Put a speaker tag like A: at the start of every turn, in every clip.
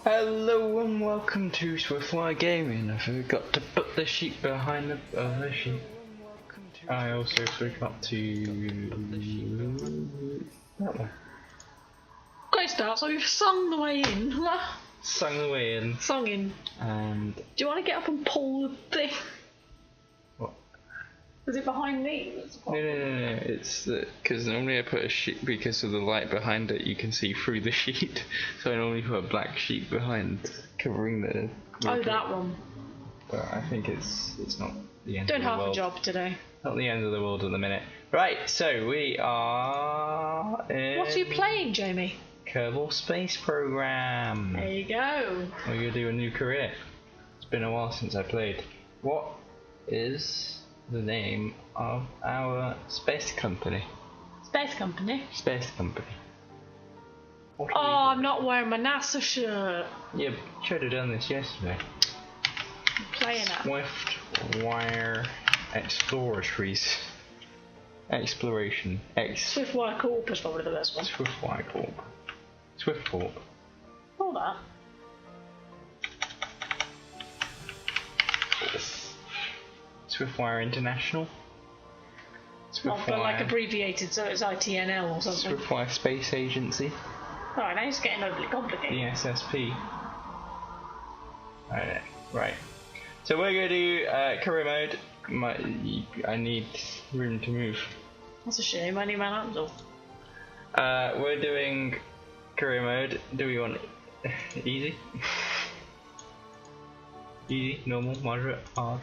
A: Hello and welcome to Swiftwire Gaming. I forgot to put the sheep behind the other sheep. I also forgot to that one.
B: Great start, so we've sung the way in.
A: Sung the way in.
B: Sung in.
A: And
B: do you want to get up and pull the thing?
A: what?
B: Is it behind me?
A: No. It's because normally I put a sheet because of the light behind it. You can see through the sheet, so I normally put a black sheet behind, covering the.
B: Oh, that one.
A: But I think it's not the end.
B: Doing
A: of the
B: half
A: world.
B: a job today.
A: Not the end of the world at the minute. Right, so we are in
B: What are you playing, Jamie?
A: Kerbal Space Program.
B: There you go.
A: We're going to do a new career. It's been a while since I played. What is the name of our space company?
B: Space Company.
A: Space company.
B: Oh, I'm not wearing my NASA shirt.
A: Yeah, should have done this yesterday.
B: I'm playing it.
A: Swiftwire Exploratories. Exploration.
B: Swiftwire Corp is probably the best one.
A: Swiftwire Corp. Swift Corp.
B: All that.
A: Swiftwire International.
B: Oh, but like abbreviated, so it's ITNL or something.
A: Swiftwire Space Agency.
B: Alright, now it's getting overly complicated.
A: The SSP. Right. So we're going to do career mode. I need room to move.
B: That's a shame, I need my arms off.
A: We're doing career mode. Do we want easy? Easy, normal, moderate, hard.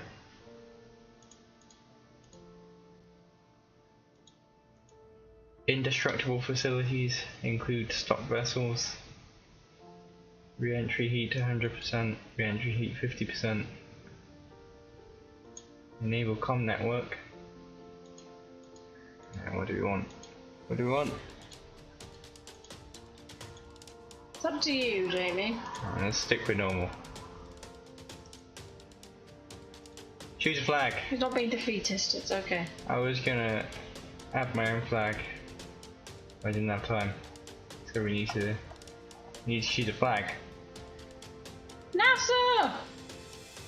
A: Indestructible facilities include stock vessels. Re-entry heat 100%, re-entry heat 50%. Enable comm network. What do we want? What do we want?
B: It's up to you, Jamie.
A: Alright, let's stick with normal. Choose a flag.
B: He's not being defeatist, it's okay.
A: I was gonna add my own flag. I didn't have time. So we need to choose a flag.
B: NASA!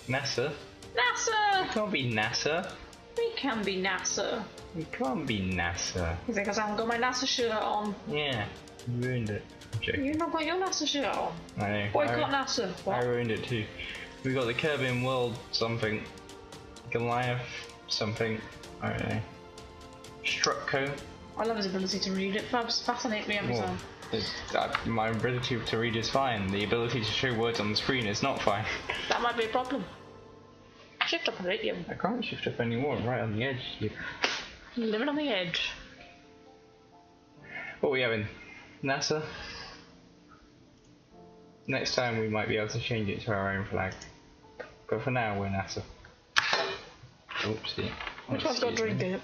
A: NASA?
B: NASA!
A: It can't be NASA.
B: We can be NASA.
A: It can't be NASA.
B: Is it because I haven't got my NASA shirt on?
A: Yeah, you ruined it. I'm joking.
B: You've not got your NASA shirt on?
A: I know.
B: Boycott NASA. What?
A: I ruined it too. We got the Kerbal World something. Goliath something. I don't know. Strucco.
B: I love his ability to read. It fascinates me every time.
A: My ability to read is fine. The ability to show words on the screen is not fine.
B: That might be a problem. Shift up a bit, you.
A: I can't shift up anymore. I'm right on the edge.
B: Living on the edge.
A: What are we having? NASA? Next time we might be able to change it to our own flag. But for now we're NASA. Oopsie.
B: Which one's got a drink in it?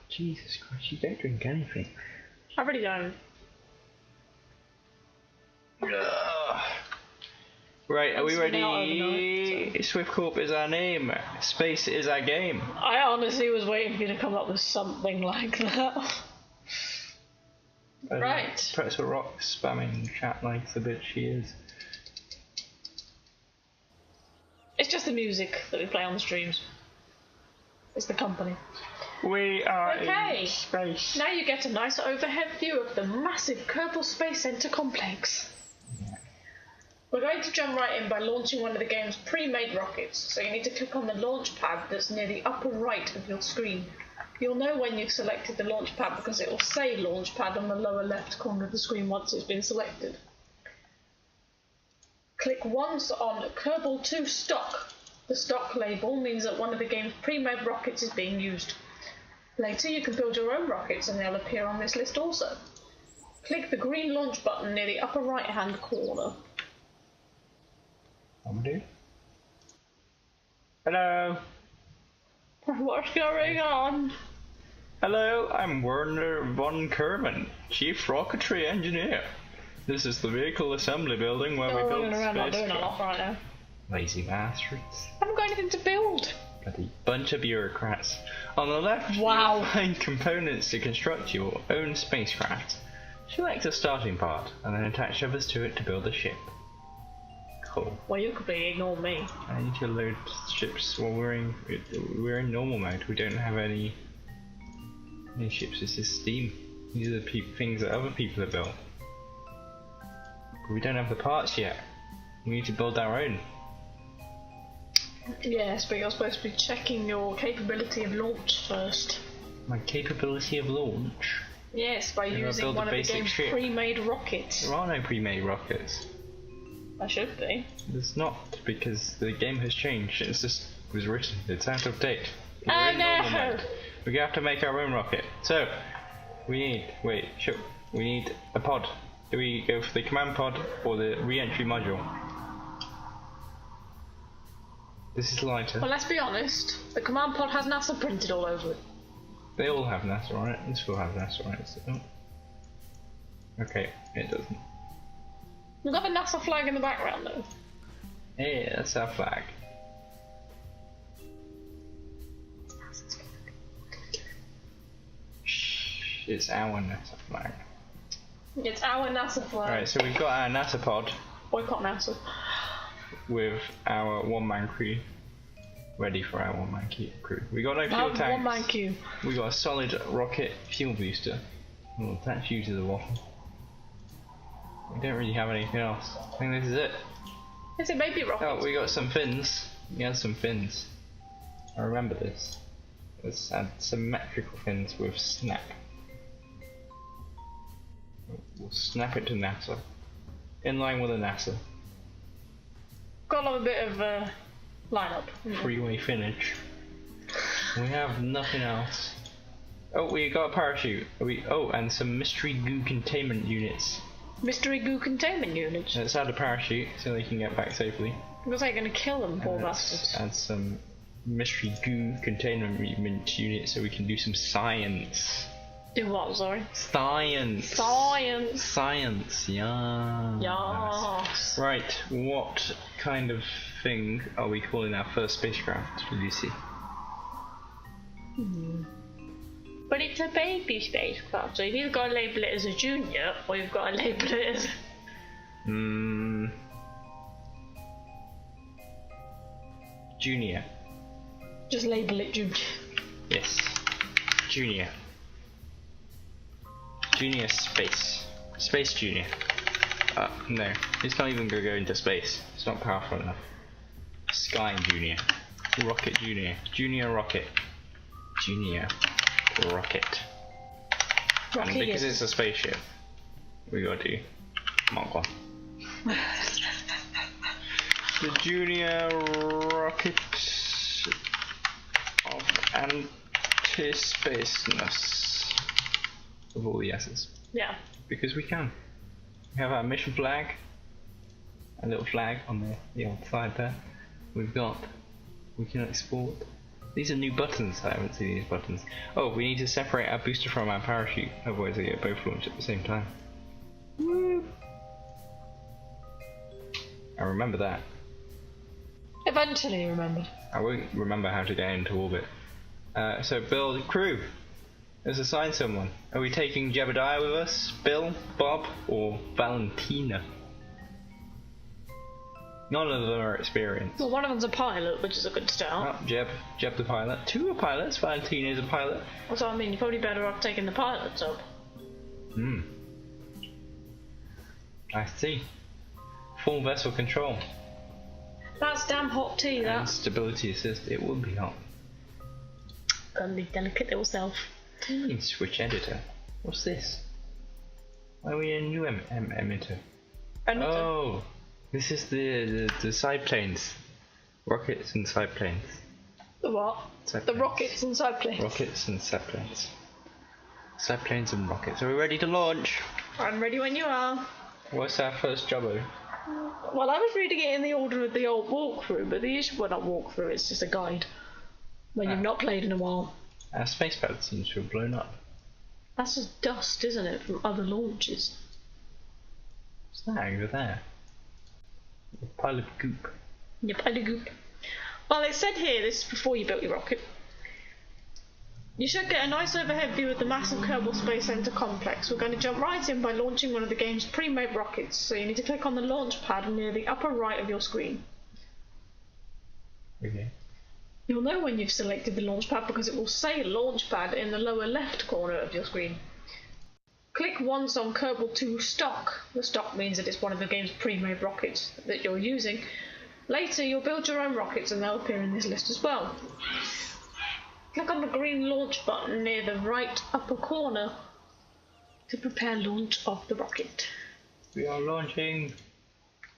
A: Jesus Christ, you don't drink anything.
B: I really don't.
A: Right, are we ready? Swift Corp is our name. Space is our game.
B: I honestly was waiting for you to come up with something like that. Right.
A: Press a rock, spamming chat like the bitch she is.
B: It's just the music that we play on the streams. It's the company.
A: We are
B: in
A: space.
B: Now you get a nice overhead view of the massive Kerbal Space Center complex.
A: Yeah.
B: We're going to jump right in by launching one of the game's pre-made rockets, so you need to click on the launch pad that's near the upper right of your screen. You'll know when you've selected the launch pad because it will say launch pad on the lower left corner of the screen once it's been selected. Click once on Kerbal 2 Stock. The stock label means that one of the game's pre-made rockets is being used. Later you can build your own rockets and they'll appear on this list also. Click the green launch button near the upper right hand corner.
A: Hello.
B: What's going on?
A: Hello, I'm Werner von Kerman, Chief Rocketry Engineer. This is the vehicle assembly building where we build
B: around not doing a
A: spacecraft.
B: lot right now.
A: Lazy bastards.
B: I haven't got anything to build.
A: Bloody bunch of bureaucrats. On the left,
B: Wow.
A: you'll find components to construct your own spacecraft. Select a starting part and then attach others to it to build a ship. Cool.
B: Well, you completely ignore me.
A: I need to load ships while we're in normal mode. We don't have any ships. This is Steam. These are the things that other people have built. But we don't have the parts yet. We need to build our own.
B: Yes, but you're supposed to be checking your capability of launch first.
A: My capability of launch?
B: Yes, by using one of the game's pre-made rockets.
A: There are no pre-made rockets.
B: There should be.
A: There's not, because the game has changed. It's just was written. It's out of date.
B: Oh no!
A: We have to make our own rocket. So we need a pod. Do we go for the command pod or the re-entry module? This is lighter.
B: Well, let's be honest. The command pod has NASA printed all over it.
A: They all have NASA on it. This will have NASA on it. So. Okay, it doesn't.
B: We've got the NASA flag in the background though.
A: Yeah, that's our flag. Shh, it's our NASA flag.
B: It's our NASA flag.
A: Alright, so we've got our NASA pod.
B: Boycott NASA.
A: With our one-man crew. Ready for our one-man crew. We got no fuel tanks.
B: One-man queue.
A: We got a solid rocket fuel booster. We'll attach you to the wall. We don't really have anything else. I think this is it.
B: Is it baby rocket?
A: Oh, we got some fins. We had some fins. I remember this. Let's add symmetrical fins with snap. We'll snap it to NASA. In line with the NASA.
B: Got a bit of lineup.
A: Freeway finish. We have nothing else. Oh, we got a parachute. And some mystery goo containment units.
B: Mystery goo containment units?
A: Let's add a parachute so they can get back safely.
B: Was I going to kill them, poor bastards?
A: Add some mystery goo containment units so we can do some science.
B: Do what, sorry?
A: Science!
B: Science!
A: Science, yeah.
B: Yes.
A: Right, what kind of thing are we calling our first spacecraft, Lucy?
B: But it's a baby spacecraft, so you've either got to label it as a junior, or you've got to label it as...
A: Junior.
B: Just label it junior.
A: Yes. Junior. Junior Space. Space Junior. No. It's not even going to go into space. It's not powerful enough. Sky Junior. Rocket Junior. Junior Rocket. Junior Rocket. And because it's a spaceship, we gotta do Mark 1. The Junior Rocket of anti-spaceness. Of all the S's.
B: Yeah.
A: Because we can. We have our mission flag. A little flag on the old side there. We can export. These are new buttons. I haven't seen these buttons. Oh, we need to separate our booster from our parachute, otherwise they get both launched at the same time. Woo! I remember that.
B: Eventually remembered.
A: I won't remember how to get into orbit. So build a crew. Let's assign someone. Are we taking Jebediah with us? Bill, Bob, or Valentina? None of them are experienced.
B: Well, one of them's a pilot, which is a good start.
A: Oh, Jeb the pilot. Two are pilots. Valentina's a pilot.
B: That's what I mean. You're probably better off taking the pilot job.
A: I see. Full vessel control.
B: That's damn hot tea, that.
A: And stability assist. It would be hot.
B: Gonna be delicate little self.
A: Switch editor. What's this? Why are we in a new emitter? Oh, this is the side planes. Rockets and side planes.
B: The what? The rockets and side planes.
A: Rockets and side planes. Side planes and rockets. Are we ready to launch?
B: I'm ready when you are.
A: What's our first jobbo?
B: Well, I was reading it in the order of the old walkthrough, but the issue, well, not walkthrough, it's just a guide. When you've not played in a while. Our
A: space pad seems to have blown up.
B: That's just dust, isn't it, from other launches?
A: What's that over there? A pile of goop.
B: Yeah, pile of goop. Well, it said here, this is before you built your rocket. You should get a nice overhead view of the massive Kerbal Space Center complex. We're going to jump right in by launching one of the game's pre-made rockets, so you need to click on the launch pad near the upper right of your screen.
A: Okay.
B: You'll know when you've selected the launch pad because it will say launch pad in the lower left corner of your screen. Click once on Kerbal 2 stock. The stock means that it's one of the game's pre-made rockets that you're using. Later you'll build your own rockets and they'll appear in this list as well. Click on the green launch button near the right upper corner to prepare launch of the rocket.
A: We are launching.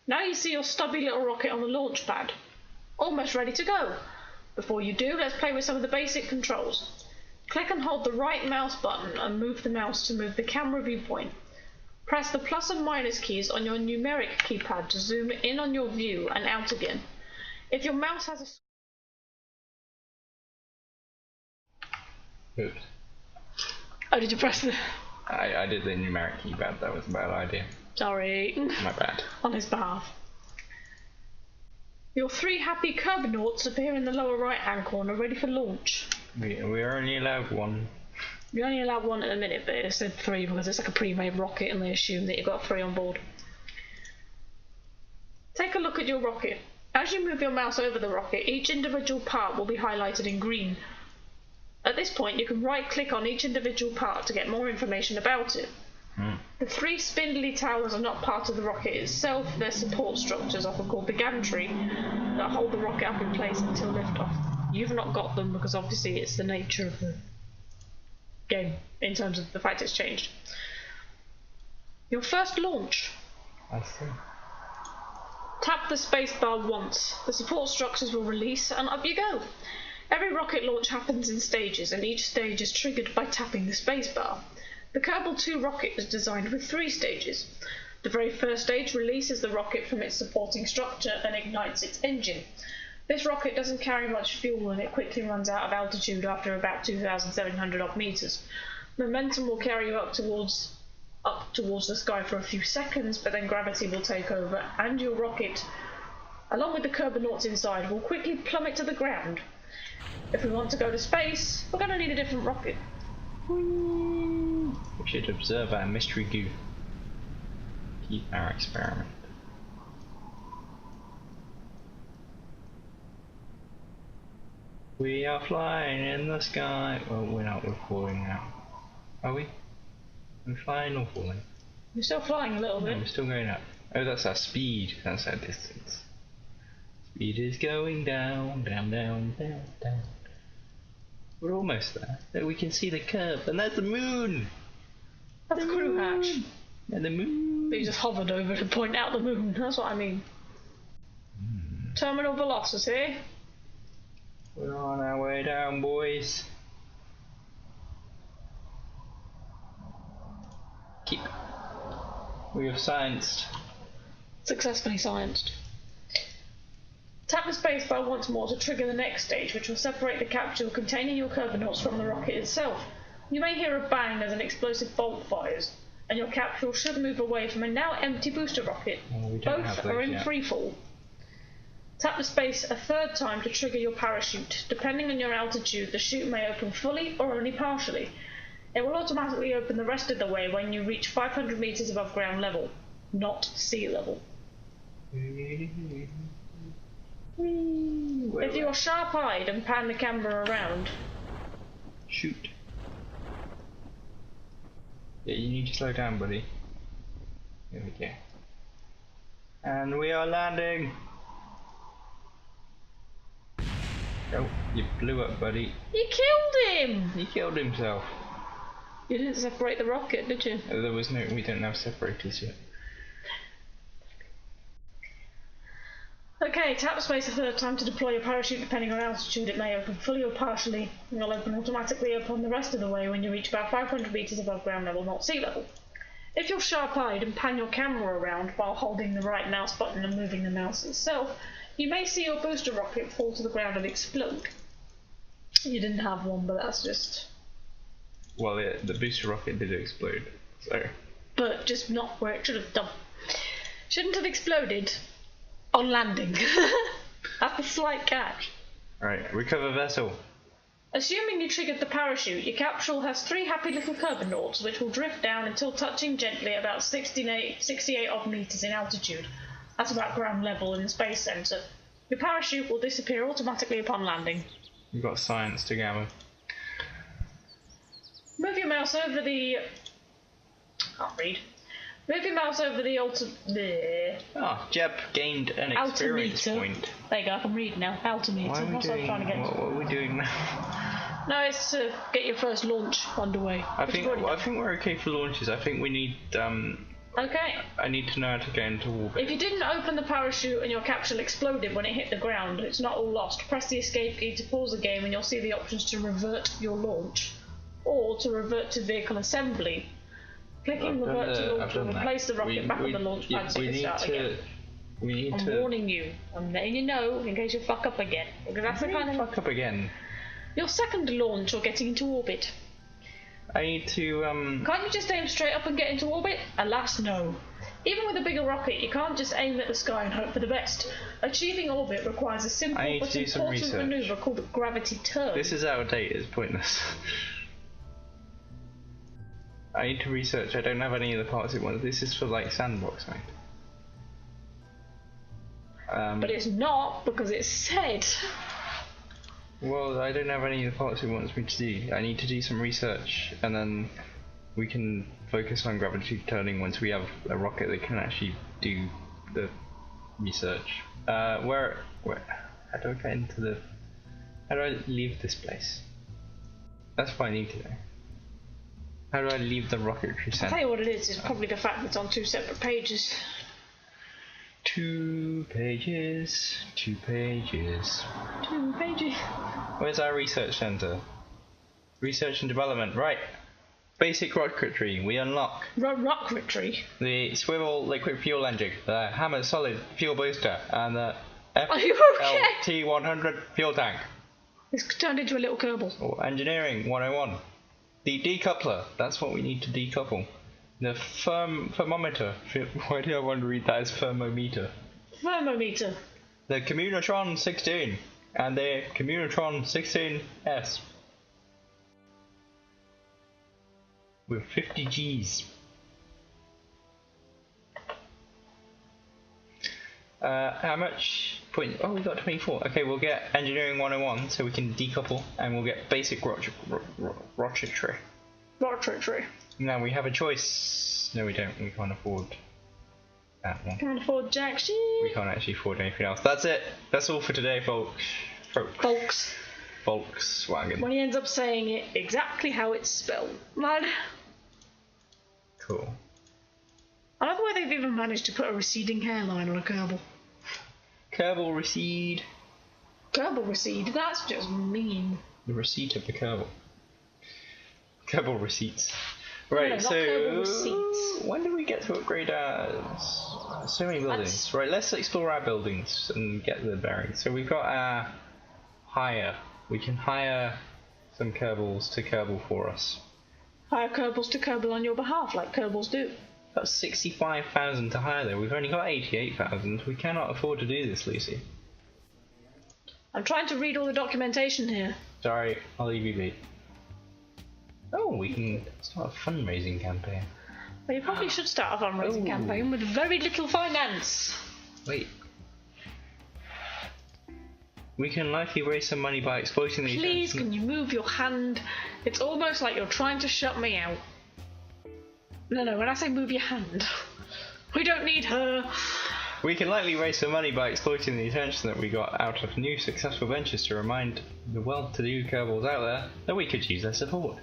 B: Now you see your stubby little rocket on the launch pad, almost ready to go. Before you do, let's play with some of the basic controls. Click and hold the right mouse button and move the mouse to move the camera viewpoint. Press the plus and minus keys on your numeric keypad to zoom in on your view and out again. If your mouse has a...
A: Oops.
B: Oh, did you press the...
A: I did the numeric keypad, that was a bad idea.
B: Sorry.
A: My bad.
B: On his behalf. Your 3 happy Kerbinauts appear in the lower right hand corner ready for launch.
A: We are only allowed one.
B: You're only allowed 1 at a minute, but it said 3 because it's like a pre-made rocket and they assume that you've got 3 on board. Take a look at your rocket. As you move your mouse over the rocket, each individual part will be highlighted in green. At this point, you can right-click on each individual part to get more information about it. The 3 spindly towers are not part of the rocket itself, they're support structures, often called the gantry, that hold the rocket up in place until liftoff. You've not got them because obviously it's the nature of the game, in terms of the fact it's changed. Your first launch.
A: I see.
B: Tap the spacebar once. The support structures will release and up you go. Every rocket launch happens in stages and each stage is triggered by tapping the spacebar. The Kerbal 2 rocket is designed with 3 stages. The very first stage releases the rocket from its supporting structure and ignites its engine. This rocket doesn't carry much fuel and it quickly runs out of altitude after about 2,700 odd meters. Momentum will carry you up towards the sky for a few seconds, but then gravity will take over and your rocket, along with the Kerbinauts inside, will quickly plummet to the ground. If we want to go to space, we're going to need a different rocket.
A: We should observe our mystery goo. Keep our experiment. We are flying in the sky. Well, we're not. We're falling now. Are we? We're flying or falling?
B: We're still flying a little bit.
A: We're still going up. Oh, that's our speed. That's our distance. Speed is going down, down, down, down, down. We're almost there. There we can see the curve, and that's the moon!
B: That's the crew hatch.
A: And the moon!
B: But you just hovered over to point out the moon, that's what I mean. Terminal velocity.
A: We're on our way down, boys. Keep. We have scienced.
B: Successfully scienced. Tap the spacebar once more to trigger the next stage, which will separate the capsule containing your Kerbinauts from the rocket itself. You may hear a bang as an explosive bolt fires, and your capsule should move away from a now empty booster rocket. Both are in freefall. Tap the space a 3rd time to trigger your parachute. Depending on your altitude, the chute may open fully or only partially. It will automatically open the rest of the way when you reach 500 meters above ground level, not sea level. If you are sharp-eyed and pan the camera around...
A: Shoot. Yeah, you need to slow down, buddy. There we go. And we are landing! Oh, you blew up, buddy.
B: You killed him!
A: He killed himself.
B: You didn't separate the rocket, did you?
A: There was no... we don't have separators yet.
B: Okay, tap space a 3rd time to deploy your parachute. Depending on altitude, it may open fully or partially. It will open automatically upon the rest of the way when you reach about 500 meters above ground level, not sea level. If you're sharp-eyed and pan your camera around while holding the right mouse button and moving the mouse itself, you may see your booster rocket fall to the ground and explode. You didn't have one, but that's just...
A: Well, yeah, the booster rocket did explode, so...
B: But just not where it should have done. Shouldn't have exploded on landing. That's a slight catch.
A: Alright, recover vessel.
B: Assuming you triggered the parachute, your capsule has 3 happy little Kerbinauts, which will drift down until touching gently about 68 odd metres in altitude. That's about ground level in the space centre. Your parachute will disappear automatically upon landing.
A: We've got science to gather.
B: Move your mouse over the... Can't read. Move your mouse over the
A: Jeb gained an experience point.
B: There you go, I can read now. Altimeter.
A: What are we doing now?
B: No, it's to get your first launch underway.
A: I think we're okay for launches. I think we need
B: Okay.
A: I need to know how to get into orbit.
B: If you didn't open the parachute and your capsule exploded when it hit the ground, it's not all lost. Press the escape key to pause the game and you'll see the options to revert your launch or to revert to vehicle assembly. Clicking revert to launch will replace the rocket back on the launch pad so you can start again. I'm warning you. I'm letting you know in case you fuck up again. Because that's the kind of
A: fuck up again.
B: Your second launch or getting into orbit.
A: I need to
B: Can't you just aim straight up and get into orbit? Alas, no. Even with a bigger rocket, you can't just aim at the sky and hope for the best. Achieving orbit requires a simple but important manoeuvre called gravity turn.
A: This is out of date, it's pointless. I need to research, I don't have any of the parts it wants. This is for like sandbox mode.
B: But it's not, because it's said.
A: Well, I don't have any of the parts it wants me to do. I need to do some research, and then we can focus on gravity turning once we have a rocket that can actually do the research. How do I get into the... How do I leave this place? That's what I need to know. How do I leave the rocketry center?
B: I'll tell you what it is, it's probably the fact that it's on 2 separate pages.
A: 2 pages, 2 pages.
B: 2 pages.
A: Where's our research center? Research and development, right. Basic rocketry, we unlock.
B: Rocketry?
A: The swivel liquid fuel engine, the hammer solid fuel booster, and the FLT-100 fuel tank.
B: It's turned into a little Kerbal.
A: Oh, engineering 101. The decoupler, that's what we need to decouple. The thermometer, why do I want to read that as thermometer?
B: Thermometer.
A: The Communotron 16 and the Communotron 16S. With 50 Gs. How much point? Oh, we got 24. Okay, we'll get engineering 101 so we can decouple, and we'll get basic rocketry.
B: Rocketry.
A: Now we have a choice. No, we don't. We can't afford that one.
B: Can't afford jack shit.
A: We can't actually afford anything else. That's it. That's all for today, folks. Volkswagen.
B: When he ends up saying it exactly how it's spelled. Lad.
A: Cool.
B: I love the way they've even managed to put a receding hairline on a Kerbal.
A: Kerbal recede.
B: Kerbal recede? That's just mean.
A: The receipt of the Kerbal. Kerbal receipts. Right,
B: no,
A: so when do we get to upgrade our... So many buildings. Right, let's explore our buildings and get the bearings. So we've got our hire. We can hire some Kerbals to Kerbal for us.
B: Hire Kerbals to Kerbal on your behalf, like Kerbals do.
A: That's 65,000 to hire though. We've only got 88,000. We cannot afford to do this, Lucy.
B: I'm trying to read all the documentation here.
A: Sorry, I'll leave you be. Oh, we can start a fundraising campaign.
B: Well, you probably should start a fundraising campaign with very little finance.
A: Wait. We can likely raise some money by exploiting these...
B: Please, can you move your hand? It's almost like you're trying to shut me out. No, when I say move your hand, we don't need her.
A: We can likely raise some money by exploiting the attention that we got out of new successful ventures to remind the well-to-do Kerbals out there that we could use their support.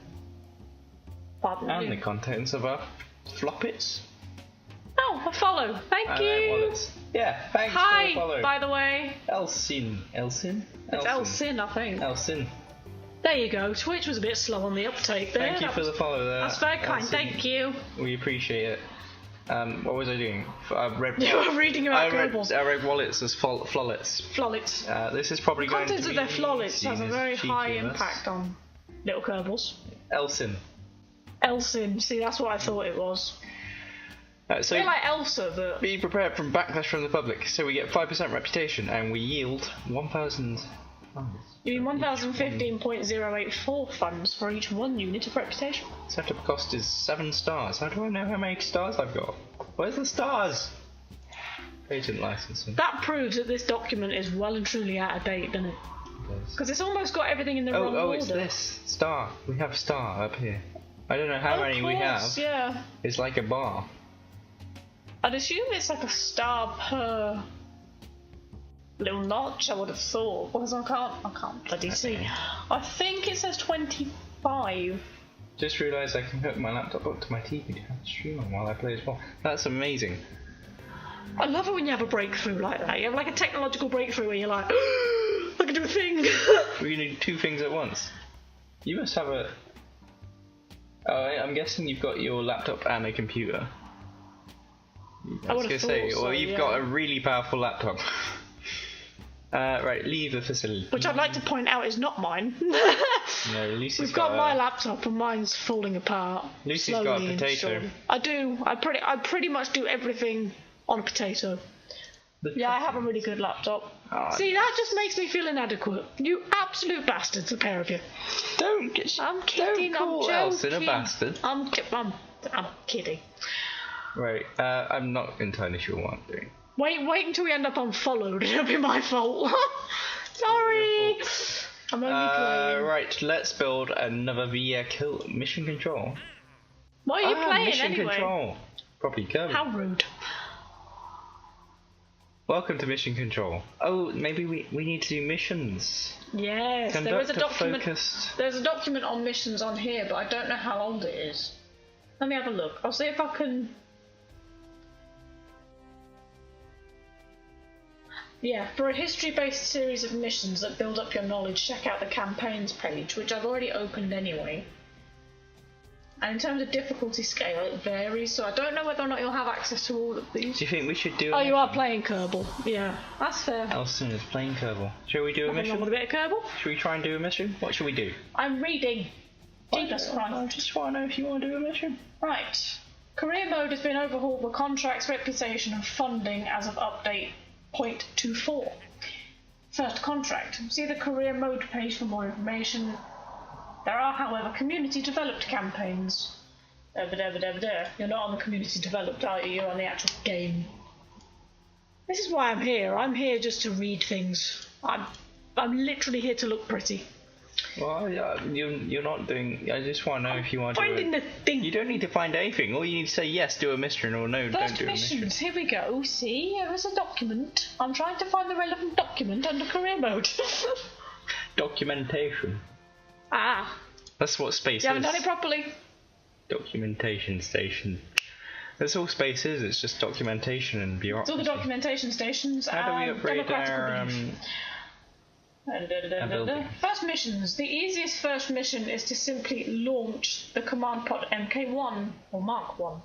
A: And the contents of our floppets.
B: Oh, a follow. Thank you.
A: Wallets. Yeah, thanks for the follow.
B: Hi, by the way.
A: Elsin.
B: It's Elsin, I think.
A: Elsin.
B: There you go. Twitch was a bit slow on the uptake there.
A: Thank you for the follow there.
B: That's very kind. Thank you.
A: We appreciate it. What was I doing?
B: You were reading about Kerbals.
A: I read wallets as flolets.
B: Flolets.
A: This is probably going to be...
B: The contents of their flolets has a very high impact on little Kerbals.
A: Elsin.
B: Elsin. See, that's what I thought it was.
A: So
B: they're like Elsa, but...
A: Be prepared from backlash from the public. So we get 5% reputation, and we yield 1,000 funds.
B: You mean 1015.084 funds for each 1 unit of reputation.
A: Setup cost is 7 stars. How do I know how many stars I've got? Where's the stars? Patent licensing.
B: That proves that this document is well and truly out of date, doesn't it? Because it's almost got everything in the wrong order.
A: Oh, it's this. Star. We have star up here. I don't know how many we have.
B: Yeah.
A: It's like a bar.
B: I'd assume it's like a star per little notch, I would have thought. Because I can't bloody see. I think it says 25.
A: Just realised I can hook my laptop up to my TV to have a stream on while I play as well. That's amazing.
B: I love it when you have a breakthrough like that. You have like a technological breakthrough where you're like, I can do a thing.
A: We need 2 things at once. You must have a... Oh, I'm guessing you've got your laptop and a computer. I was going to say, or you've got a really powerful laptop. Right, leave the facility.
B: Which I'd like to point out is not mine.
A: No, Lucy's
B: We've got my laptop and mine's falling apart.
A: Lucy's got a potato.
B: I do. I pretty much do everything on a potato. Yeah, I have a really good laptop. Oh, see, that just makes me feel inadequate. You absolute bastards, the pair of you.
A: Don't get.
B: I'm kidding.
A: Don't call Elson a bastard.
B: I'm kidding.
A: Right, I'm not entirely sure what I'm doing.
B: Wait until we end up unfollowed. It'll be my fault. Sorry. I'm only playing.
A: Right, let's build another vehicle. Mission control.
B: What are you playing
A: mission
B: anyway?
A: Control. Probably Kerbal.
B: How rude.
A: Welcome to mission control. Oh, maybe we need to do missions.
B: Yes,
A: Conduct
B: there is a document.
A: Focused...
B: There's a document on missions on here, but I don't know how old it is. Let me have a look. I'll see if I can. Yeah, for a history-based series of missions that build up your knowledge, check out the campaigns page, which I've already opened anyway. And in terms of difficulty scale, it varies, so I don't know whether or not you'll have access to all of these.
A: Do you think we should do?
B: Oh, you are playing Kerbal. Yeah, that's fair.
A: Elson is playing Kerbal. Shall we do a mission?
B: A bit of Kerbal?
A: Should we try and do a mission? What should we do?
B: I'm reading.
A: I just want to know if you want to do a mission.
B: Right. Career mode has been overhauled with contracts, reputation, and funding as of update 0.24. First contract. See the career mode page for more information. There are, however, community-developed campaigns. You're not on the community-developed, are you? You're on the actual game. This is why I'm here. I'm here just to read things. I'm literally here to look pretty.
A: Well, you're not doing... I just want to know if you want to...
B: Finding the thing.
A: You don't need to find anything. All you need to say, yes, do a mission, or no, don't do a mission.
B: Missions. Here we go. See, there's a document. I'm trying to find the relevant document under career mode.
A: Documentation.
B: Ah.
A: That's what space is.
B: You haven't done it properly.
A: Documentation station. That's all space is. It's just documentation and bureaucracy.
B: It's all the documentation stations.
A: How do we upgrade our
B: First missions. The easiest first mission is to simply launch the command pod MK1 or Mark 1.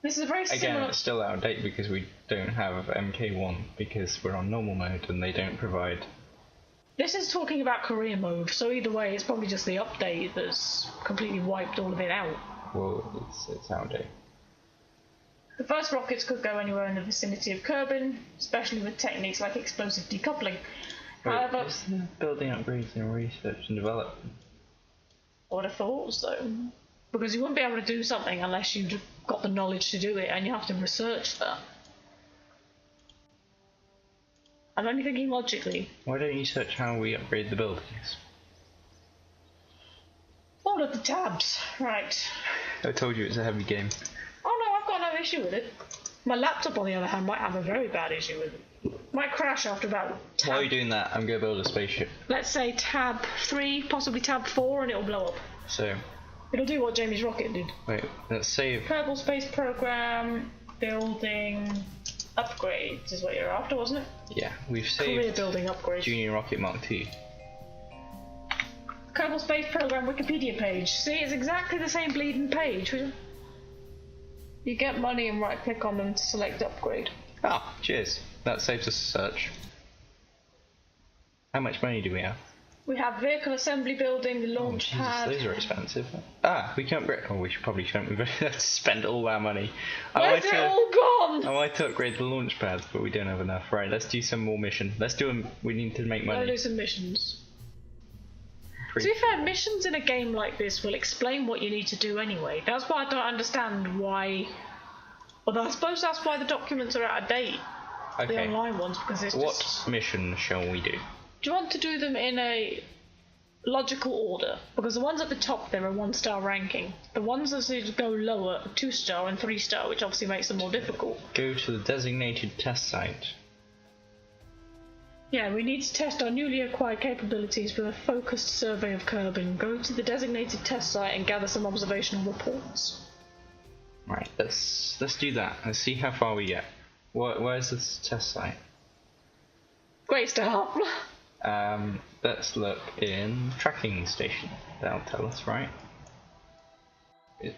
B: This is a very similar...
A: Again, it's still out of date because we don't have MK1 because we're on normal mode and they don't provide...
B: This is talking about career mode, so either way it's probably just the update that's completely wiped all of it out.
A: Well, it's out of date.
B: The first rockets could go anywhere in the vicinity of Kerbin, especially with techniques like explosive decoupling. However,
A: building upgrades and research and development.
B: I would have thought so. Because you wouldn't be able to do something unless you'd got the knowledge to do it, and you have to research that. I'm only thinking logically.
A: Why don't you search how we upgrade the buildings?
B: All of the tabs. Right.
A: I told you it's a heavy game.
B: Oh no, I've got no issue with it. My laptop, on the other hand, might have a very bad issue with it. Might crash after about tab.
A: While you're doing that, I'm going to build a spaceship.
B: Let's say tab 3, possibly tab 4, and it'll blow up.
A: So...
B: It'll do what Jamie's rocket did.
A: Wait, let's save...
B: Kerbal Space Program, building... upgrades is what you're after, wasn't it?
A: Yeah, we've saved...
B: Career building upgrades.
A: Junior Rocket Mark II.
B: Kerbal Space Program Wikipedia page. See, it's exactly the same bleeding page. You get money and right click on them to select upgrade.
A: Ah, cheers. That saves us a search. How much money do we have?
B: We have vehicle assembly building, the launch pad.
A: Those are expensive. We can upgrade. Oh, we probably shouldn't. We've had to spend all our money.
B: Where's it all gone?
A: I like to upgrade the launch pads, but we don't have enough. Right, let's do some more mission. Let's do them. We need to make money.
B: Let's do some missions. To be fair, missions in a game like this will explain what you need to do anyway. That's why I don't understand why. Although I suppose that's why the documents are out of date.
A: Okay.
B: The online ones, because it's
A: What
B: just...
A: mission shall we do?
B: Do you want to do them in a logical order? Because the ones at the top there are 1-star ranking. The ones that go lower are 2-star and 3-star, which obviously makes them more difficult.
A: Go to the designated test site.
B: Yeah, we need to test our newly acquired capabilities with a focused survey of Kerbal. Go to the designated test site and gather some observational reports.
A: Right, let's do that. Let's see how far we get. Where's this test site?
B: Great start.
A: Let's look in tracking station. That'll tell us, right?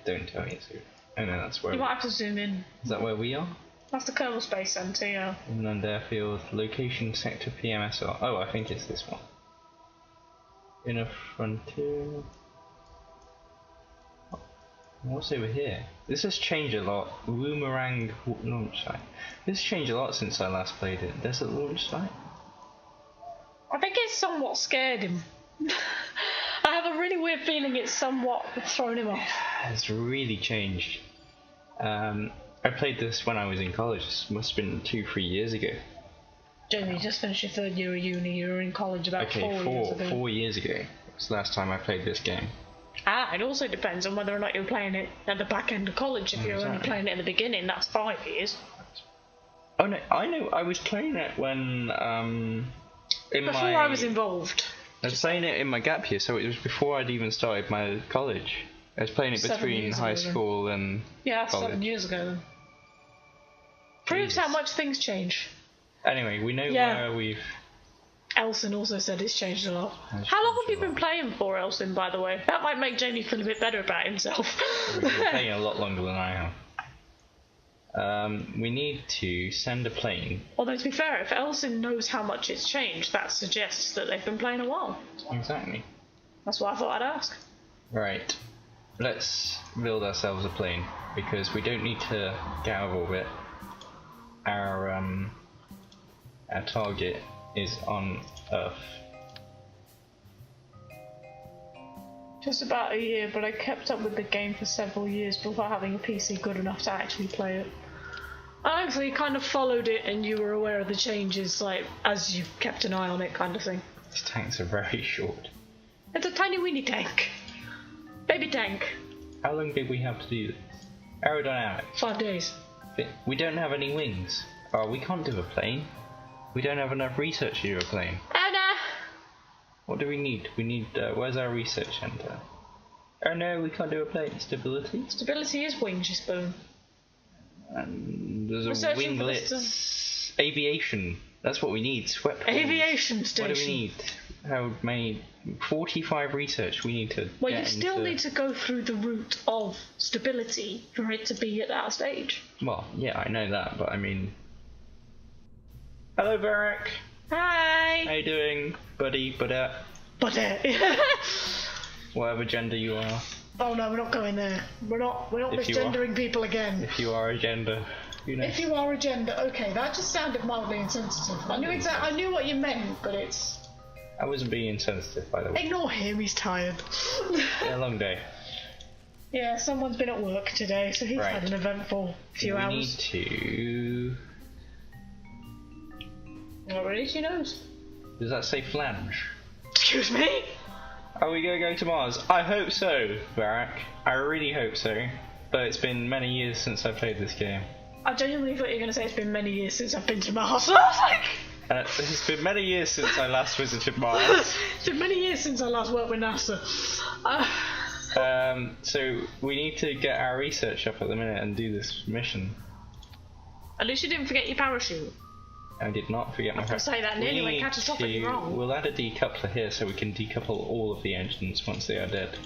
A: Don't tell me it's here. Oh no, that's where
B: you might have to zoom in.
A: Is that where we are?
B: That's the Kerbal Space Center, yeah.
A: Inland Airfield, location sector PMSR. Oh, I think it's this one. Inner frontier. What's over here? This has changed a lot. Boomerang launch site. This has changed a lot since I last played it. Desert launch site?
B: I think it's somewhat scared him. I have a really weird feeling it's somewhat thrown him off.
A: It's really changed. I played this when I was in college. This must have been 2-3 years ago.
B: Jamie, you just finished your 3rd year of uni. You were in college about 4 years ago.
A: 4 years ago. It's the last time I played this game.
B: It also depends on whether or not you're playing it at the back end of college. If you're only playing it at the beginning, that's 5 years.
A: Oh no, I know. I was playing it when
B: Before I was involved.
A: I was playing it in my gap year, so it was before I'd even started my college. I was playing it between high school and
B: yeah,
A: college.
B: 7 years ago then. Proves how much things change.
A: Anyway, we know where we've...
B: Elson also said it's changed a lot. How long have you been playing for, Elson, by the way? That might make Jamie feel a bit better about himself.
A: We've been playing a lot longer than I have. We need to send a plane.
B: Although, to be fair, if Elson knows how much it's changed, that suggests that they've been playing a while.
A: Exactly.
B: That's why I thought I'd ask.
A: Right. Let's build ourselves a plane, because we don't need to get out of orbit. Our target is on Earth.
B: Just about a year, but I kept up with the game for several years before having a PC good enough to actually play it. I actually kind of followed it and you were aware of the changes, like, as you kept an eye on it kind of thing.
A: These tanks are very short.
B: It's a tiny weeny tank. Baby tank.
A: How long did we have to do this? Aerodynamics.
B: 5 days.
A: We don't have any wings. Oh, we can't do a plane. We don't have enough research to do a plane.
B: Oh no!
A: What do we need? We need, where's our research centre? Oh no, we can't do a plane. Stability?
B: Stability is wings, you spoon.
A: And there's
B: Researching
A: a winglet. Aviation. That's what we need. Swept wings.
B: Aviation station.
A: What do we need? How many? 45 research we need to
B: Well, you still need to go through the route of stability for it to be at that stage.
A: Well, yeah, I know that, but I mean... Hello, Varric.
B: Hi!
A: How you doing, buddy, budette?
B: Budette.
A: Whatever gender you are.
B: Oh no, we're not going there. We're not misgendering people again.
A: If you are a gender, you know.
B: If you are a gender, okay, that just sounded mildly insensitive. I knew what you meant, but it's...
A: I wasn't being insensitive, by the way.
B: Ignore him, he's tired.
A: Yeah, long day.
B: Yeah, someone's been at work today, so he's had an eventful few hours.
A: We need to...
B: Not really, she knows.
A: Does that say flange?
B: Excuse me?
A: Are we going to go to Mars? I hope so, Varric. I really hope so. But it's been many years since I played this game.
B: I genuinely thought you were going to say it's been many years since I've been to Mars. I was like...
A: It's been many years since I last visited Mars.
B: It's been many years since I last worked with NASA.
A: So we need to get our research up at the minute and do this mission.
B: At least you didn't forget your parachute.
A: I did not forget my parachute.
B: I say that nearly went catastrophically wrong.
A: We'll add a decoupler here so we can decouple all of the engines once they are dead.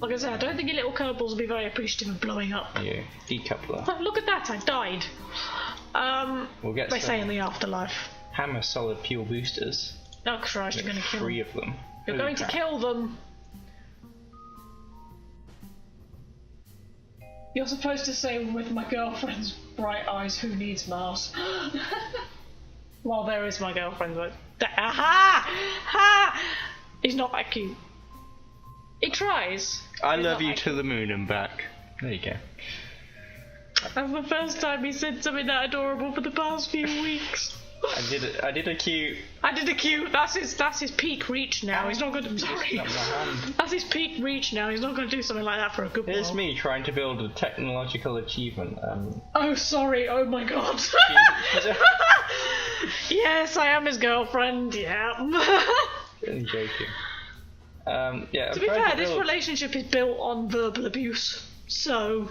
B: Like I said, I don't think your little Kerbals will be very appreciative of blowing up.
A: Yeah, decoupler.
B: Oh, look at that, I died.
A: We'll get
B: they say in the afterlife.
A: Hammer solid fuel boosters.
B: Oh Christ, you're going to kill
A: 3 of them.
B: You're
A: Holy
B: going
A: crap.
B: to kill them. You're supposed to say, with my girlfriend's bright eyes, who needs Mars? Well, there is my girlfriend's eyes. Aha! Ha! He's not that cute. He tries.
A: I
B: He's
A: love
B: not
A: you
B: that
A: to the moon and back. There you go.
B: That's the first time he said something that adorable for the past few weeks.
A: I did a cute.
B: I did a cute. That's his peak reach now. He's not going to. Sorry.
A: Not my hand.
B: That's his peak reach now. He's not going to do something like that for a good while.
A: Here's me trying to build a technological achievement.
B: Oh, sorry. Oh my god. Yes, I am his girlfriend. Yeah.
A: Really joking. Yeah.
B: To be fair, this relationship is built on verbal abuse, so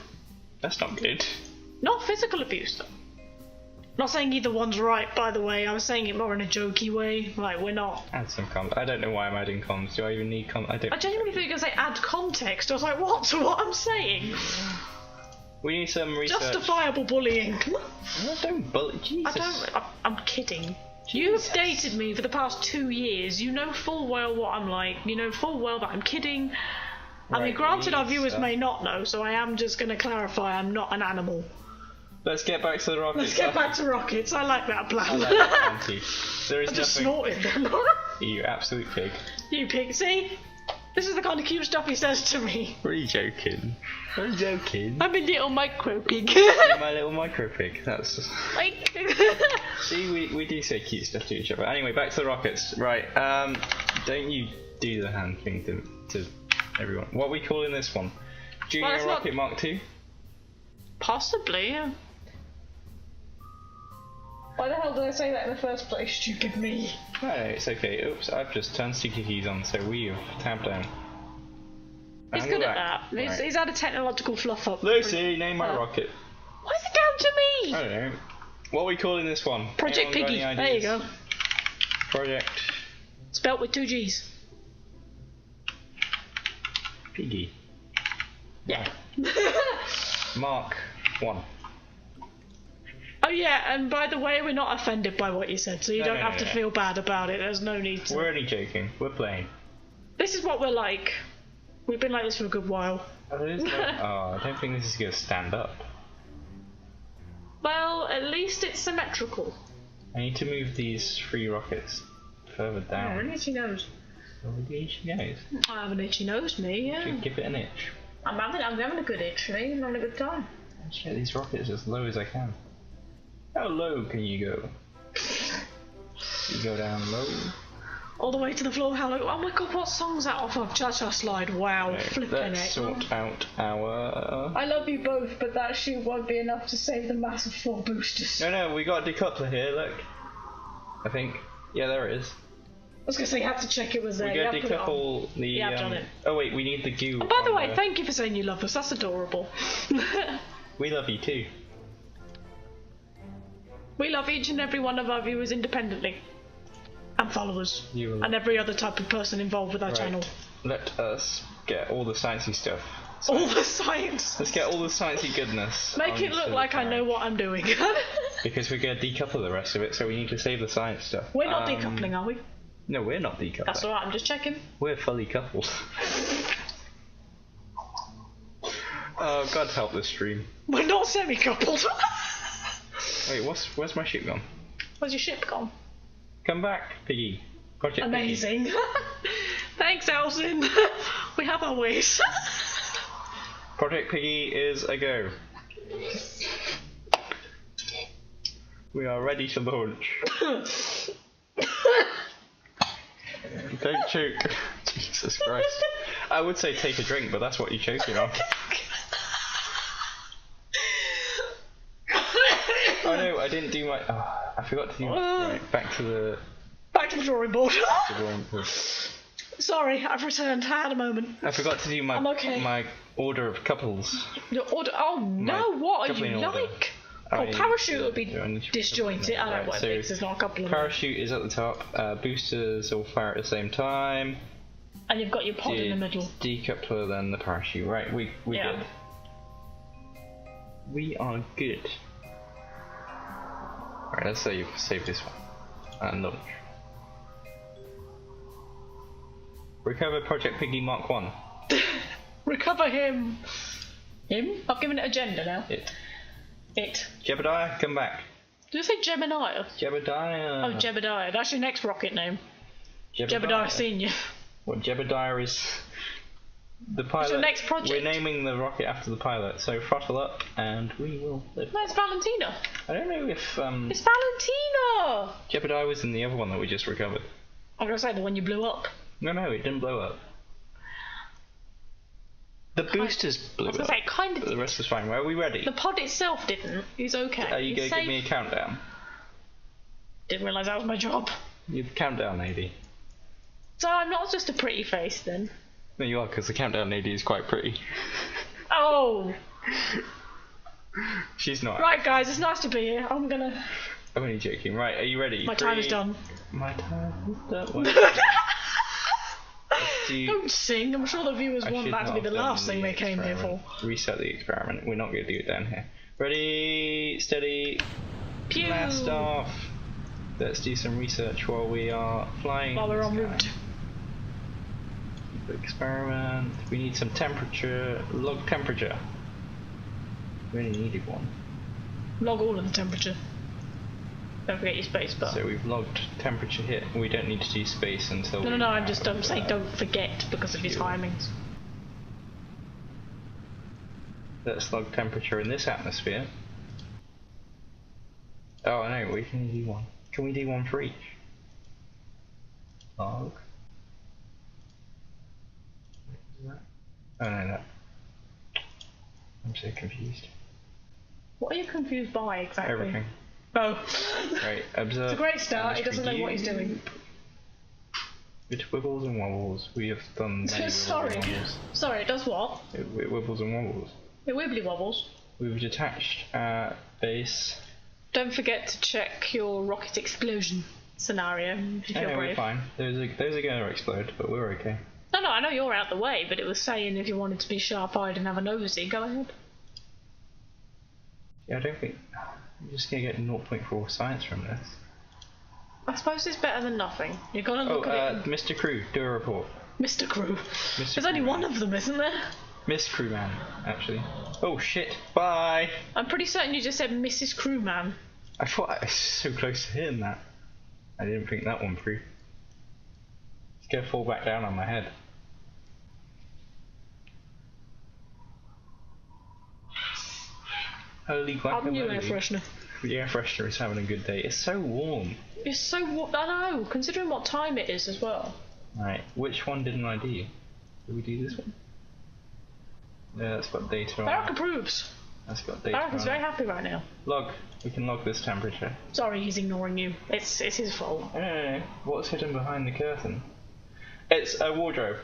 A: That's not good.
B: not physical abuse though. Not saying either one's right, by the way. I was saying it more in a jokey way. Like, we're not.
A: Add some comms. I don't know why I'm adding comms. Do I even need comms? I don't.
B: I genuinely thought you were going to say add context. I was like, what to what I'm saying?
A: We need some research.
B: Justifiable bullying.
A: No, don't bully. Jesus.
B: I'm kidding. You've dated me for the past 2 years. You know full well what I'm like. You know full well that I'm kidding. I mean,
A: Right,
B: granted, our
A: we
B: viewers
A: need
B: may not know, so I am just going to clarify I'm not an animal.
A: Let's get back to the rockets.
B: Let's get back to rockets. I like that plan.
A: I like that plan too. There is
B: I just
A: nothing.
B: snorted them.
A: You absolute pig.
B: You pig. See? This is the kind of cute stuff he says to me.
A: What are you joking? I'm joking.
B: I'm a little micro pig.
A: You're my little micro pig. That's.
B: Like.
A: See, we do say cute stuff to each other. Anyway, back to the rockets. Right. Don't you do the hand thing to everyone. What are we calling this one? Junior
B: Well,
A: Rocket Mark II?
B: Possibly, yeah. Why the hell did I say that in the first place, stupid me?
A: No, it's okay. Oops, I've just turned sticky keys on, so we have tabbed down.
B: He's
A: And
B: good
A: we're
B: at
A: back.
B: that.
A: Right.
B: He's had a technological fluff up.
A: Lucy, name my rocket.
B: Why is it down to me?
A: I don't know. What are we calling this one?
B: Project
A: Anyone got
B: Piggy.
A: any
B: There you
A: ideas?
B: go.
A: Project
B: Spelt with 2 G's.
A: Piggy.
B: Yeah.
A: Mark 1.
B: Oh yeah, and by the way, we're not offended by what you said, so you don't have to feel bad about it. There's no need to.
A: We're only joking. We're playing.
B: This is what we're like. We've been like this for a good while.
A: Oh, I don't think this is going to stand up.
B: Well, at least it's symmetrical.
A: I need to move these 3 rockets further down.
B: an itchy nose.
A: Oh, the itchy nose.
B: I have an itchy nose, me, yeah.
A: Should give it an itch.
B: I'm having a good itch, me. I'm having a good time.
A: Let's get these rockets as low as I can. How low can you go? You go down low.
B: All the way to the floor, how low? Oh my god, what song's that off of? Cha-Cha Slide, wow,
A: Right,
B: flipping
A: let's
B: it.
A: sort out our...
B: I love you both, but that shoe won't be enough to save the massive 4 boosters.
A: No, we got a decoupler here, look. I think. Yeah, there it is.
B: I was going to say, you have to check it was there.
A: We
B: You
A: got
B: have
A: to
B: to put it on.
A: decouple the...
B: Yeah, I've done it.
A: Oh wait, we need the goo.
B: And by the
A: on
B: way, thank you for saying you love us, that's adorable.
A: We love you too.
B: We love each and every one of our viewers independently. And followers.
A: You will...
B: And every other type of person involved with our channel.
A: Let us get all the sciencey stuff.
B: All the science!
A: Let's get all the sciencey goodness.
B: Make it look
A: onto
B: like
A: the
B: I know
A: carriage.
B: what I'm doing.
A: Because we're going to decouple the rest of it, so we need to save the science stuff.
B: We're not decoupling, are we?
A: No, we're not decoupling.
B: That's alright, I'm just checking.
A: We're fully coupled. Oh, God help this stream.
B: We're not semi-coupled.
A: Wait, where's my ship gone?
B: Where's your ship gone?
A: Come back, Piggy. Project Piggy.
B: Amazing. Thanks, Elson. We have our ways.
A: Project Piggy is a go. We are ready to launch. Don't choke. Jesus Christ. I would say take a drink, but that's what you're choking on. Oh no, I didn't do my... Oh, I forgot to do my... Right, back to the
B: drawing board.
A: drawing board.
B: Sorry, I've returned. I had a moment.
A: I forgot to do my
B: I'm okay.
A: my order of couples.
B: Your order? Oh no!
A: My
B: What are
A: coupling
B: you
A: order.
B: like?
A: I
B: Oh,
A: mean,
B: parachute would be
A: do I need to-
B: disjointed. I don't know
A: Right,
B: what
A: so
B: it makes. There's not a couple of them.
A: Parachute is at the top. Boosters all fire at the same time.
B: And you've got your pod in the middle.
A: Decoupler, then the parachute. Right, we're
B: Yeah.
A: good. We are good. Alright, let's save this one. And launch. Recover Project Piggy Mark 1.
B: Recover him. Him? I've given it a gender now. It.
A: Jebediah, come back.
B: Did you say Gemini?
A: Jebediah.
B: Oh, Jebediah. That's your next rocket name. Jebediah Senior.
A: What Jebediah is? The pilot.
B: What's your next project?
A: We're naming the rocket after the pilot. So throttle up, and we will live.
B: No, it's Valentina.
A: I don't know if
B: It's Valentina.
A: Jebediah was in the other one that we just recovered.
B: I'm gonna say the one you blew up.
A: No, it didn't blow up. The boosters blew up.
B: I was gonna say, kind of.
A: But the rest was fine. Are we ready?
B: The pod itself didn't. He's okay.
A: Are you going to give me a countdown?
B: Didn't realise that was my job.
A: You countdown lady.
B: So I'm not just a pretty face then.
A: No, you are, because the countdown lady is quite pretty.
B: Oh.
A: She's not.
B: Right, guys, it's nice to be here. I'm
A: only joking. Right, are you ready?
B: My time is done.
A: My time is done.
B: Don't sing. I'm sure the viewers want that to be the last thing they came here for.
A: Reset the experiment. We're not going to do it down here. Ready, steady,
B: Pew.
A: blast off. Let's do some research while we are flying.
B: While we're en route.
A: Experiment. We need some temperature. Log temperature. We only needed one.
B: Log all of the temperature. Don't forget your space bar.
A: So we've logged temperature here. We don't need to do space until.
B: No. I'm just saying don't forget because of his timings.
A: Let's log temperature in this atmosphere. Oh no, we can do one. Can we do one for each? Log. Oh no, that. I'm so confused.
B: What are you confused by exactly?
A: Everything.
B: Oh.
A: Right, observe.
B: It's a great start. He doesn't know what he's doing.
A: It wibbles and wobbles. We have done many
B: Sorry.
A: and wobbles.
B: Sorry, it does what?
A: It wibbles and wobbles.
B: It wibbly wobbles.
A: We've detached our base.
B: Don't forget to check your rocket explosion scenario if you're brave.
A: We're fine. Those are going to explode, but we're okay.
B: No, I know you're out the way, but it was saying if you wanted to be sharp-eyed and have a nosy, go ahead.
A: Yeah, I don't think. I'm just going to get 0.4 science from this.
B: I suppose it's better than nothing. You're gonna look at it.
A: Mr. Crew, do a report.
B: Mr. Crew.
A: Mr.
B: There's only one of them, isn't there?
A: Miss Crewman, actually. Oh shit! Bye.
B: I'm pretty certain you just said Mrs. Crewman.
A: I thought I was so close to hearing that. I didn't think that one through. It's gonna fall back down on my head. Holy guacamole.
B: New air freshener.
A: The air freshener is having a good day. It's so warm.
B: It's so warm. I know, considering what time it is as well.
A: Right, which one didn't I do? Did we do this one? Yeah, that's got data on
B: Barak
A: it.
B: approves.
A: That's got data
B: Barak is
A: on
B: very
A: it.
B: happy right now.
A: Log. We can log this temperature.
B: Sorry, he's ignoring you. It's his fault.
A: No. What's hidden behind the curtain? It's a wardrobe.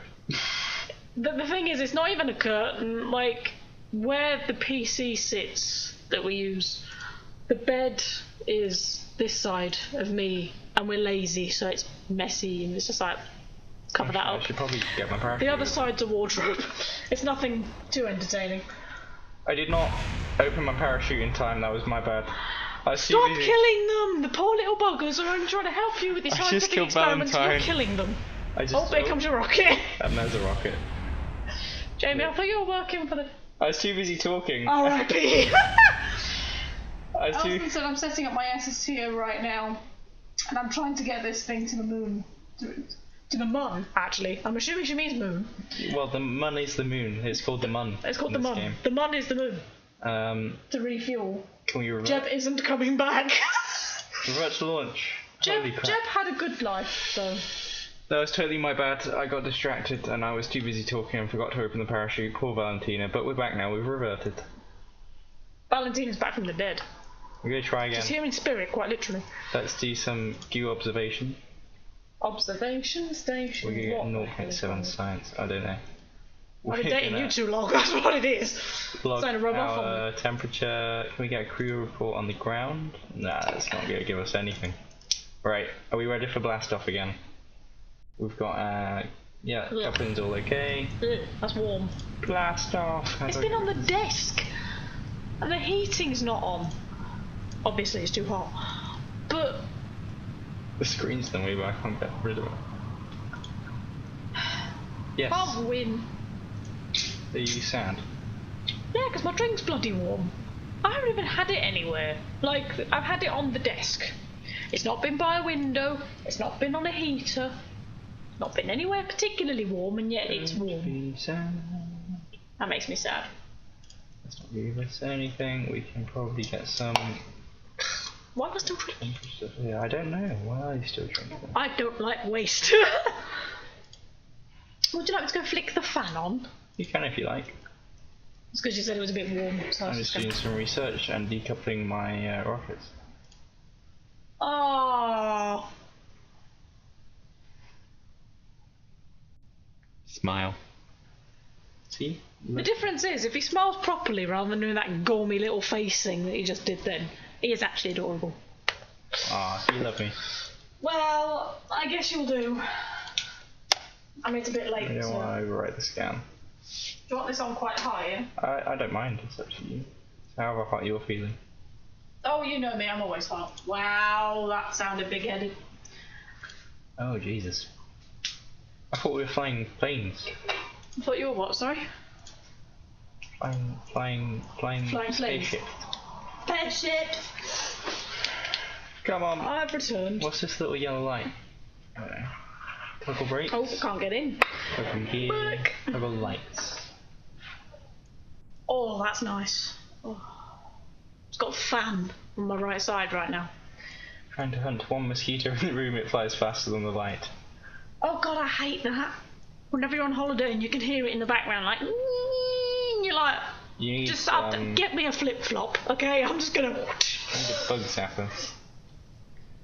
B: The thing is, it's not even a curtain. Like, where the PC sits that we use, the bed is this side of me, and we're lazy, so it's messy, and it's just like, cover that up.
A: I should probably get my parachute.
B: The other side's a wardrobe. It's nothing too entertaining.
A: I did not open my parachute in time, that was my bad.
B: Stop killing them! The poor little buggers are only trying to help you with your scientific experiments. You're killing them. There comes your rocket.
A: And there's a rocket.
B: Jamie, I thought you were working for the...
A: I was too busy talking.
B: R.I.P.
A: Alison
B: said I'm setting up my SST right now, and I'm trying to get this thing to the moon. To the mun, actually. I'm assuming she means moon.
A: Well, the mun is the moon. It's called the mun.
B: It's called the mun. Game. The mun is the moon. To refuel.
A: Can we revert?
B: Jeb isn't coming back.
A: Revert to launch.
B: Jeb had a good life, so...
A: That was totally my bad. I got distracted and I was too busy talking and forgot to open the parachute. Poor Valentina, but we're back now. We've reverted.
B: Valentina's back from the dead.
A: We're going to try again.
B: She's here in spirit, quite literally.
A: Let's do some GU observation.
B: Observation station.
A: We're going to get 0.7 science. I don't know.
B: I've been dating you too long, that's what it is.
A: Log our temperature. Can we get a crew report on the ground? Nah, that's not going to give us anything. Right, are we ready for blast off again? We've got, coupling's all okay.
B: That's warm.
A: Blast off.
B: It's been on the desk. And the heating's not on. Obviously it's too hot. But...
A: the screen's the way, but I can't get rid of it. Yes.
B: Can't win.
A: Are you sad?
B: Yeah, because my drink's bloody warm. I haven't even had it anywhere. Like, I've had it on the desk. It's not been by a window. It's not been on a heater. It's not been anywhere particularly warm, and yet it's warm.
A: Be sad.
B: That makes me sad.
A: Let's not really say anything. We can probably get some.
B: Why am I still drinking?
A: Yeah, I don't know. Why are you still drinking?
B: I don't like waste. Would you like to go flick the fan on?
A: You can if you like.
B: It's because you said it was a bit warm. So
A: I'm just doing some research and decoupling my rockets.
B: Oh.
A: Smile. See?
B: The difference is, if he smiles properly rather than doing that gormy little face thing that he just did then, he is actually adorable.
A: Ah, you love me.
B: Well, I guess you'll do. I mean, it's a bit late.
A: I don't
B: so.
A: want to overwrite the scan.
B: Do you want this on quite high, yeah?
A: I don't mind, it's up to you. It's however hot you're feeling.
B: Oh, you know me, I'm always hot. Wow, that sounded big-headed.
A: Oh, Jesus. I thought we were flying planes.
B: I thought you were what, sorry?
A: Flying spaceship.
B: Spaceship!
A: Come on.
B: I've returned.
A: What's this little yellow light? I don't know. Toggle brakes.
B: Oh, can't get in.
A: Toggle gear.
B: Back.
A: Toggle lights.
B: Oh, that's nice. Oh. It's got a fan on my right side right now.
A: Trying to hunt one mosquito in the room, it flies faster than the light.
B: Oh god, I hate that. Whenever you're on holiday and you can hear it in the background, like, and you're like,
A: You need,
B: just get me a flip-flop, okay? I'm just gonna...
A: need a bug zapper.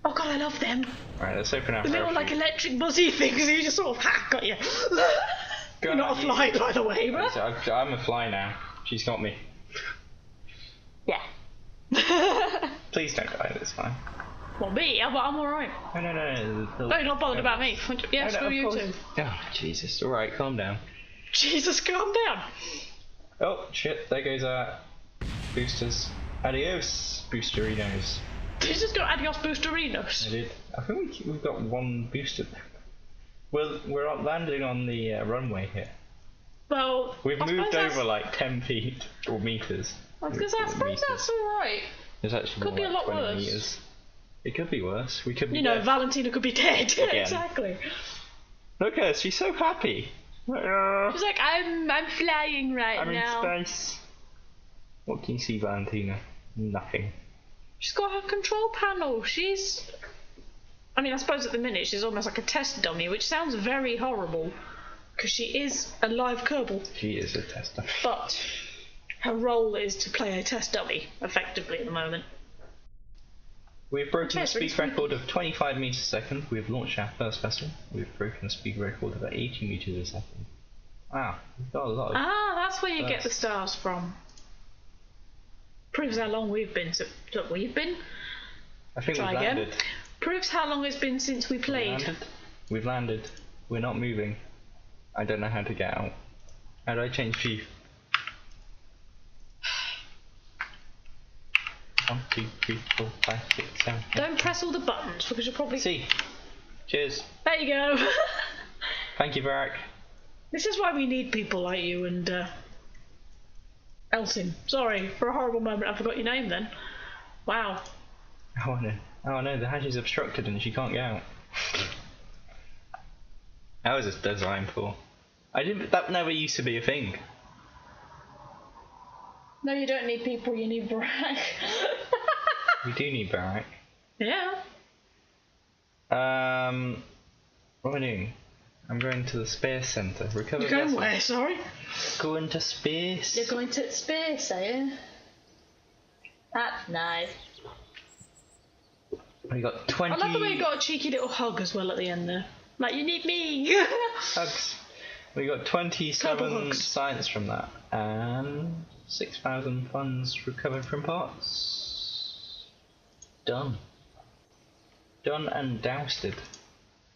B: Oh god, I love them.
A: Right, let's open our
B: The little like electric buzzy things, you just sort of, got you. You're not a fly, by the way, but...
A: I'm a fly now. She's got me.
B: Yeah.
A: Please don't die, that's fine.
B: Well, me, I'm alright.
A: No.
B: No, you're not bothered about me. Yeah,
A: No,
B: screw
A: of
B: you
A: course.
B: too.
A: Oh, Jesus. Alright, calm down.
B: Jesus, calm down.
A: Oh, shit. There goes our boosters. Adios, boosterinos.
B: Did you just go adios boosterinos?
A: I did. I think we've got one booster. Well, we're landing on the runway here.
B: Well,
A: We've moved over like 10 feet or meters.
B: I was going to say, I suppose that's alright.
A: It's actually
B: Could
A: more
B: be
A: like
B: a lot
A: 20
B: worse.
A: meters. It could be worse. We could be
B: You know,
A: dead.
B: Valentina could be dead. Exactly.
A: Look at her, she's so happy.
B: She's like, I'm flying right
A: I'm
B: now.
A: in space. What can you see, Valentina? Nothing.
B: She's got her control panel. I mean, I suppose at the minute she's almost like a test dummy, which sounds very horrible, because she is a live Kerbal.
A: She is a tester.
B: But her role is to play a test dummy, effectively, at the moment.
A: We've broken the
B: Okay,
A: speed record of 25 meters a second. We've launched our first vessel. We've broken the speed record of 80 meters a second. Wow, we've got a lot of...
B: Ah, that's where you get the stars from. Proves how long we've been.
A: I think
B: Try
A: we've
B: again.
A: landed.
B: Proves how long it's been since we played.
A: We've landed. We're not moving. I don't know how to get out. How do I change view? 1, 2, 3, 4, 5, 6, 7.
B: Don't press all the buttons because you'll probably...
A: See. Cheers.
B: There you go.
A: Thank you, Varric.
B: This is why we need people like you and Elton. Sorry, for a horrible moment I forgot your name then. Wow.
A: Oh no, the hatch is obstructed and she can't get out. How was this designed for? That never used to be a thing.
B: No, you don't need people, you need Barack.
A: We do need Varric.
B: Yeah.
A: What am I doing? I'm going to the space center. Recover
B: You're going
A: vessel.
B: where, sorry?
A: Going to space.
B: You're going to space, are you? That's nice.
A: We got 20
B: I love the way you got a cheeky little hug as well at the end there. Like, you need me!
A: hugs. We got 27
B: hugs.
A: science from that, and 6,000 funds recovered from parts. Done. Done and doused.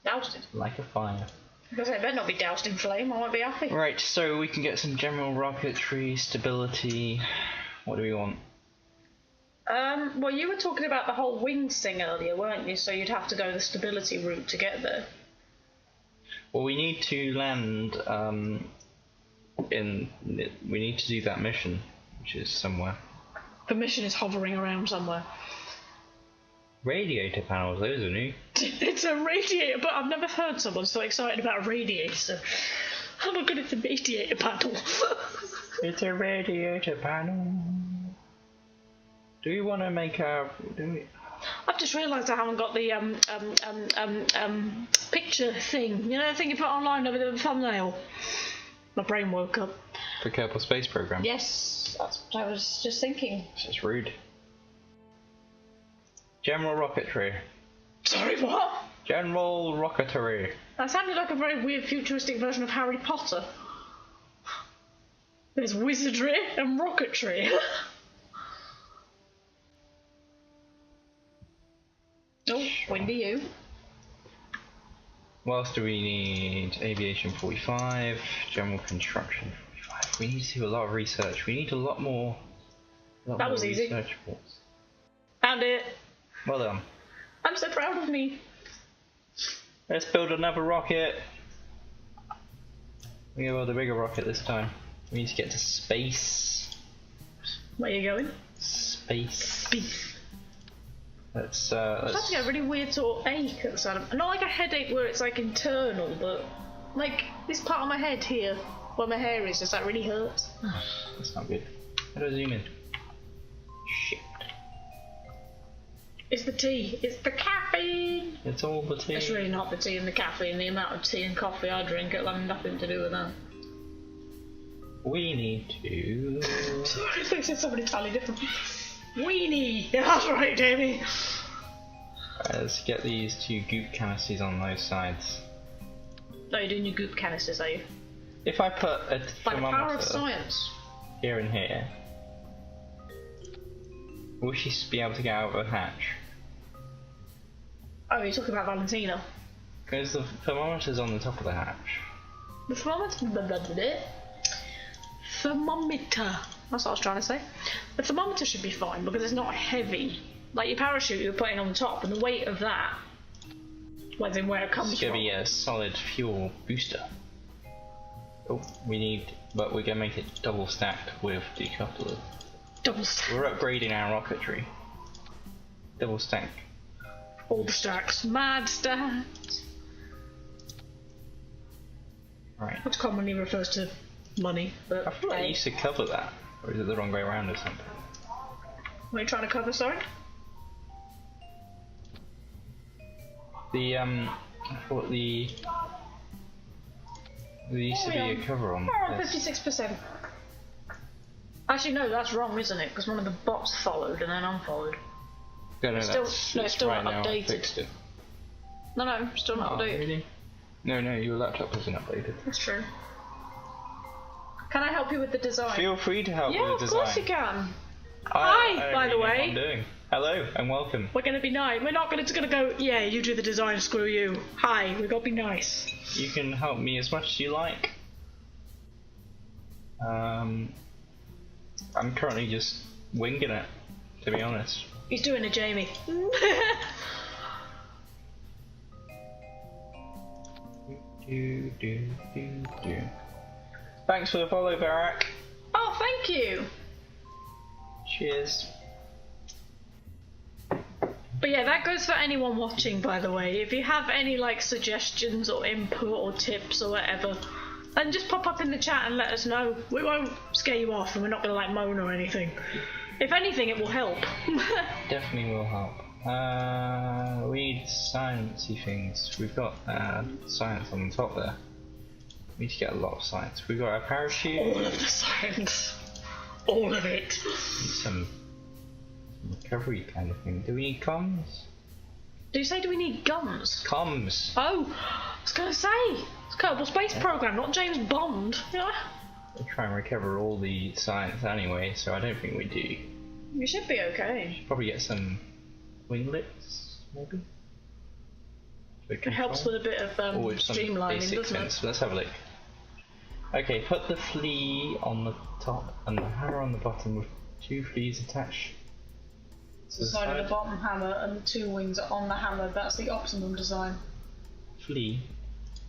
B: Doused.
A: Like a fire.
B: Because I better not be doused in flame, I won't be happy.
A: Right, so we can get some general rocketry, stability. What do we want?
B: Well, you were talking about the whole wings thing earlier, weren't you? So you'd have to go the stability route to get there.
A: Well, we need to land. We need to do that mission, which is somewhere.
B: The mission is hovering around somewhere.
A: Radiator panels, those are new.
B: It's a radiator, but I've never heard someone so excited about a radiator. Oh my god, it's a radiator panel.
A: It's a radiator panel. Do we want to make our...
B: I've just realised I haven't got the picture thing. You know the thing you put online over the thumbnail? My brain woke up.
A: The Kerbal Space Program?
B: Yes, that's what I was just thinking.
A: This is rude. General Rocketry.
B: Sorry, what?
A: General Rocketry.
B: That sounded like a very weird futuristic version of Harry Potter. There's wizardry and rocketry. Oh, windy you.
A: What else do we need? Aviation 45, general construction 45. We need to do a lot of research. We need a lot more.
B: That was easy.
A: Research reports.
B: Found it.
A: Well done.
B: I'm so proud of me.
A: Let's build another rocket. We go with the bigger rocket this time. We need to get to space.
B: Where are you going?
A: Space. Let's
B: I'm starting to get a really weird sort of ache at the side of, not like a headache where it's like internal, but like this part of my head here, where my hair is, just that really hurts.
A: That's not good. How do I zoom in? Shit.
B: It's the tea. It's the caffeine.
A: It's all the tea.
B: It's really not the tea and the caffeine. The amount of tea and coffee I drink, it'll have nothing to do with that.
A: We need to...
B: Sorry, I think it's something entirely different. Weenie! Yeah, that's right, Jamie.
A: Let's get these two goop canisters on those sides.
B: No, you're doing your goop canisters, are you?
A: If I put a
B: By the power of
A: thermometer
B: science.
A: here and here, will she be able to get out of a hatch?
B: Oh, you're talking about Valentina.
A: Because the thermometer's on the top of the hatch.
B: The thermometer. Thermometer. That's what I was trying to say. The thermometer should be fine because it's not heavy. Like your parachute you're putting on the top, and the weight of that, as in where it comes
A: It's going to
B: from.
A: be a solid fuel booster. Oh, we need, but we're going to make it double stacked with decouplers.
B: Double stack.
A: We're upgrading our rocketry. Double stack.
B: All the stacks. Mad stacks.
A: Right.
B: Which commonly refers to money, but
A: I feel like you used to cover that. Or is it the wrong way around or something?
B: What are you trying to cover, sorry?
A: I thought there used to be a cover on this.
B: 56%. Actually, no, that's wrong, isn't it? Because one of the bots followed and then unfollowed.
A: No,
B: It's still
A: right
B: not
A: now. I
B: updated.
A: fixed it.
B: No, still not
A: Oh,
B: updated.
A: really? No, your laptop isn't updated.
B: That's true. Can I help you with the design?
A: Feel free to help
B: Yeah,
A: with
B: of
A: the design.
B: course you can.
A: I
B: Hi,
A: don't
B: by the
A: really know what
B: way.
A: I'm doing. Hello and welcome.
B: We're gonna be nice. We're not gonna go, yeah, you do the design, screw you. Hi, we're gonna be nice.
A: You can help me as much as you like. I'm currently just winging it, to be honest.
B: He's doing a Jamie.
A: Thanks for the follow, Barak.
B: Oh, thank you.
A: Cheers.
B: But yeah, that goes for anyone watching, by the way. If you have any like suggestions or input or tips or whatever, then just pop up in the chat and let us know. We won't scare you off, and we're not gonna like moan or anything. If anything, it will help.
A: Definitely will help. We need sciencey things. We've got science on the top there. We need to get a lot of science. We've got our parachute.
B: All of the science. All of it.
A: Some recovery kind of thing. Do we need comms?
B: Do you say, do we need guns?
A: Comms!
B: Oh, I was gonna say, it's Kerbal Space Program, not James Bond. Yeah.
A: We'll try and recover all the science anyway, so I don't think we do.
B: You should be okay.
A: Probably get some winglets, maybe?
B: It helps with a bit of streamlining, doesn't it?
A: Let's have a look. Okay, put the flea on the top and the hammer on the bottom with two fleas attached.
B: The side of the bottom hammer and the two wings are on the hammer. That's the optimum design.
A: Flea.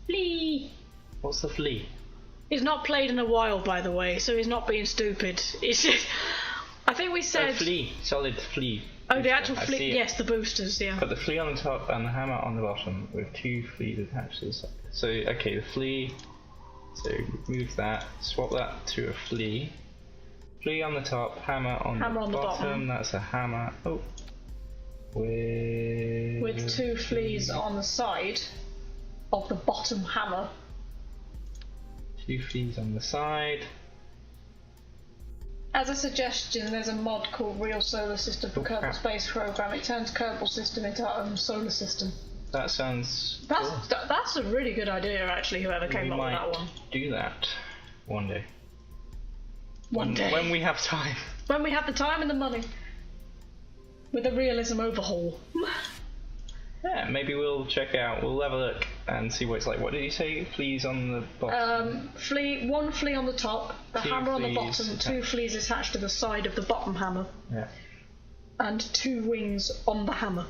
B: Flea.
A: What's the flea?
B: He's not played in a while, by the way, so he's not being stupid. It's just, I think we said...
A: flea. Solid flea.
B: Oh, the actual flea. Yes, the boosters, yeah.
A: Put the flea on the top and the hammer on the bottom with 2 fleas attached to the side. So, okay, the flea. So, move that. Swap that to a flea. Flea on the top, hammer on the bottom. That's a hammer. Oh.
B: With 2 fleas on the side of the bottom hammer.
A: 2 fleas on the side.
B: As a suggestion, there's a mod called Real Solar System for Kerbal Space Program. It turns Kerbal System into our own solar system.
A: That sounds
B: That's
A: cool.
B: That's a really good idea, actually, whoever came up with that one.
A: Do that one day.
B: One day.
A: When we have time.
B: When we have the time and the money. With a realism overhaul.
A: Yeah, maybe we'll check out, we'll have a look and see what it's like. What did you say? Fleas on the bottom?
B: 1 flea on the top, the
A: 2
B: hammer on the
A: fleas
B: bottom,
A: attached.
B: 2 fleas attached to the side of the bottom hammer.
A: Yeah.
B: And 2 wings on the hammer.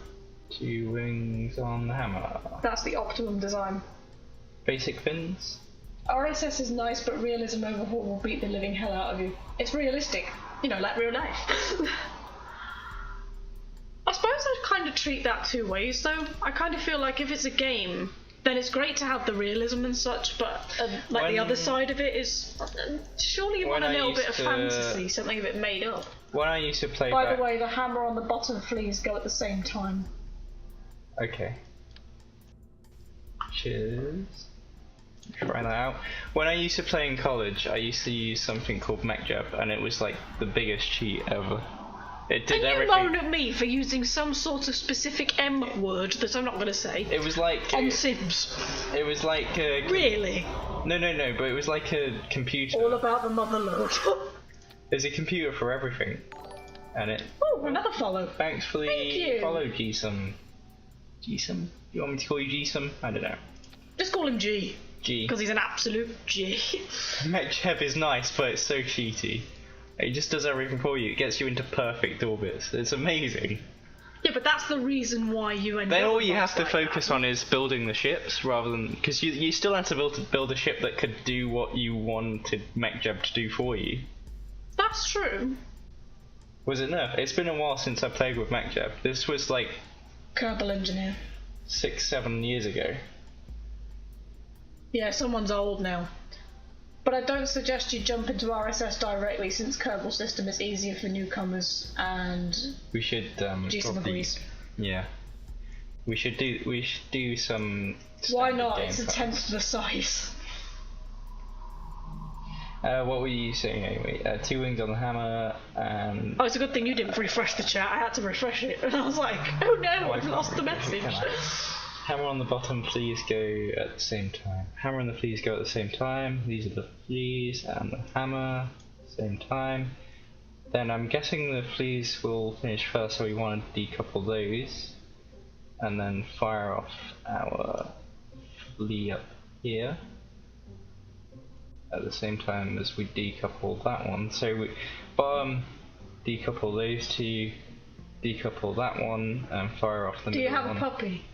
A: 2 wings on the hammer.
B: That's the optimum design.
A: Basic fins?
B: RSS is nice, but realism overhaul will beat the living hell out of you. It's realistic, you know, like real life. I suppose I'd kind of treat that 2 ways, though. I kind of feel like if it's a game, then it's great to have the realism and such, but the other side of it is surely you want a little bit of fantasy, something a bit made up.
A: When I used to play
B: By the way, the hammer on the bottom fleas go at the same time.
A: Okay. Cheers. Try that out. When I used to play in college, I used to use something called MechJab, and it was like the biggest cheat ever. It did everything.
B: And you moan at me for using some sort of specific M word that I'm not going to say.
A: It was like
B: on Sims.
A: It was like
B: really?
A: No, but it was like a computer.
B: All about the motherlode.
A: There's a computer for everything, and it.
B: Oh, another follow.
A: Thanks for the follow, Gsum. Gsum? You want me to call you Gsum? I don't know.
B: Just call him G.
A: G.
B: Because he's an absolute G.
A: MechJab is nice, but it's so cheaty. It just does everything for you. It gets you into perfect orbits. It's amazing.
B: Yeah, but that's the reason why you end up.
A: Then all you have to focus on is building the ships, rather than because you still have to build a ship that could do what you wanted MechJab to do for you.
B: That's true.
A: Was it nerf? It's been a while since I played with MechJab. This was like
B: Kerbal Engineer.
A: 6-7 years ago.
B: Yeah, someone's old now. But I don't suggest you jump into RSS directly, since Kerbal System is easier for newcomers, and
A: we should
B: Gsum agrees.
A: Yeah, we should do some.
B: Why not? It's a tenth the size.
A: What were you saying anyway? 2 wings on the hammer and.
B: Oh, it's a good thing you didn't refresh the chat. I had to refresh it, and I was like, oh no, I've lost the message.
A: Hammer on the bottom, fleas go at the same time. Hammer and the fleas go at the same time. These are the fleas and the hammer, same time. Then I'm guessing the fleas will finish first, so we want to decouple those. And then fire off our flea up here. At the same time as we decouple that one. So we bottom, decouple those 2, decouple that one, and fire off the middle one.
B: Do you have a puppy?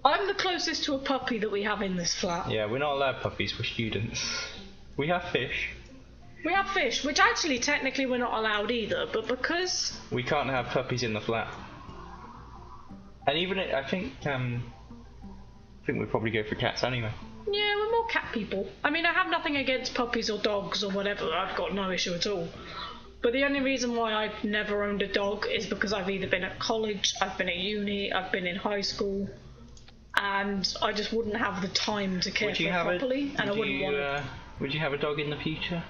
B: I'm the closest to a puppy that we have in this flat.
A: Yeah, we're not allowed puppies, we're students. We have fish.
B: We have fish, which actually technically we're not allowed either, but because...
A: We can't have puppies in the flat. And even, I think we'd probably go for cats anyway.
B: Yeah, we're more cat people. I mean, I have nothing against puppies or dogs or whatever, I've got no issue at all. But the only reason why I've never owned a dog is because I've either been at college, I've been at uni, I've been in high school, and I just wouldn't have the time to care for it properly, and I wouldn't want it.
A: Would you have a dog in the future?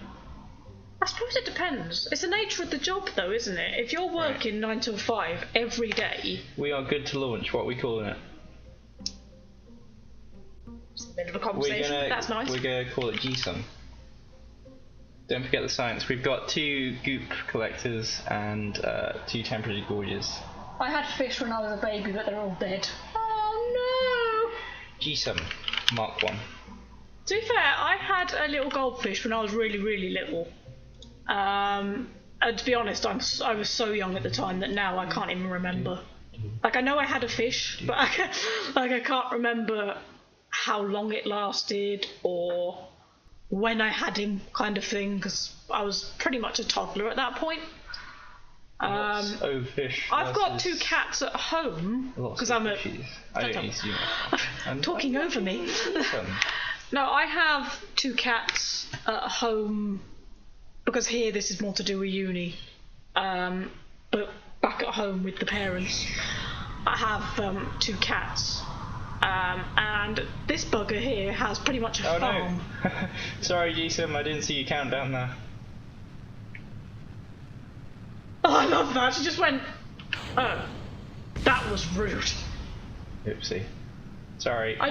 B: I suppose it depends. It's the nature of the job though, isn't it? If you're working 9 till 5 every day...
A: We are good to launch, what are we calling it?
B: It's the middle of a conversation, that's nice.
A: We're going to call it Gsum. Don't forget the science. We've got 2 goop collectors and 2 temperature gauges.
B: I had fish when I was a baby, but they're all dead.
A: Gsum, Mark 1.
B: To be fair, I had a little goldfish when I was really, really little. And to be honest, I was so young at the time that now I can't even remember. Like, I know I had a fish, but I can't remember how long it lasted or when I had him, kind of thing, because I was pretty much a toddler at that point.
A: Fish.
B: I've got 2 cats at home because I'm a.
A: I don't need to.
B: Talking over me. No, I have 2 cats at home because here this is more to do with uni. But back at home with the parents, I have 2 cats. And this bugger here has pretty much a farm.
A: No. Sorry, Jason, I didn't see you count down there.
B: Oh, I love that. She just went, oh, that was rude.
A: Oopsie. Sorry.
B: I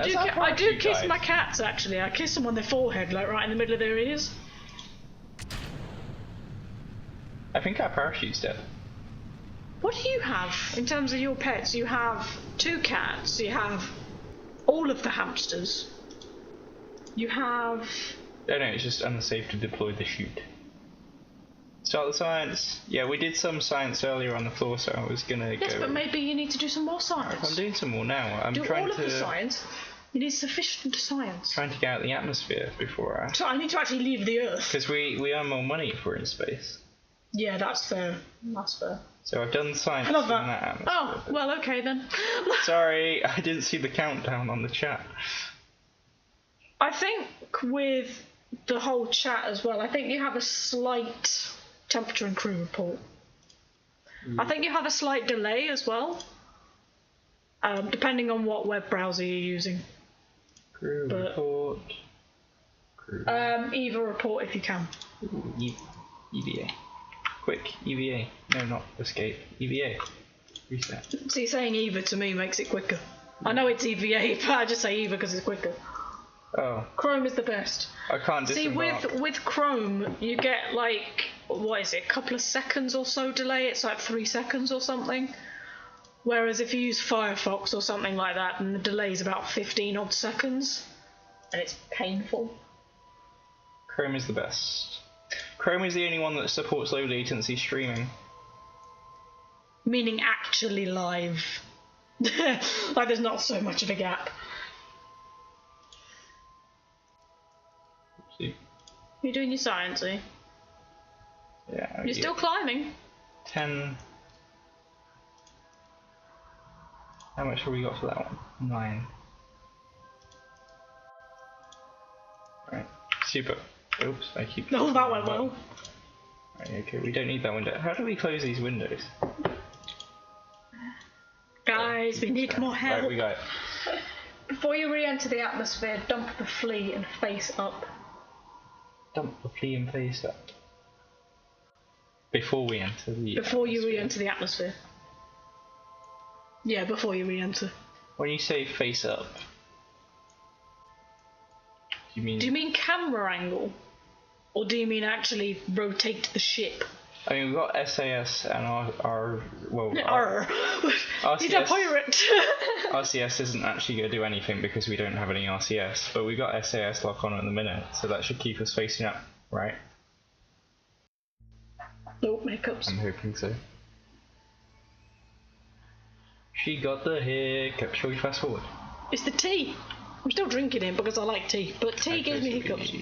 B: do kiss my cats, actually. I kiss them on their forehead, like right in the middle of their ears.
A: I think our parachute's dead.
B: What do you have in terms of your pets? You have 2 cats, you have all of the hamsters, you have...
A: Oh no, it's just unsafe to deploy the chute. Start the science. Yeah, we did some science earlier on the floor, so I was gonna go...
B: Yes, but maybe you need to do some more science.
A: I'm doing some more now. I'm
B: do
A: trying
B: all of the science. You need sufficient science.
A: Trying to get out the atmosphere before I...
B: So I need to actually leave the Earth.
A: Because we earn more money if we're in space.
B: Yeah, that's fair. That's fair.
A: So I've done science in that atmosphere.
B: Oh, well, okay then.
A: Sorry, I didn't see the countdown on the chat.
B: I think with the whole chat as well, I think you have a slight temperature and crew report. I think you have a slight delay as well, depending on what web browser you're using.
A: Crew report. Crew.
B: EVA report if you can.
A: Ooh, EVA. Quick, EVA. No, not escape. EVA. Reset.
B: See, saying EVA to me makes it quicker. I know it's EVA, but I just say EVA because it's quicker.
A: Oh.
B: Chrome is the best.
A: I can't disembark.
B: See, with Chrome, you get like, what is it, a couple of seconds or so delay? It's like 3 seconds or something. Whereas if you use Firefox or something like that, then the delay is about 15 odd seconds. And it's painful.
A: Chrome is the best. Chrome is the only one that supports low latency streaming.
B: Meaning actually live. Like there's not so much of a gap.
A: Oopsie.
B: You're doing your science, eh?
A: Yeah.
B: You're still climbing.
A: 10. How much have we got for that one? 9. Right. Super. Oops, I keep...
B: No, that went well.
A: Right, okay, we don't need that window. How do we close these windows?
B: Guys, we need more help.
A: Right, we got it.
B: Before you re-enter the atmosphere, dump the flea and face up.
A: Dump the flea and face up. Before we enter the
B: Before you re-enter the atmosphere. Yeah, before you re-enter.
A: When you say face up, do you mean
B: camera angle? Or do you mean actually rotate the ship?
A: I mean, we've got SAS and our
B: He's a pirate!
A: RCS isn't actually going to do anything because we don't have any RCS, but we've got SAS lock on at the minute, so that should keep us facing up, right?
B: Nope, hiccups.
A: I'm hoping so. She got the hiccup. Shall we fast forward?
B: It's the tea. I'm still drinking it because I like tea, but tea gives me hiccups.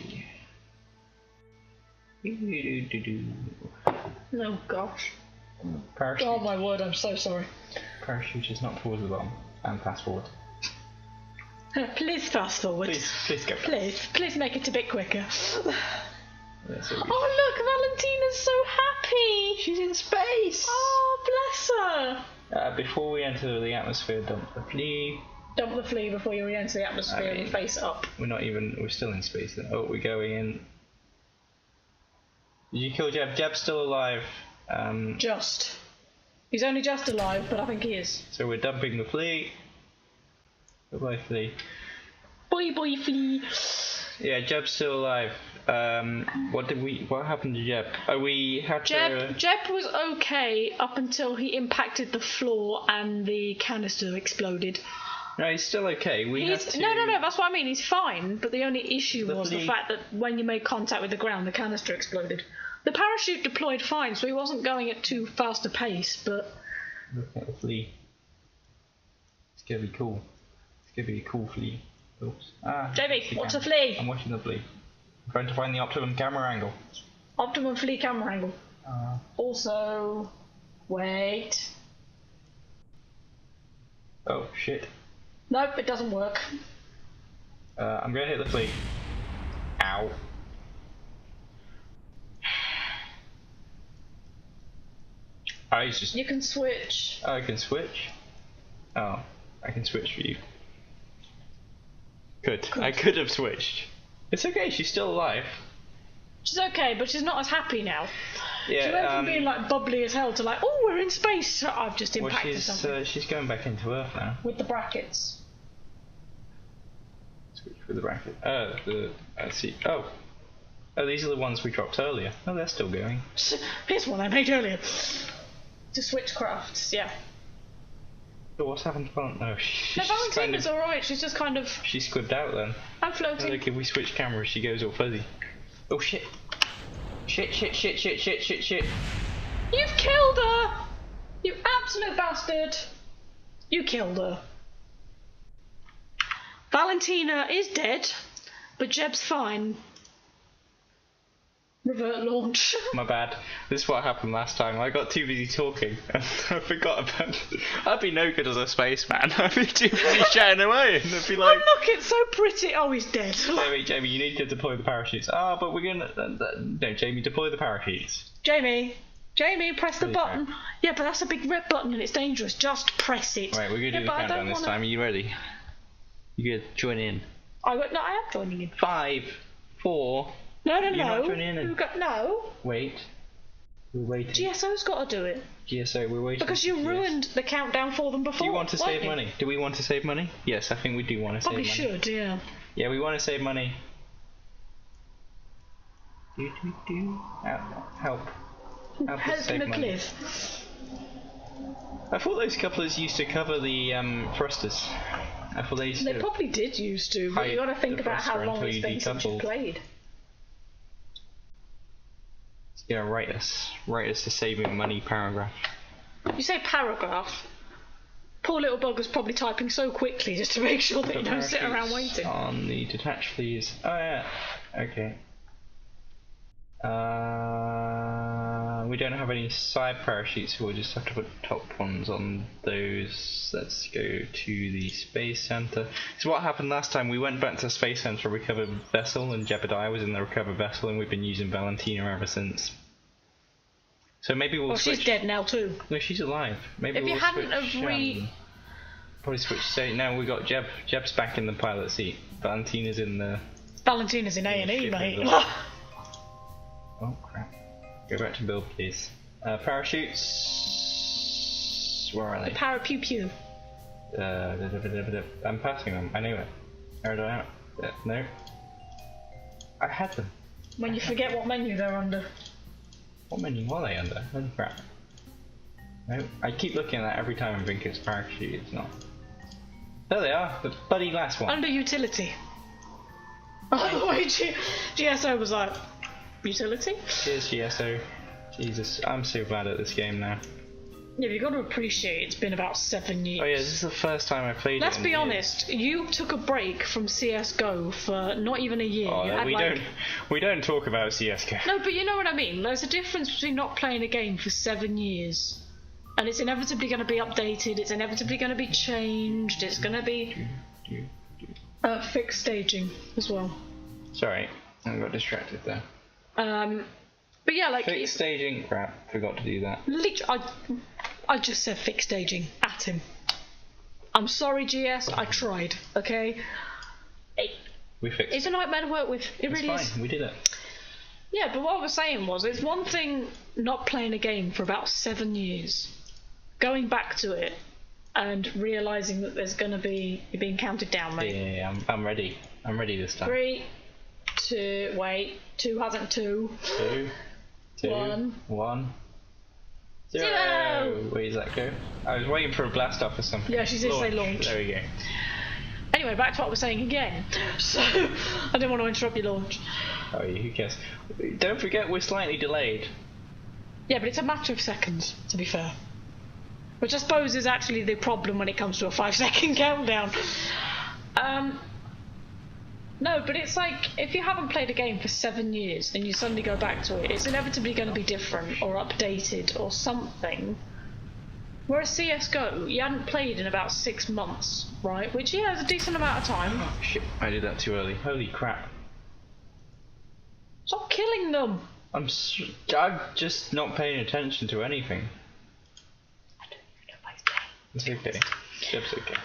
B: Oh gosh.
A: Parachute.
B: Oh my word, I'm so sorry.
A: Parachute is not towards the bottom. And fast forward.
B: Please fast forward.
A: Please go.
B: Please make it a bit quicker.
A: Oh
B: look, Valentina's so happy.
A: She's in space.
B: Oh, bless her.
A: Before we enter the atmosphere, dump the flea.
B: Dump the flea before you re-enter the atmosphere and face up.
A: We're still in space then. Oh, we're going in. Did you kill Jeb? Jeb's still alive.
B: Just. He's only just alive, but I think he is.
A: So we're dumping the flea. Goodbye, flea.
B: Bye, flea.
A: Yeah, Jeb's still alive. What happened to Jeb?
B: Jeb was okay up until he impacted the floor and the canister exploded.
A: No, he's still okay.
B: No, that's what I mean. He's fine, but the only issue was the fact that when you made contact with the ground, the canister exploded. The parachute deployed fine, so he wasn't going at too fast a pace, but...
A: Look at the flea. It's gonna be cool. It's gonna be a cool flea. Oops. Ah,
B: Jamie, what's a flea?
A: I'm watching the flea. I'm trying to find the optimum camera angle.
B: Optimum flea camera angle.
A: Uh,
B: Also, wait.
A: oh shit.
B: Nope, it doesn't work.
A: I'm gonna hit the flea. Ow. I just.
B: You can switch.
A: Oh, I can switch. Oh, I can switch for you. Good. I could have switched. It's okay. She's still alive.
B: She's okay, but she's not as happy now.
A: Yeah.
B: She went from being like bubbly as hell to like, oh, we're in space. I've just impacted something.
A: She's going back into Earth now.
B: With the brackets.
A: Switch with the bracket. Let's see. Oh, these are the ones we dropped earlier. Oh, they're still going.
B: Here's one I made earlier. To switch crafts, yeah.
A: But what's happened to Valentine? No, she's
B: No, Valentina's
A: kind of,
B: alright. She's just kind of.
A: She's squibbed out then.
B: I'm floating.
A: Look, if we switch cameras, she goes all fuzzy. Oh shit! Shit! Shit! Shit! Shit! Shit! Shit! Shit!
B: You've killed her! You absolute bastard! You killed her. Valentina is dead, but Jeb's fine. Revert launch.
A: My bad. This is what happened last time. I got too busy talking and I forgot about it. I'd be no good as a spaceman. I'd be too busy chatting away and I'd be like...
B: Oh look, it's so pretty. Oh, he's dead.
A: Jamie, you need to deploy the parachutes. Ah, but we're gonna... no, Jamie, deploy the parachutes.
B: Jamie, press the
A: Really
B: button. Yeah, but that's a big red button and it's dangerous. Just press it.
A: Right, we're gonna do the countdown this time. Are you ready? You good? Join in.
B: I am joining in.
A: 5, 4...
B: No.
A: You're not joining in.
B: No.
A: Wait. We're waiting.
B: GSO's got to do it.
A: GSO, we're waiting.
B: Because you ruined the countdown for them before.
A: Do you want to save money? Do we want to save money? Yes, I think we do want to save money.
B: Probably should, yeah.
A: Yeah, we want to save money. Help. Help us save money.
B: Cliff.
A: I thought those couplers used to cover the thrusters. I thought they used to...
B: They probably did used to, but you got to think about how long it's been since you played.
A: It's gonna write us the saving money paragraph.
B: You say paragraph. Poor little bugger's probably typing so quickly just to make sure that you don't sit around waiting.
A: On the detach, please. Oh yeah. Okay. We don't have any side parachutes, so we'll just have to put top ones on those. Let's go to the space center. So what happened last time? We went back to the space center, recovered vessel, and Jebediah was in the recovered vessel, and we've been using Valentina ever since. So maybe we'll switch.
B: She's dead now too.
A: No, she's alive. Maybe
B: if
A: we'll
B: you hadn't
A: switch, probably switch. So now we got Jeb. Jeb's back in the pilot seat. Valentina's in the.
B: Valentina's in A&E, mate.
A: Oh crap. Go back to build, please. Parachutes. Where are they?
B: The pew pew.
A: I'm passing them. I knew it. Where do I have? No. I had them.
B: When you forget what menu they're under.
A: What menu are they under? Holy crap. No. I keep looking at that every time I think it's parachute. It's not. There they are. The bloody last one.
B: Under utility. Oh wait, GSO was like. Utility?
A: Cheers, GSO. Jesus, I'm so bad at this game now.
B: Yeah, but you've got to appreciate it's been about 7 years.
A: Oh yeah, this is the first time I played
B: Let's be honest, you took a break from CSGO for not even a year.
A: Oh,
B: you had
A: we don't talk about CSGO.
B: No, but you know what I mean. There's a difference between not playing a game for 7 years, and it's inevitably going to be updated, it's inevitably going to be changed, it's going to be fixed staging as well.
A: Sorry, I got distracted there.
B: But yeah, like
A: fixed staging. Crap, forgot to do that.
B: I just said fixed staging at him. I'm sorry, GS. I tried. Okay.
A: We fixed.
B: It's a nightmare to work with. It really is.
A: We did it.
B: Yeah, but what I was saying was, it's one thing not playing a game for about 7 years, going back to it, and realizing that there's gonna be you're being counted down, mate.
A: Yeah, I'm ready. I'm ready this time.
B: 3, 2. Wait, 2 hasn't 2.
A: 2, 1. 0. Where does that go? I was waiting for a blast off or something.
B: Yeah, she did say launch.
A: There we go.
B: Anyway, back to what I was saying again. So, I didn't want to interrupt your launch.
A: Oh, yeah, who cares? Don't forget we're slightly delayed.
B: Yeah, but it's a matter of seconds, to be fair. Which I suppose is actually the problem when it comes to a 5-second countdown. No, but it's like, if you haven't played a game for 7 years and you suddenly go back to it, it's inevitably going to be different or updated or something. Whereas CSGO, you hadn't played in about 6 months, right? Which, yeah, is a decent amount of time.
A: Oh shit, I did that too early. Holy crap.
B: Stop killing them!
A: I'm just not paying attention to anything.
B: I don't even know if I
A: It's okay. It's okay.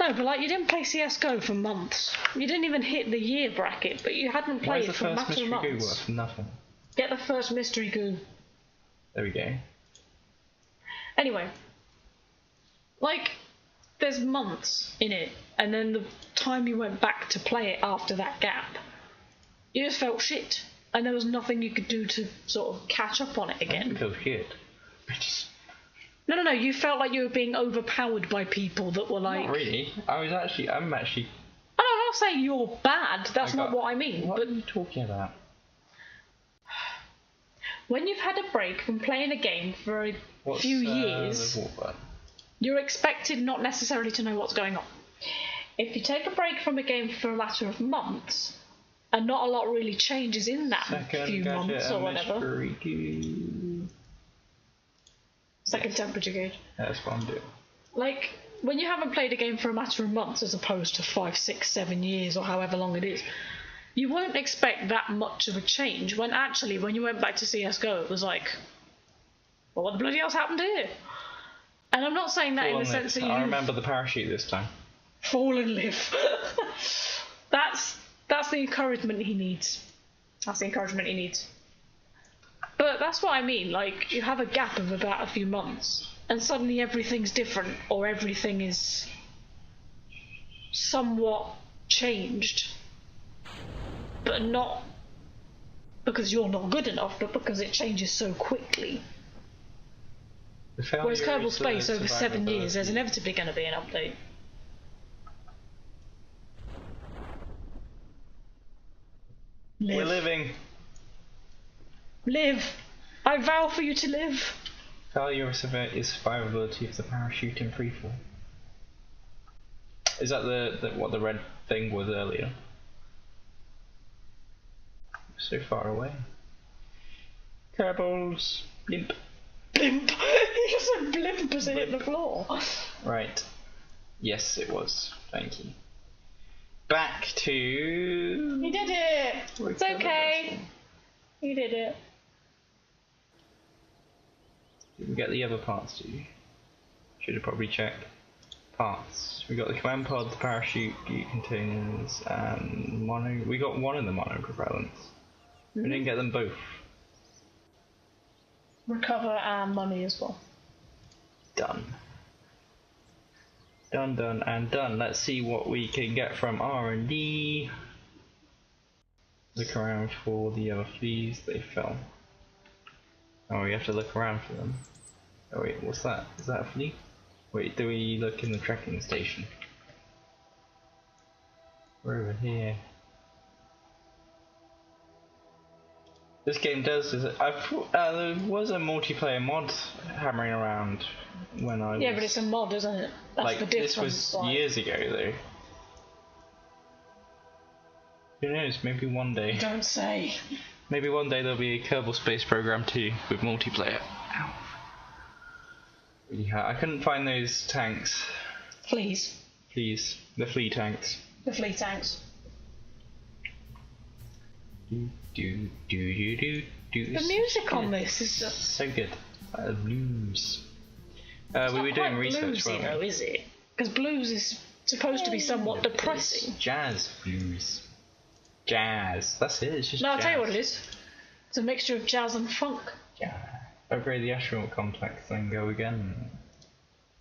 B: No, but like, you didn't play CSGO for months. You didn't even hit the year bracket, but you hadn't played it for a matter of months.
A: Why is the first mystery goo worth nothing?
B: Get the first mystery goo.
A: There we go.
B: Anyway, like, there's months in it, and then the time you went back to play it after that gap, you just felt shit, and there was nothing you could do to sort of catch up on it again.
A: I didn't feel shit.
B: No, you felt like you were being overpowered by people that were like...
A: Not really. I'm actually...
B: I'm not saying you're bad, that's not what I mean.
A: What
B: but
A: are you talking about?
B: When you've had a break from playing a game for a few years, you're expected not necessarily to know what's going on. If you take a break from a game for a matter of months, and not a lot really changes in that few months or whatever... Second temperature gauge.
A: That's what I'm doing.
B: Like, when you haven't played a game for a matter of months as opposed to 5, 6, 7 years or however long it is, you won't expect that much of a change when actually when you went back to CSGO it was like, well, what the bloody else happened here? And I'm not saying that in the sense that you...
A: I remember the parachute this time.
B: Fall and live. That's the encouragement he needs. That's the encouragement he needs. But that's what I mean, like, you have a gap of about a few months, and suddenly everything's different, or everything is somewhat changed. But not because you're not good enough, but because it changes so quickly. Whereas Kerbal Space, over 7 years, there's inevitably going to be an update.
A: We're living.
B: Live! I vow for you to live!
A: Failure is survivability of the parachute in freefall. Is that what the red thing was earlier? So far away. Kerbal's blimp.
B: Blimp! You just said blimp as it hit the floor.
A: Right. Yes, it was. Thank you. Back to...
B: You did it! It's okay. You did it.
A: Did we get the other parts, do you? Should have probably checked. Parts. We got the command pod, the parachute, gear containers, and mono... We got one of the mono propellants. We didn't get them both.
B: Recover and money as well.
A: Done. Done and done. Let's see what we can get from R&D. Look around for the other fleas. They fell. Oh, we have to look around for them. Oh wait, what's that? Is that a flea? Wait, do we look in the tracking station? We're over here. This game does. There was a multiplayer mod hammering around when I was.
B: Yeah, but it's a mod, isn't it? That's
A: like,
B: the difference.
A: This was years ago, though. Who knows? Maybe one day.
B: Don't say.
A: Maybe one day there'll be a Kerbal Space Program 2 with multiplayer. Ow. Yeah, I couldn't find those tanks.
B: Fleas.
A: Fleas. The flea tanks.
B: The flea tanks.
A: The
B: music on this is just
A: so good. Blues. We were doing research, weren't we?
B: Is it? Because blues is supposed to be somewhat depressing.
A: It's jazz blues. Jazz. That's it. It's just
B: no, I'll
A: jazz.
B: tell you what it is. It's a mixture of jazz and funk.
A: Yeah. Upgrade the astronaut complex, then go again.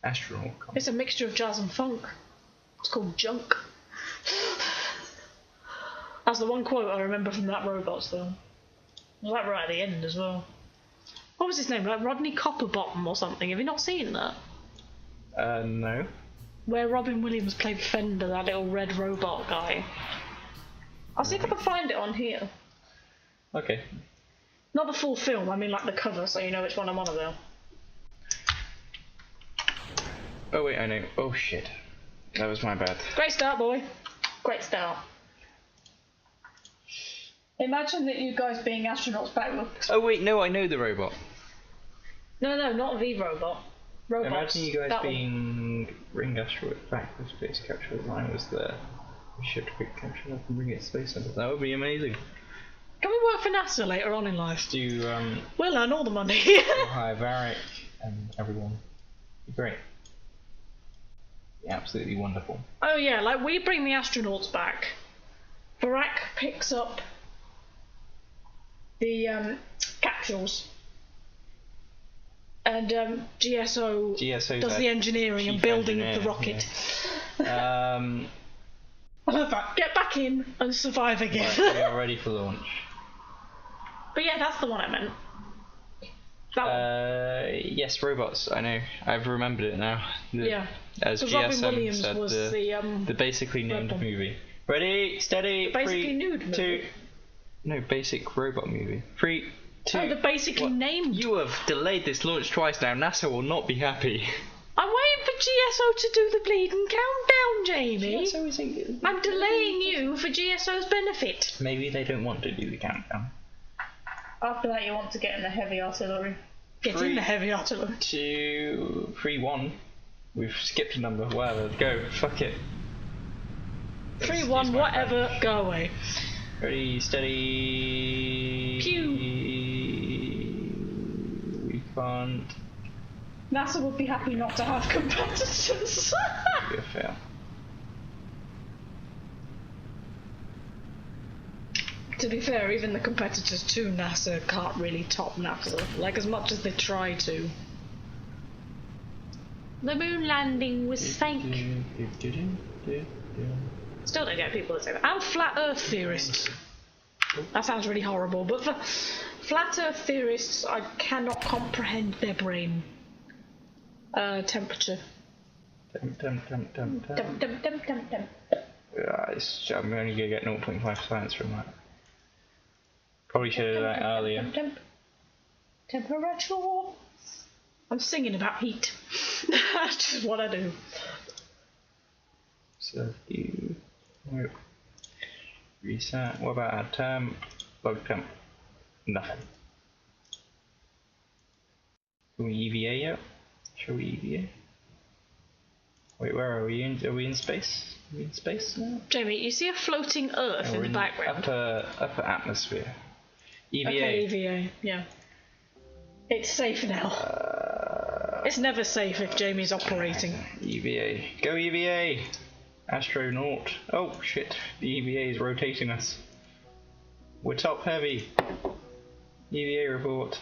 A: Astronaut complex.
B: It's a mixture of jazz and funk. It's called junk. That's the one quote I remember from that Robots film. Was that right at the end as well? What was his name? Like Rodney Copperbottom or something. Have you not seen that?
A: No.
B: Where Robin Williams played Fender, that little red robot guy. I'll see if I can find it on here.
A: Okay.
B: Not the full film, I mean like the cover, so you know which one I'm on about.
A: Oh wait, I know. Oh shit. That was my bad.
B: Great start, boy. Great start. Imagine that you guys being astronauts back with...
A: Oh wait, no, I know the robot.
B: No, not the robot. Robots.
A: Imagine you guys being ring asteroid back with space capture as I was there. We should quick capture it up and bring it to space center. That would be amazing.
B: Can we work for NASA later on in life? We'll earn all the money.
A: We'll hire Varric and everyone. It'd be great. Be absolutely wonderful.
B: Oh yeah, like we bring the astronauts back. Varric picks up the capsules. And GSO does the engineering and building of the rocket.
A: Yeah.
B: I love that. Get back in and survive again.
A: Right, we are ready for launch.
B: But yeah, that's the one I meant. That one.
A: Yes, robots. I know. I've remembered it now.
B: Yeah.
A: As
B: Because
A: GSM
B: Robin Williams
A: said,
B: was
A: the basically named
B: robot.
A: movie. Ready, steady,
B: basically
A: 3,
B: nude movie.
A: 2. No, basic robot movie. 3, 2.
B: Oh, the basically named.
A: You have delayed this launch twice now. NASA will not be happy.
B: I'm waiting for GSO to do the bleeding countdown, Jamie.
A: GSO isn't.
B: I'm delaying you for GSO's benefit.
A: Maybe they don't want to do the countdown.
B: After that, you want to get in the heavy artillery. Get in the heavy artillery.
A: 2, 3, 1. We've skipped a number. Whatever. Go. Fuck it.
B: 3, 1, whatever. Go away.
A: Ready, steady.
B: Pew.
A: We can't.
B: NASA would be happy not to have competitors.
A: Be a fail.
B: To be fair, even the competitors to NASA can't really top NASA, like as much as they try to. The moon landing was fake. Still don't get people that say that. And flat earth theorists. That sounds really horrible, but for flat earth theorists, I cannot comprehend their brain. Temperature.
A: I'm only gonna get 0.5 science from that. Probably should have done that earlier.
B: Temperature. I'm singing about heat. That's just what I do.
A: So you reset. What about our term? Bug temp. Nothing. Can we EVA yet? Shall we EVA? Wait, where are we in? Are we in space? Are we in space now?
B: Jamie, you see a floating Earth in the background?
A: Upper atmosphere. EVA.
B: Okay, EVA, yeah. It's safe now. It's never safe if Jamie's operating.
A: EVA. Go EVA! Astronaut. Oh shit, the EVA is rotating us. We're top heavy. EVA report.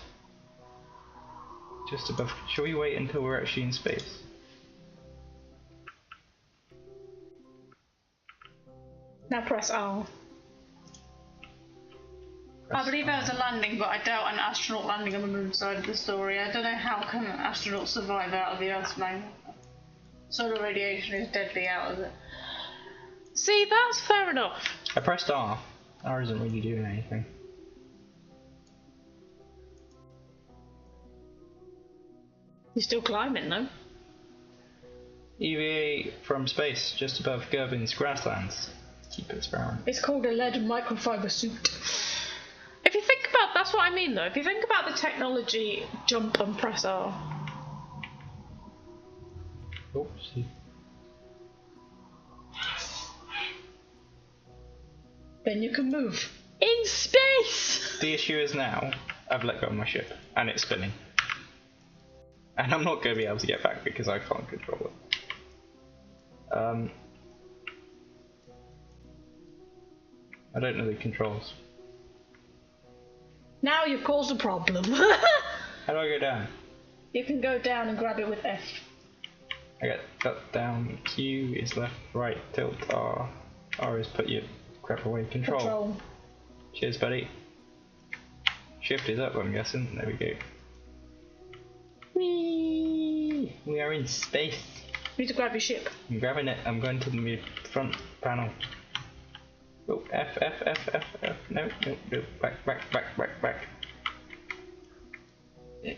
A: Just above. Shall we wait until we're actually in space?
B: Now press R. I believe there was a landing, but I doubt an astronaut landing on the moon side of the story. I don't know how can an astronaut survive out of the Earth's magnet. Solar radiation is deadly out of it. See, that's fair enough.
A: I pressed R. R isn't really doing anything.
B: You're still climbing, though.
A: EVA from space, just above Gervin's grasslands. Keep it exploring.
B: It's called a lead microfiber suit. If you think about, that's what I mean though, if you think about the technology, jump and press R.
A: Oopsie.
B: Then you can move. In space!
A: The issue is now, I've let go of my ship, and it's spinning. And I'm not going to be able to get back because I can't control it. I don't know the controls.
B: Now you've caused a problem.
A: How do I go down?
B: You can go down and grab it with F.
A: I get up, down, Q is left, right, tilt, R. R is put your crap away, control. Cheers, buddy. Shift is up, I'm guessing. There we go. Whee! We are in space.
B: You need to grab your ship.
A: I'm grabbing it. I'm going to the front panel. Oh, F, F, F, F, F. No, no, no. Back, back, back, back, back. F.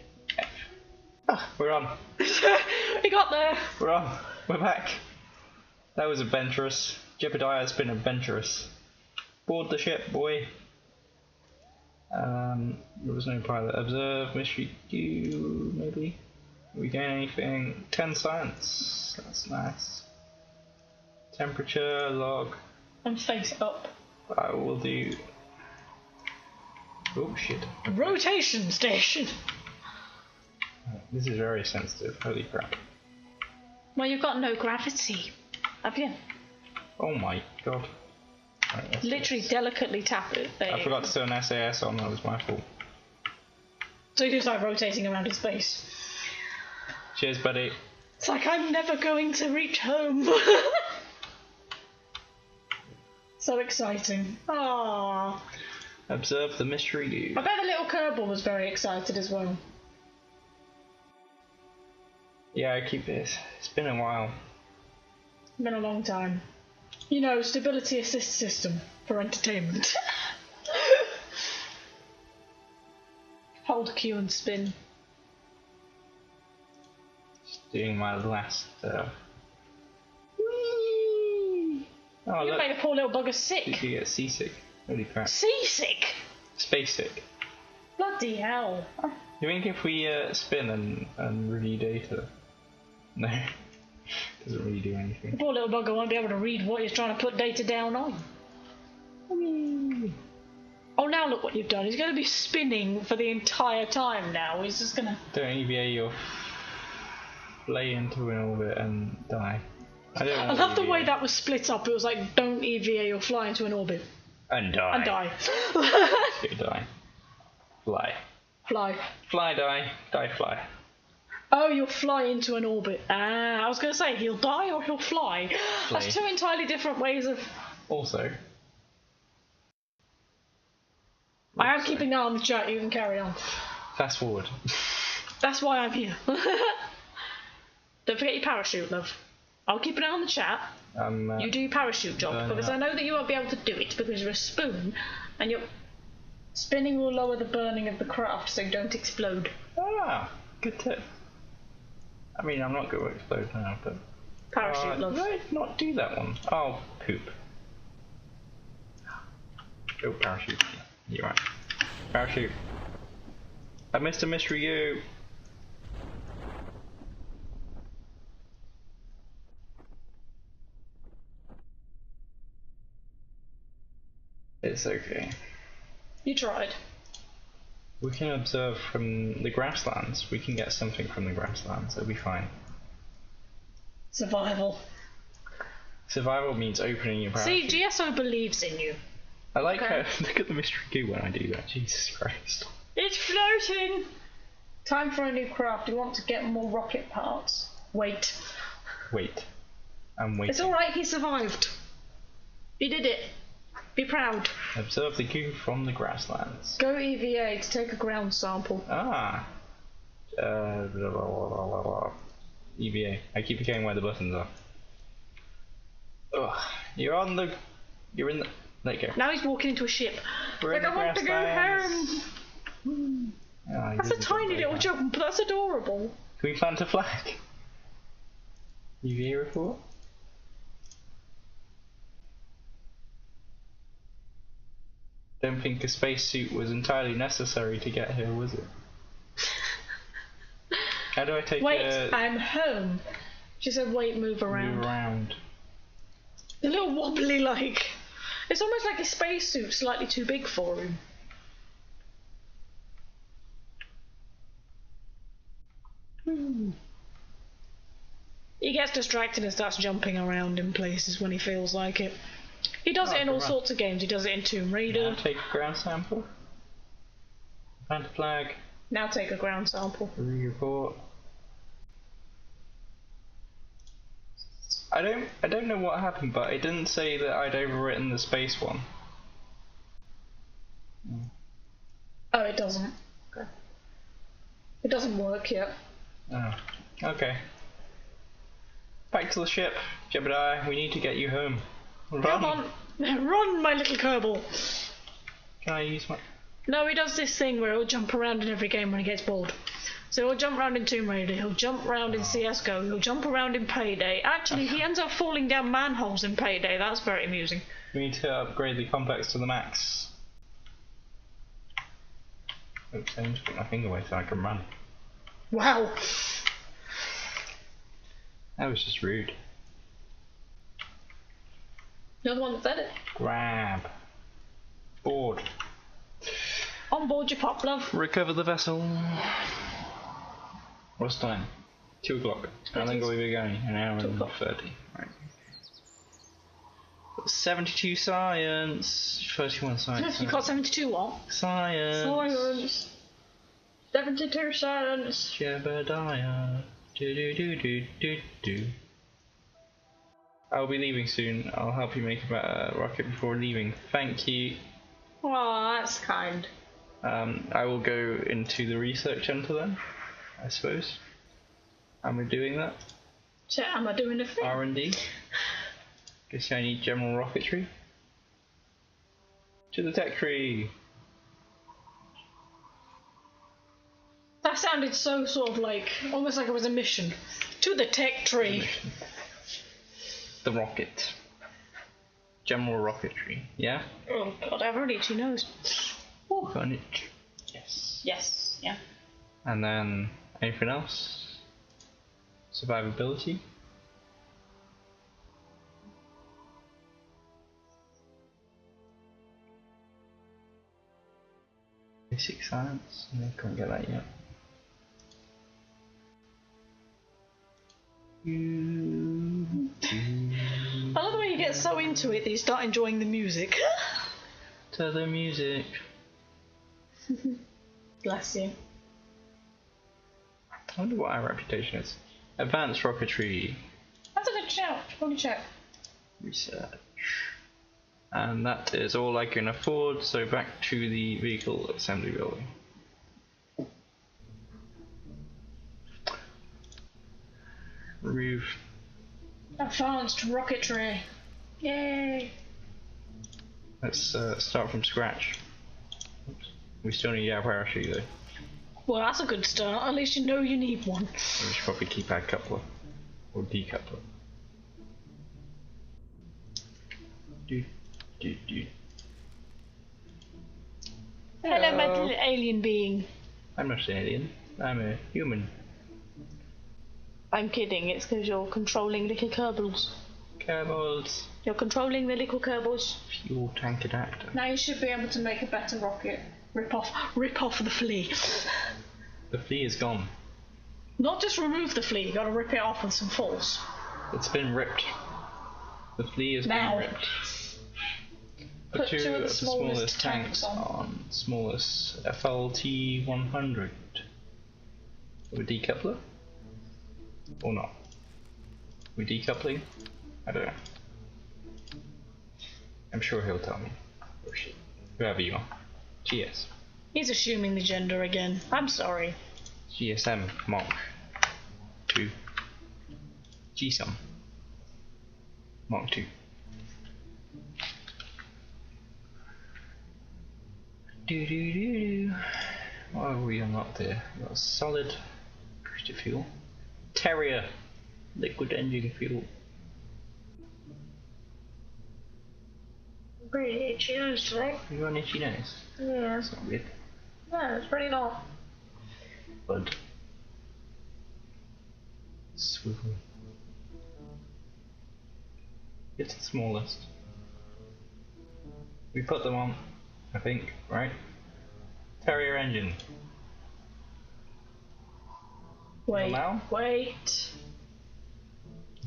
A: Ah, we're on.
B: We got there.
A: We're on. We're back. That was adventurous. Jebediah has been adventurous. Board the ship, boy. There was no pilot. Observe, mystery Q, maybe? We gain anything? 10 science. That's nice. Temperature, log.
B: And face up.
A: I will do... Oh shit.
B: Rotation station!
A: This is very sensitive, holy crap.
B: Well, you've got no gravity, have you?
A: Oh my god. Right,
B: literally delicately tap it.
A: I forgot to turn SAS on, that was my fault.
B: So you're just like rotating around in space.
A: Cheers, buddy.
B: It's like I'm never going to reach home. So exciting. Aww.
A: Observe the mystery dude.
B: I bet the little Kerbal was very excited as well.
A: Yeah, I keep this. It's been a while.
B: Been a long time. You know, stability assist system for entertainment. Hold Q and spin.
A: Just doing my last.
B: Whee!
A: Oh,
B: You
A: look.
B: made a poor little bugger sick.
A: Did you get seasick? Holy crap.
B: Seasick?
A: Space sick.
B: Bloody hell.
A: You think if we spin and review data? No. Doesn't really do anything.
B: The poor little bugger won't be able to read what you're trying to put data down on. Whee! Oh, now look what you've done. He's going to be spinning for the entire time now. He's just going to...
A: Don't EVA your lay into an orbit and die.
B: I love the way that was split up. It was like, don't EVA or fly into an orbit.
A: And die.
B: And die.
A: You die. Fly.
B: Fly.
A: Fly, die. Die, fly.
B: Oh, you'll fly into an orbit. Ah, I was going to say, he'll die or he'll fly.
A: Fly.
B: That's two entirely different ways of...
A: Also.
B: I am keeping an eye on the chat, you can carry on.
A: Fast forward.
B: That's why I'm here. Don't forget your parachute, love. I'll keep an eye on the chat. You do your parachute job, because I know that you won't be able to do it because you're a spoon, and your spinning will lower the burning of the craft so you don't explode.
A: Ah, good tip. I mean, I'm not going to explode now, but...
B: Parachute, love.
A: Did I not do that one? Oh, poop. Oh, parachute. You're right. Parachute. I missed a mystery you. It's okay.
B: You tried.
A: We can observe from the grasslands. We can get something from the grasslands. It'll be fine.
B: Survival.
A: Survival means opening your parachute.
B: See, GSO believes in you.
A: I like how... Look at the mystery goo when I do that. Jesus Christ.
B: It's floating! Time for a new craft. You want to get more rocket parts. Wait.
A: Wait. I'm waiting.
B: It's alright, he survived. He did it. Be proud.
A: Observe the goo from the grasslands.
B: Go EVA to take a ground sample.
A: Ah. Blah, blah, blah, blah, blah. EVA. I keep forgetting where the buttons are. Ugh. You're on the... You're in the... Let go.
B: Now he's walking into a ship.
A: We're
B: like, I want to go home.
A: Oh,
B: That's a tiny little jump. That's adorable.
A: Can we plant a flag? UV report? Don't think a spacesuit was entirely necessary to get here, was it? How do I take
B: Wait, I'm home. She said, wait, move around.
A: Move around.
B: A little wobbly like. It's almost like his spacesuit's slightly too big for him. He gets distracted and starts jumping around in places when he feels like it. He does it in all sorts of games. He does it in Tomb Raider.
A: Now take a ground sample. Plant a flag.
B: Now take a ground sample.
A: Report. I don't know what happened, but it didn't say that I'd overwritten the space one.
B: Oh, it doesn't. Okay. It doesn't work yet.
A: Oh, okay. Back to the ship, Jebediah. We need to get you home. Run!
B: Come on, run, my little Kerbal.
A: Can I use my...
B: No, he does this thing where he'll jump around in every game when he gets bored. So he'll jump around in Tomb Raider, he'll jump around in CSGO, he'll jump around in Payday. Actually, he ends up falling down manholes in Payday. That's very amusing.
A: We need to upgrade the complex to the max. Oops, I need to put my finger away so I can run.
B: Wow.
A: That was just rude.
B: You're the one that said it.
A: Grab. Board.
B: On board your pop, love.
A: Recover the vessel. What's time? 2 o'clock. How long are we going? An hour and 30. Right. 72 science. 31 science.
B: You got 72 what?
A: Science.
B: Science. 72 science.
A: Jebediah. Do do do do do do. I'll be leaving soon. I'll help you make a rocket before leaving. Thank you.
B: Oh, that's kind.
A: I will go into the research centre then, I suppose. Am I doing that?
B: So, am I doing a thing?
A: R&D. Guess I need general rocketry. To the tech tree.
B: That sounded so sort of like, almost like it was a mission. To the tech tree.
A: The rocket. General rocketry, yeah?
B: Oh god, I've already 2 nose.
A: Got it. Yes.
B: Yes, yeah.
A: And then anything else? Survivability? Basic science? No, can't get that yet.
B: I love the way you get so into it that you start enjoying the music.
A: To the music.
B: Bless you.
A: I wonder what our reputation is. Advanced rocketry.
B: That's a good shout. Let me check.
A: Research. And that is all I can afford, so back to the vehicle assembly building. Roof.
B: Advanced rocketry. Yay.
A: Let's start from scratch. Oops. We still need our parachute though.
B: Well, that's a good start. At least you know you need one.
A: We should probably keep our coupler. Or decoupler. Do.
B: Hello, my little alien being.
A: I'm not an alien. I'm a human.
B: I'm kidding. It's because you're controlling little Kerbals.
A: Kerbals.
B: You're controlling the little Kerbals.
A: Fuel tank adapter.
B: Now you should be able to make a better rocket. Rip off the flea.
A: The flea is gone.
B: Not just remove the flea. You got to rip it off with some force.
A: It's been ripped. The flea has
B: Now.
A: been ripped.
B: Put
A: two
B: two
A: of the smallest tanks
B: on.
A: on smallest FLT 100. With a decoupler? Or not? We decoupling? I don't know. I'm sure he'll tell me. Or she. Whoever you are. GS.
B: He's assuming the gender again. I'm sorry.
A: GSM Mark 2. GSM Mark 2. What have we unlocked there? We've got solid booster fuel. Terrier liquid engine fuel.
B: Pretty itchy nose today.
A: You got an itchy nose?
B: Yeah.
A: That's not weird.
B: No, it's pretty not.
A: Bud. Swivel. It's the smallest. We put them on, I think, right? Terrier engine.
B: Wait.
A: Now?
B: Wait.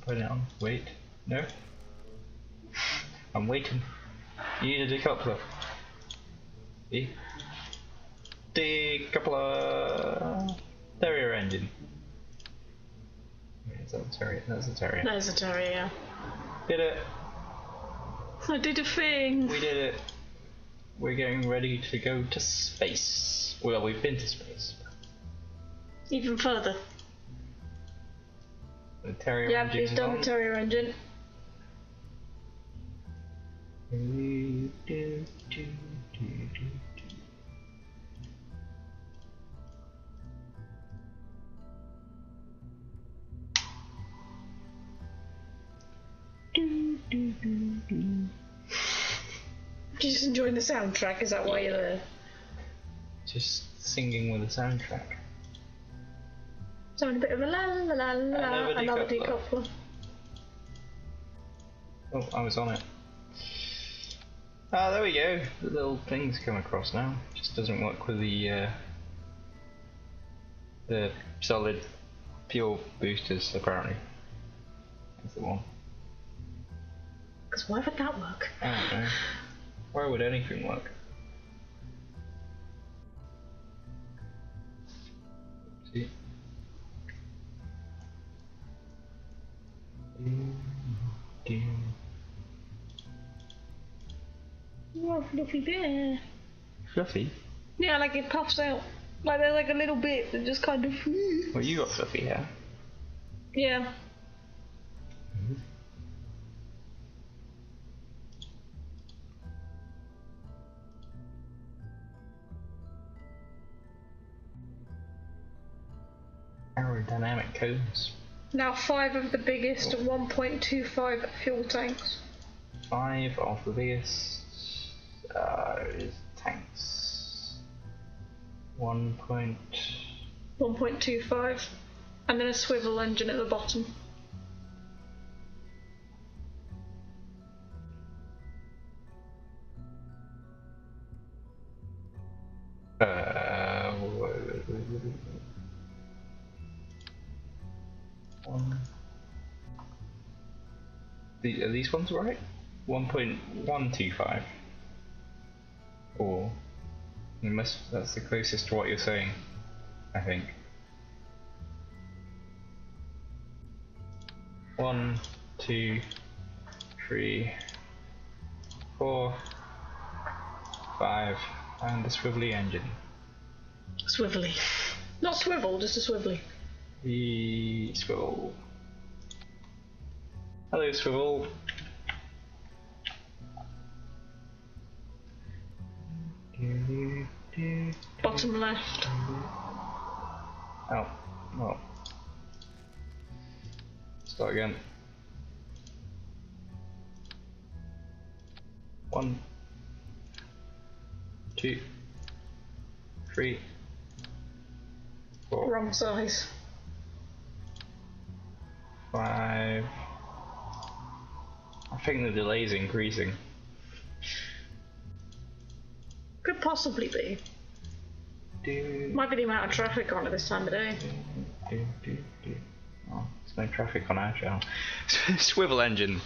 A: Put it on. Wait. No? I'm waiting. You need a decoupler. See? Decoupler. Terrier engine. Is that a terrier? That's a terrier.
B: There's a terrier.
A: Did it.
B: I did a thing.
A: We did it. We're getting ready to go to space. Well, we've been to space.
B: Even further.
A: The terrier
B: Yeah,
A: engine
B: please
A: is
B: done
A: on.
B: the terrier engine. Just enjoying the soundtrack, is that why you're there?
A: Just singing with the soundtrack.
B: So a bit of a la la la la, another decoupler.
A: Oh, I was on it. Ah, there we go. The little things come across now. Just doesn't work with the solid fuel boosters apparently. That's the one.
B: Because why would that work?
A: I don't know. Why would anything work? See?
B: Oh, fluffy bear.
A: Fluffy?
B: Yeah, like it puffs out. Like there's like a little bit that just kind of...
A: Well, you got fluffy hair.
B: Yeah.
A: Aerodynamic cones.
B: Now 5 of the biggest 1.25 fuel tanks.
A: 5 of the biggest tanks.
B: 1.25. And then a swivel engine at the bottom.
A: Are these ones right? 1.125. Or that's the closest to what you're saying, I think. 1, 2, 3, 4, 5, and the swivelly engine.
B: Swivelly. Not swivel, just a swivelly.
A: The swivel. Hello, swivel.
B: Bottom left.
A: Oh, well. Start again. 1, 2, 3, 4.
B: Wrong size.
A: 5. I think the delay's increasing.
B: Could possibly be. Might be the amount of traffic on at this time of day.
A: Oh, there's no traffic on our channel. Swivel engine.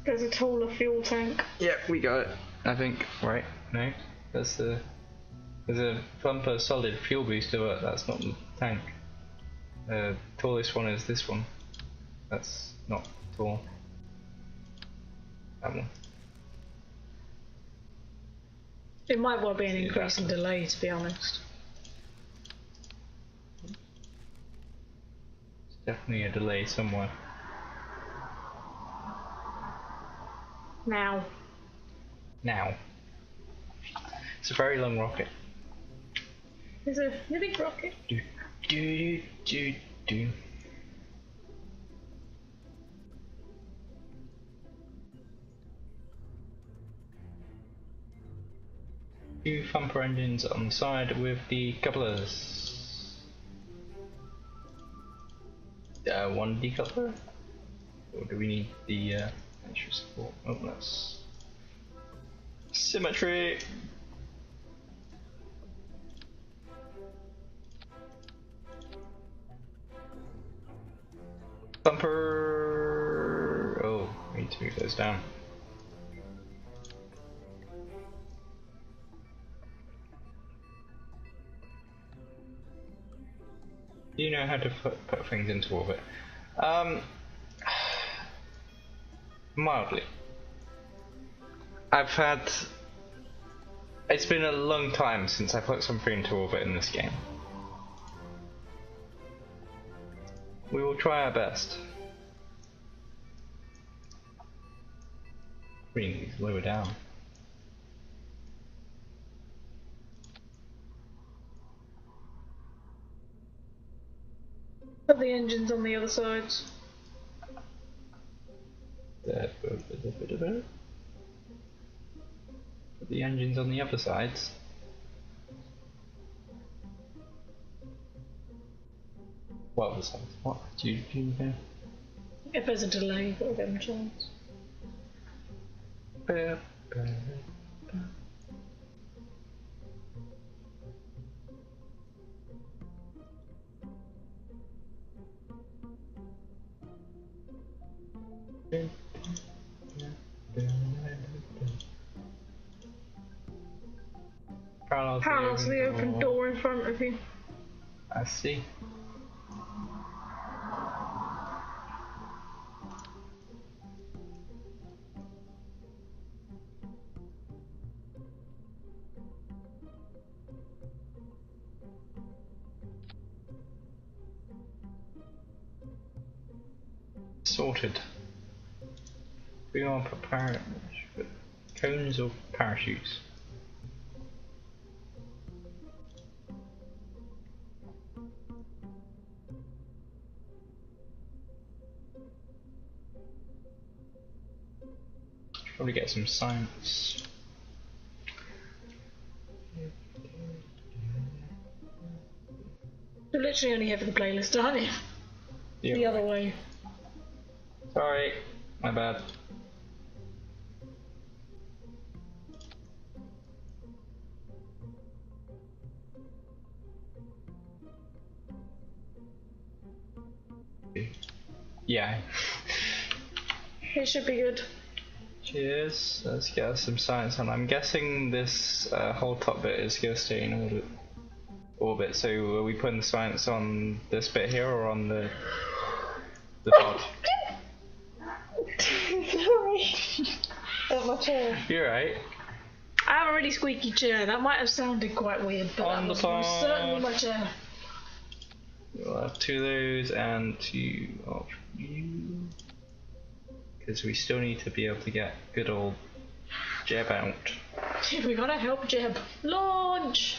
B: There's a taller fuel tank.
A: Yeah, we got it. I think, right? No? There's a bumper solid fuel booster, but that's not the tank. The tallest one is this one. That's not tall. That one.
B: It might well be an increase in delay, to be honest.
A: It's definitely a delay somewhere.
B: Now.
A: It's a very long rocket.
B: There's a big rocket.
A: Do, do, do, do. Two thumper engines on the side with the couplers. One decoupler? Or do we need the extra support? Oh, that's symmetry! Thumper! Oh, we need to move those down. You know how to put things into orbit. Mildly. It's been a long time since I put something into orbit in this game. We will try our best. Bring these lower down.
B: Put the engines on the other sides.
A: Put the engines on the other sides. What other sides? What? Do you know?
B: If there's a delay, you've got to give them a chance.
A: Parallel
B: to the open door in front of you.
A: I see. Sorted. We are prepared. Cones or parachutes? Probably get some science.
B: You're literally only here for the playlist, aren't you?
A: Yeah.
B: The other way.
A: Sorry, my bad. Yeah.
B: It should be good.
A: Cheers. Let's get us some science on. I'm guessing this whole top bit is going to stay in orbit. So are we putting the science on this bit here or on the pod?
B: Sorry. At my chair.
A: You're right.
B: I have a really squeaky chair. That might have sounded quite weird, but
A: On
B: that
A: the
B: was
A: pod.
B: certainly my chair.
A: We'll have 2 of those and 2 of you. Because we still need to be able to get good old Jeb out.
B: We gotta help Jeb. Launch!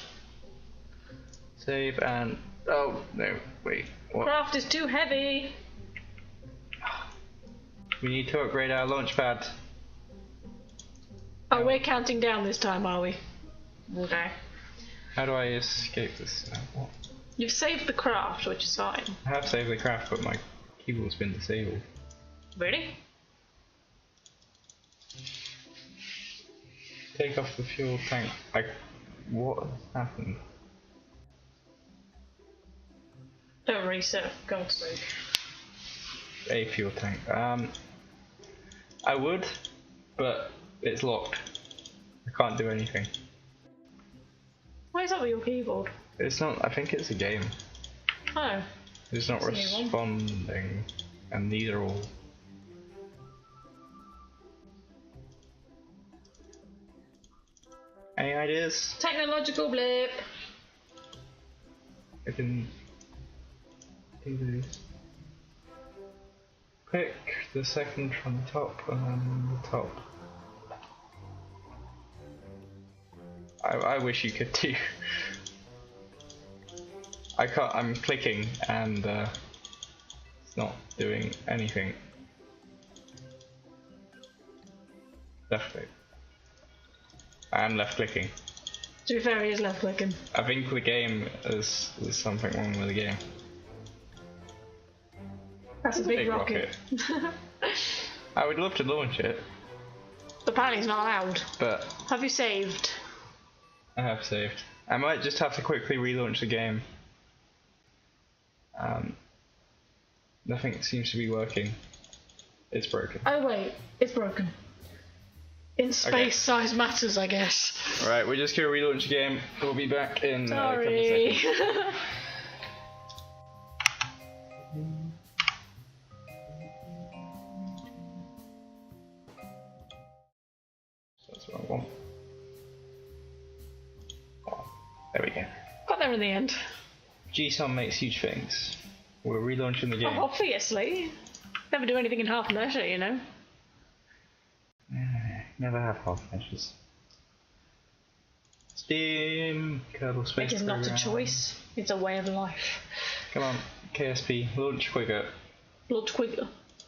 A: Save and... oh, no, wait. What?
B: Craft is too heavy.
A: We need to upgrade our launch pad.
B: Oh, we're counting down this time, are we? Okay.
A: How do I escape this? What?
B: You've saved the craft, which is fine.
A: I have saved the craft, but my keyboard's been disabled.
B: Really?
A: Take off the fuel tank. What happened?
B: Don't reset, for God's sake.
A: A fuel tank. I would, but it's locked. I can't do anything.
B: Why is that with your keyboard?
A: It's not. I think it's a game.
B: Oh.
A: It's not
B: It's a new
A: responding, and these are all. Any ideas?
B: Technological blip.
A: I can do these. Pick the second from the top and then the top. I wish you could do. I can't. I'm clicking and it's not doing anything. Left click. I am left clicking.
B: To be fair, he is left clicking.
A: I think the game is there's something wrong with the game.
B: That's a big rocket.
A: I would love to launch it,
B: Apparently he's not allowed.
A: but
B: Have you saved?
A: I have saved. I might just have to quickly relaunch the game. Nothing seems to be working. It's broken.
B: Oh wait, it's broken. In space, size matters, I guess.
A: Alright, we're just gonna relaunch the game. We'll be back in a couple of
B: Sorry.
A: seconds. That's what I want. Oh, there we go.
B: Got there in the end.
A: GSOM makes huge things. We're relaunching the game.
B: Oh, obviously. Never do anything in half measure, you know.
A: Never have half measures. Steam, Kerbal Space
B: It is
A: Program.
B: not a choice, it's a way of life.
A: Come on, KSP, launch quicker.
B: Launch quicker.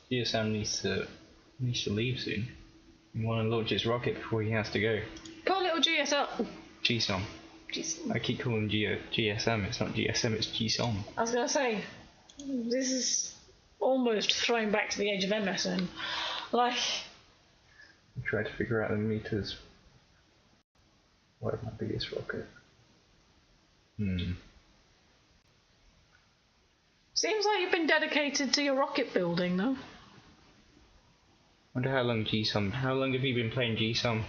A: GSM needs to He needs to leave soon. You want to launch his rocket before he has to go.
B: Call little GSL.
A: GSOM. I keep calling him GSM. It's not GSM, it's GSOM.
B: I was going to say, this is almost thrown back to the age of MSN. Like...
A: I tried to figure out the meters. Where's my biggest rocket?
B: Seems like you've been dedicated to your rocket building, though.
A: Wonder how long GSOM. How long have you been playing GSOM?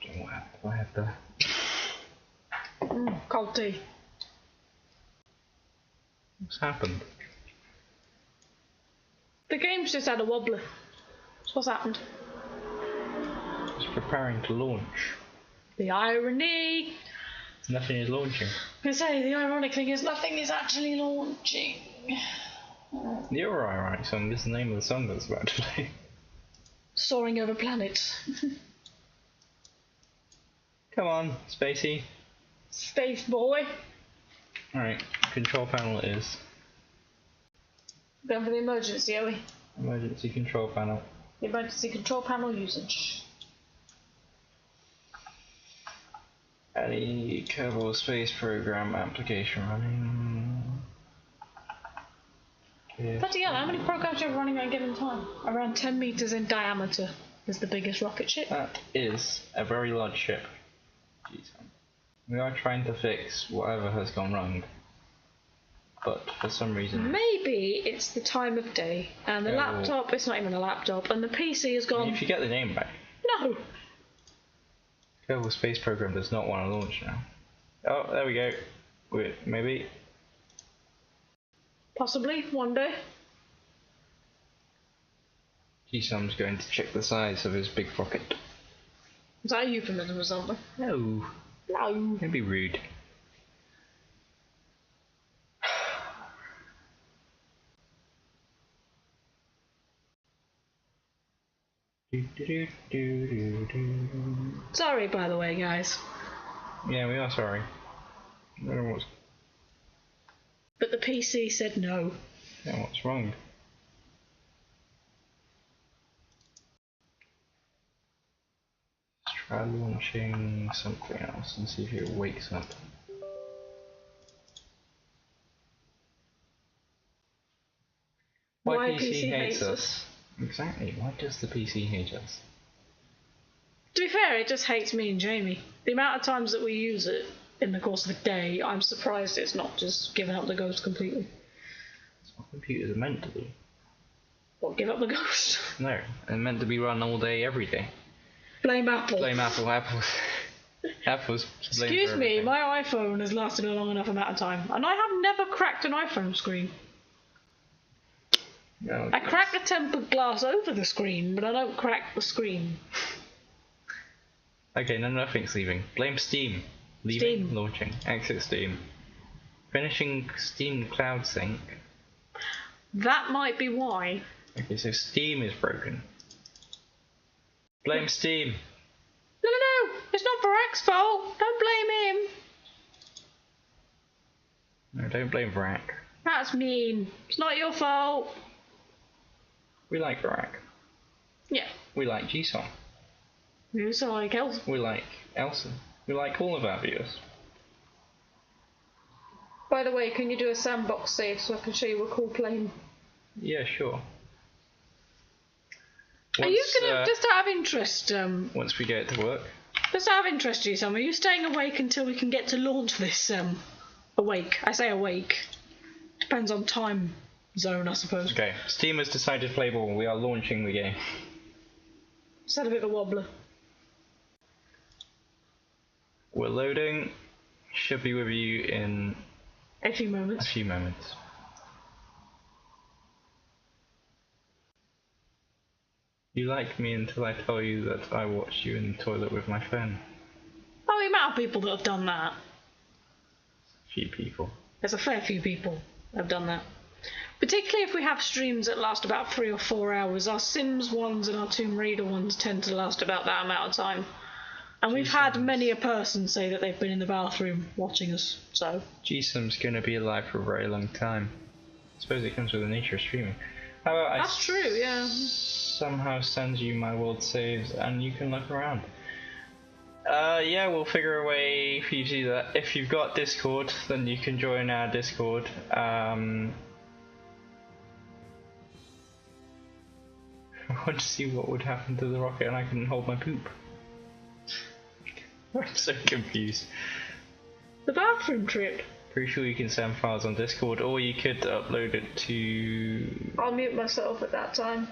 A: I don't know what I have there.
B: Cold tea.
A: What's happened?
B: The game's just had a wobbler. That's what's happened.
A: It's preparing to launch.
B: The irony.
A: Nothing is launching.
B: I was gonna say, the ironic thing is nothing is actually launching.
A: You're alright song, this is the name of the song that's about to play.
B: Soaring over planets.
A: Come on, Spacey.
B: Space boy.
A: Alright, control panel it is.
B: Going for the emergency, are we?
A: Emergency control panel.
B: The emergency control panel usage.
A: Any Kerbal Space Program application running.
B: Bloody hell, how many programs do you have running at a given time? Around 10 meters in diameter is the biggest rocket ship.
A: That is a very large ship. Jeez. We are trying to fix whatever has gone wrong. But for some reason...
B: Maybe it's the time of day, and the laptop, it's not even a laptop, and the PC has gone...
A: If you get the name back.
B: No!
A: Kerbal Space Program does not want to launch now. Oh, there we go. Wait, maybe.
B: Possibly, one day.
A: GSOM's going to check the size of his big rocket.
B: Is that a euphemism or something?
A: No.
B: No.
A: Don't be rude.
B: Sorry, by the way, guys.
A: Yeah, we are sorry. I don't know what's...
B: But the PC said no.
A: Yeah, what's wrong? Let's try launching something else and see if it wakes up. Why PC hates us? Exactly, why does the PC hate us?
B: To be fair, it just hates me and Jamie. The amount of times that we use it in the course of a day, I'm surprised it's not just given up the ghost completely.
A: That's what computers are meant to do.
B: What, give up the ghost?
A: No, they're meant to be run all day, every day.
B: Blame Apple.
A: Blame Apple, Apple's to blame.
B: Excuse
A: for
B: me,
A: everything.
B: my iPhone has lasted a long enough amount of time, and I have never cracked an iPhone screen.
A: No,
B: I crack the tempered glass over the screen, but I don't crack the screen.
A: Okay, no, nothing's leaving. Blame Steam. Leaving,
B: Steam.
A: Launching, exit Steam. Finishing Steam Cloud Sync.
B: That might be why.
A: Okay, so Steam is broken. Blame Steam.
B: No, it's not Varak's fault. Don't blame him.
A: No, don't blame Varak.
B: That's mean. It's not your fault.
A: We like Varak.
B: Yeah.
A: We like GSOM.
B: Who's like else?
A: We like Elsa. We like all of our viewers.
B: By the way, can you do a sandbox save so I can show you a cool plane?
A: Yeah, sure.
B: Are you gonna, just out of interest,
A: once we get to work?
B: just out of interest, G-Sam, are you staying awake until we can get to launch this, awake? I say awake. Depends on time zone, I suppose.
A: Okay, Steam has decided to play ball. We are launching the game.
B: Just had a bit of a wobbler.
A: We're loading. Should be with you in
B: A few
A: a
B: moments.
A: few moments. You like me until I tell you that I watched you in the toilet with my phone.
B: Oh, the amount of people that have done that.
A: Few people.
B: There's a fair few people that have done that. Particularly if we have streams that last about 3 or 4 hours. Our Sims ones and our Tomb Raider ones tend to last about that amount of time. And we've had many a person say that they've been in the bathroom watching us, so...
A: GSOM's gonna be alive for a very long time. I suppose it comes with the nature of streaming. How about
B: That's true, yeah.
A: somehow send you my world saves and you can look around? Yeah, we'll figure a way for you to do that. If you've got Discord, then you can join our Discord. I want to see what would happen to the rocket and I can hold my poop. I'm so confused.
B: The bathroom trick.
A: Pretty sure you can send files on Discord, or you could upload it to...
B: I'll mute myself at that time.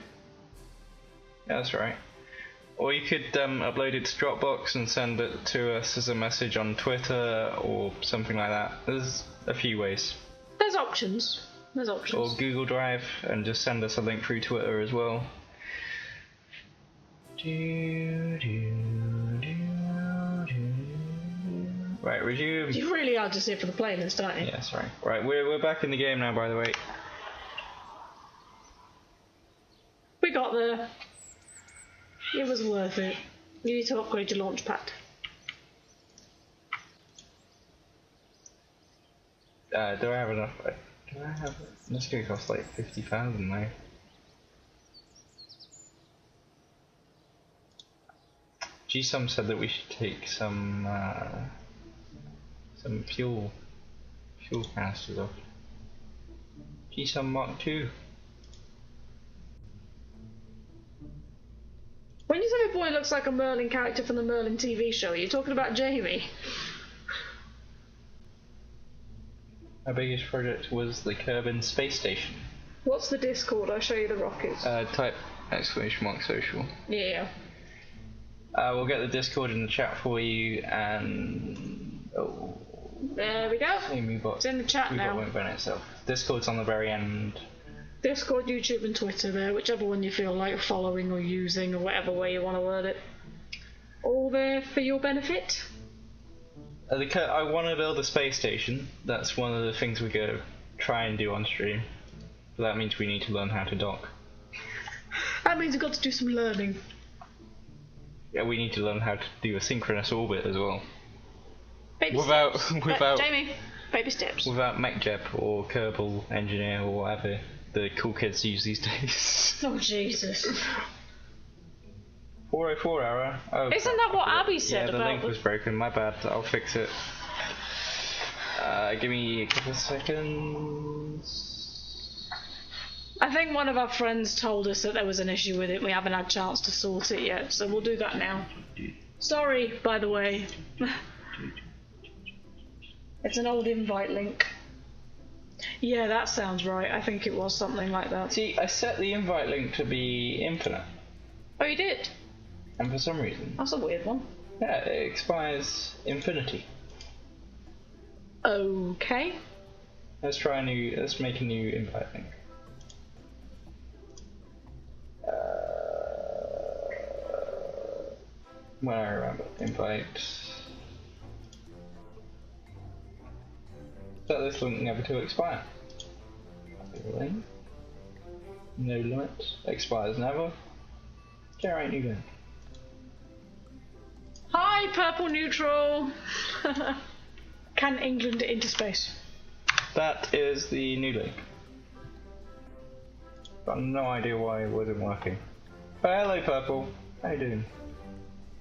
A: Yeah, that's right. Or you could upload it to Dropbox and send it to us as a message on Twitter or something like that. There's a few ways.
B: There's options. There's options.
A: Or Google Drive and just send us a link through Twitter as well. Right, resume.
B: You really are just here for the playlist, aren't you?
A: Yeah, sorry. Right, we're back in the game now, by the way.
B: We got there. It was worth it. You need to upgrade your launch pad.
A: Do I have enough? Do I have? This is gonna cost like 50,000 now. G-Sum said that we should take some fuel canisters off. G-Sum Mark II.
B: When you say a boy looks like a Merlin character from the Merlin TV show, you're talking about Jamie.
A: Our biggest project was the Kerbal Space Station.
B: What's the Discord? I'll show you the rockets.
A: Type !social.
B: Yeah.
A: We'll get the Discord in the chat for you, and
B: There we go.
A: Weebot.
B: It's in the chat now.
A: Won't burn itself. Discord's on the very end.
B: Discord, YouTube and Twitter there, whichever one you feel like following or using or whatever way you want to word it. All there for your benefit.
A: I want to build a space station. That's one of the things we're going to try and do on stream. But that means we need to learn how to dock.
B: That means we've got to do some learning.
A: Yeah, we need to learn how to do a synchronous orbit as well.
B: Baby
A: without
B: Jamie, baby steps.
A: Without MechJeb or Kerbal Engineer or whatever the cool kids use these days.
B: Oh Jesus.
A: 404 error. Oh,
B: isn't that what Abby said
A: yeah, the
B: about
A: link was broken, my bad, I'll fix it. Give me a couple of seconds.
B: I think one of our friends told us that there was an issue with it. We haven't had a chance to sort it yet, so we'll do that now. Sorry, by the way. It's an old invite link. Yeah, that sounds right. I think it was something like that.
A: See, I set the invite link to be infinite.
B: Oh, you did?
A: And for some reason...
B: That's a weird one.
A: Yeah, it expires infinity.
B: Okay.
A: Let's make a new invite link. When I remember, invite. Set this link never to expire. Link. No limit. Expires never. Generate new link.
B: Hi, purple neutral. Can England into space?
A: That is the new link. Got no idea why it wasn't working. Oh, hello, purple. How you doing?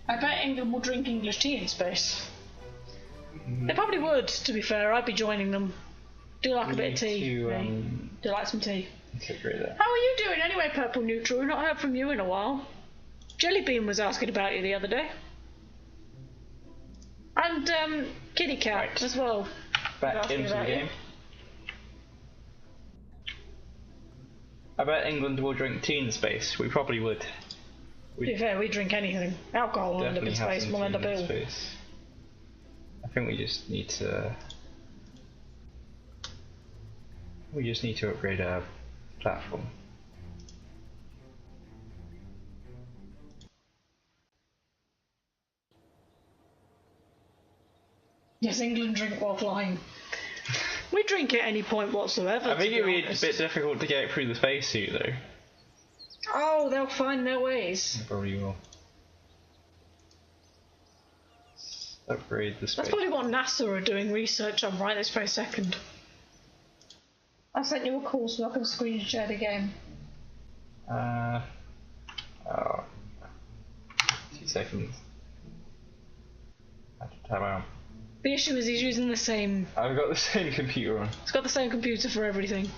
B: I bet England will drink English tea in space. They probably would, to be fair. I'd be joining them. Do like a bit of tea. Do like some tea.
A: That.
B: How are you doing anyway, purple neutral? We've not heard from you in a while. Jellybean was asking about you the other day. And Kitty Cat as well.
A: Back into the game. I bet England will drink tea in space. We probably would.
B: To be fair, we drink anything. Alcohol will end up in space, we'll end up ill.
A: I think we just need to... upgrade our platform.
B: Yes, England drink while flying. We drink at any point whatsoever.
A: I think it'd be a bit difficult to get through the spacesuit though.
B: Oh, they'll find their ways.
A: They probably will. Upgrade the space.
B: That's probably what NASA are doing research on right this very second. I sent you a call so I can screen share the game.
A: Oh, 2 seconds. I have to time out.
B: The issue is he's using the same...
A: I've got the same computer on.
B: He's got the same computer for everything.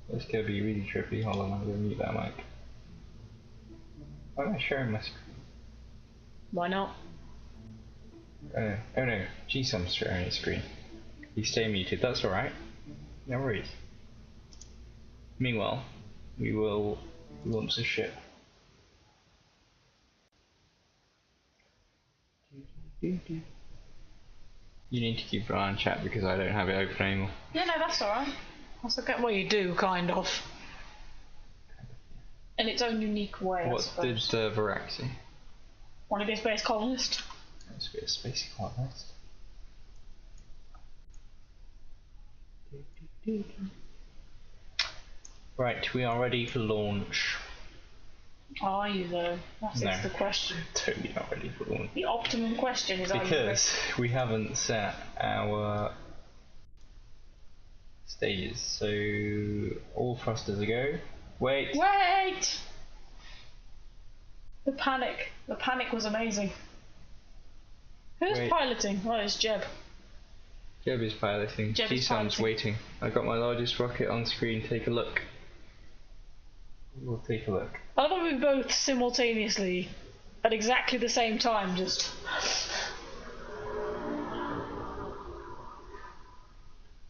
A: This could be really trippy. Hold on, I'm going to mute that mic. Why am I sharing my screen?
B: Why not?
A: Oh no, G-Sum's sharing his screen. He's staying muted, that's alright. No worries. Meanwhile, we will launch the ship. You need to keep an eye on chat because I don't have it open anymore.
B: Yeah, no, that's alright. That's okay. Well, you do, kind of. In its own unique way,
A: What did Varak say?
B: Want to be a space colonist?
A: Let's be a space colonist. Right, we are ready for launch.
B: Are you though? That's the question.
A: Totally not ready for launch.
B: The optimum question is
A: because we haven't set our stages, so all thrusters a go. Wait!
B: The panic was amazing. Who's piloting? Oh, it's Jeb.
A: Jeb is piloting. G-Sam's waiting. I got my largest rocket on screen. Take a look. We'll take a look.
B: I thought we both simultaneously, at exactly the same time, just...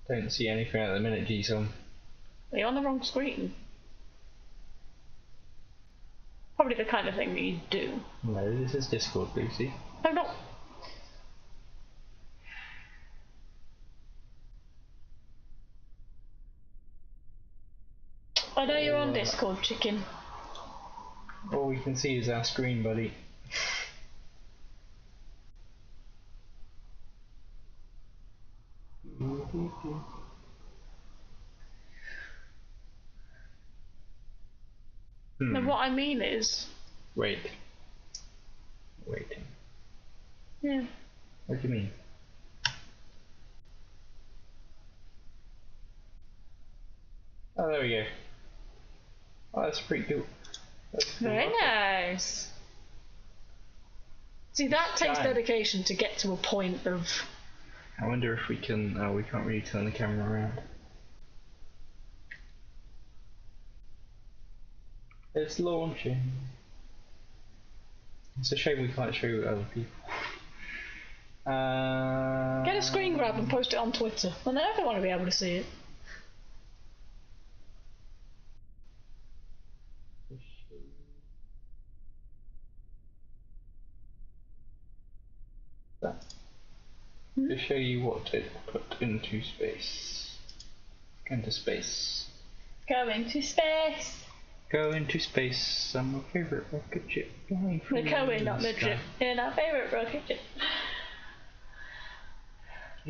A: Don't see anything at the minute, G-Sam.
B: Are you on the wrong screen? Probably the kind of thing that you do.
A: No, this is Discord, Lucy.
B: No, not. I know you're on Discord, chicken.
A: All we can see is our screen, buddy.
B: No, what I mean is...
A: Waiting.
B: Yeah.
A: What do you mean? Oh, there we go. Oh, that's pretty cool.
B: Very nice. See, that takes dedication to get to a point of...
A: I wonder if we can... Oh, we can't really turn the camera around. It's launching. It's a shame we can't show other people.
B: Get a screen grab and post it on Twitter. Well, I don't want to be able to see it.
A: To show you what to put into space. Go into space.
B: Go into space.
A: Go into space. My favourite rocket ship.
B: We're going up the trip in our favourite rocket ship.
A: I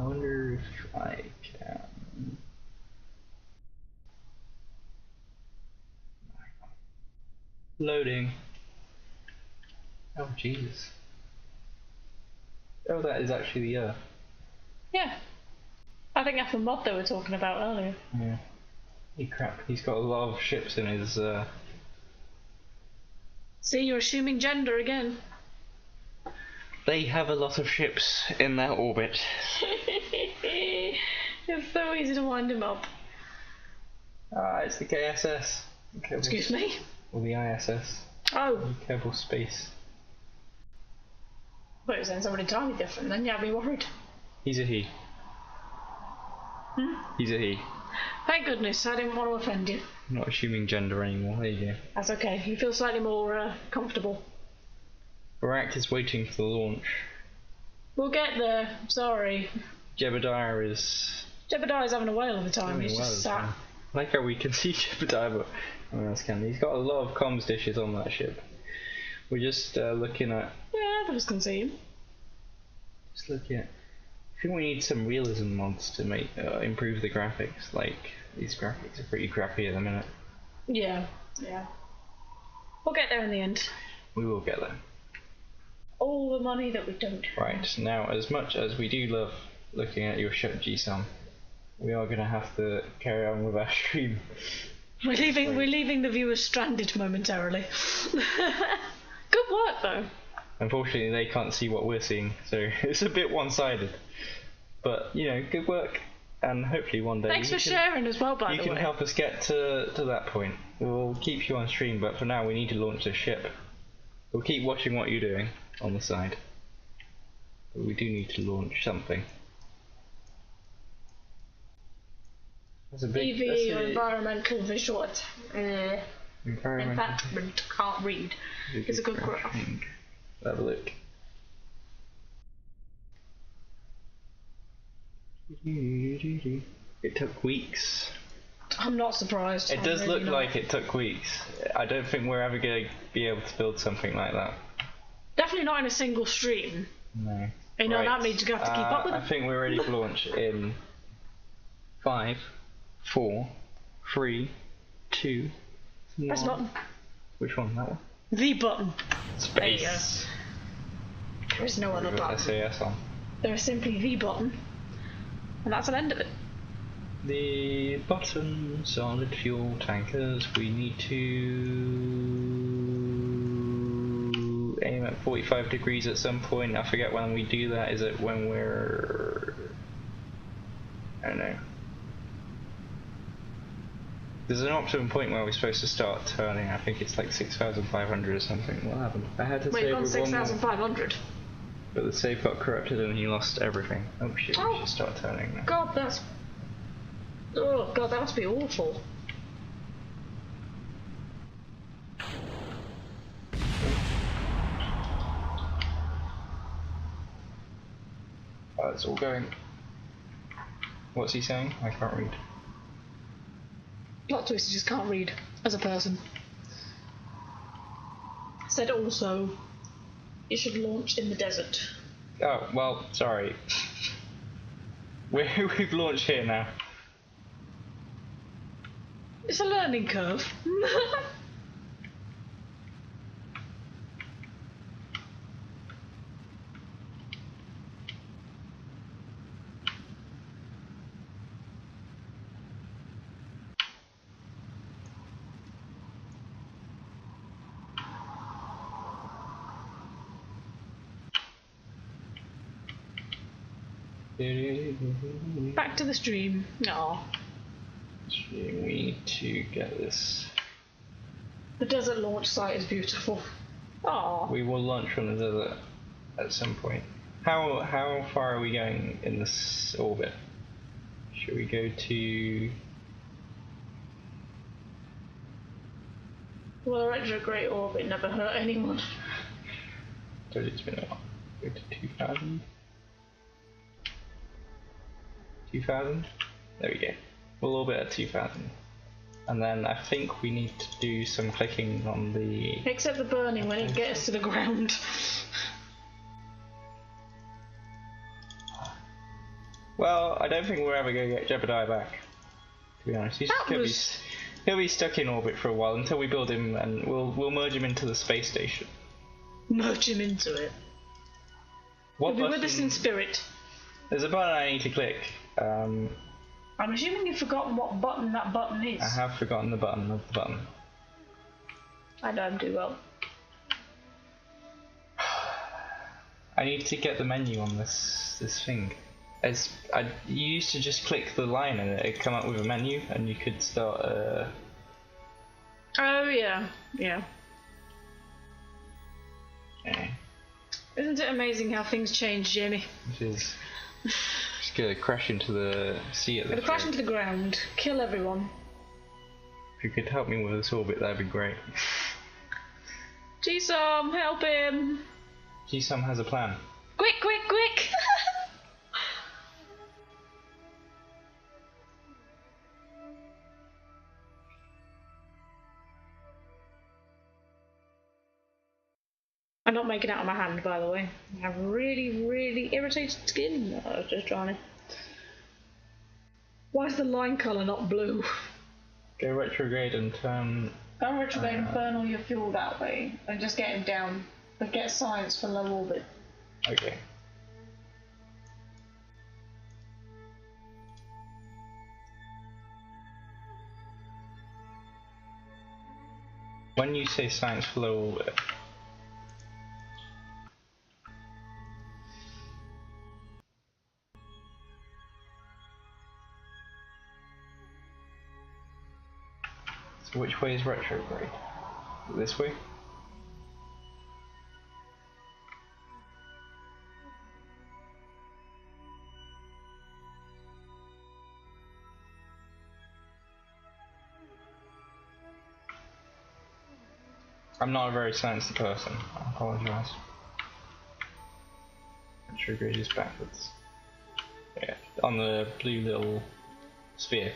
A: wonder if I can. Loading. Oh Jesus. Oh, that is actually the Earth.
B: Yeah. I think that's the mod they were talking about earlier.
A: Yeah. Holy crap, he's got a lot of ships in his
B: See, you're assuming gender again.
A: They have a lot of ships in their orbit.
B: It's so easy to wind him up.
A: Ah, it's the KSS.
B: Excuse me?
A: Or the ISS.
B: Oh.
A: Kerbal Space.
B: But you're saying something entirely different, then yeah, I'd be worried.
A: He's a he. He's a he.
B: Thank goodness, I didn't want to offend you.
A: I'm not assuming gender anymore, there you go.
B: That's okay, you feel slightly more comfortable.
A: Varak is waiting for the launch.
B: We'll get there, sorry.
A: Jebediah's
B: having a whale of a time, he's just sat.
A: I like how we can see Jebediah, but I mean, that's Candy. He's got a lot of comms dishes on that ship. We're just looking at...
B: Yeah, others can see him.
A: Just looking at... I think we need some realism mods to make improve the graphics. Like, these graphics are pretty crappy at the minute.
B: Yeah. We'll get there in the end.
A: We will get there.
B: All the money that we don't have.
A: Right, now as much as we do love looking at your ship, G-Sam. We are going to have to carry on with our stream.
B: We're leaving the viewers stranded momentarily. Good work though.
A: Unfortunately, they can't see what we're seeing, so it's a bit one-sided. But you know, good work, and hopefully one day.
B: Thanks for sharing as well, by the way.
A: You can help us get to that point. We'll keep you on stream, but for now we need to launch the ship. We'll keep watching what you're doing on the side, but we do need to launch something. That's a big.
B: EV or environmental visual. Environment can't read. It's a good graph.
A: Have a look. It took weeks.
B: I'm not surprised.
A: It does look like it took weeks. I don't think we're ever going to be able to build something like that.
B: Definitely not in a single stream.
A: No.
B: You know, that means you have to keep up with it.
A: I think we're ready for launch in 5, 4, 3, 2, 1.
B: Press the button.
A: Which one? That one?
B: The button.
A: Space.
B: There you go. There is no other button.
A: SAS on.
B: There is simply the button. And that's the end of it.
A: The button, solid fuel tankers, we need to aim at 45 degrees at some point. I forget when we do that. Is it when we're... I don't know. There's an optimum point where we're supposed to start turning. I think it's like 6,500 or something. What happened? I had to save
B: you've got 6,500.
A: But the save got corrupted and he lost everything. Oh shit, we should start turning now.
B: God, that's... Oh god, that must be awful.
A: Oh, it's all going. What's he saying? I can't read.
B: Plot twist, you just can't read as a person. Said also, you should launch in the desert.
A: Oh, well, sorry. We've launched here now.
B: It's a learning curve. Back to the stream. No.
A: We need to get this.
B: The desert launch site is beautiful. Aww.
A: We will launch from the desert at some point. How far are we going in this orbit? Should we go to...
B: Well, a retrograde orbit never hurt anyone.
A: It's been a while. Go to 2,000. 2,000? There we go. We'll orbit at 2,000. And then I think we need to do some clicking on the...
B: Except the burning when it gets to the ground.
A: Well, I don't think we're ever going to get Jebediah back, to be honest. He'll be stuck in orbit for a while until we build him, and we'll merge him into the space station.
B: Merge him into it. He'll be with us in spirit.
A: There's a button I need to click.
B: I'm assuming you've forgotten what button that button is.
A: I have forgotten the button of the button.
B: I don't do well.
A: I need to get the menu on this thing. You used to just click the line and it'd come up with a menu and you could start
B: Oh yeah, yeah.
A: Okay.
B: Isn't it amazing how things change, Jamie?
A: It is. Just gonna crash into the sea at the
B: Gonna crash into the ground, kill everyone.
A: If you could help me with this orbit, that'd be great.
B: G-Sam, help him!
A: G-Sam has a plan.
B: Quick, quick, quick! I'm not making out of my hand, by the way. I have really, really irritated skin. No, I was just trying to... Why is the line colour not blue?
A: Go retrograde and turn...
B: Go retrograde and burn all your fuel that way. And just get him down. But get science for low orbit.
A: Okay. When you say science flow, so which way is retrograde? This way? I'm not a very sciencey person, I apologise. Retrograde is backwards. Yeah, on the blue little sphere.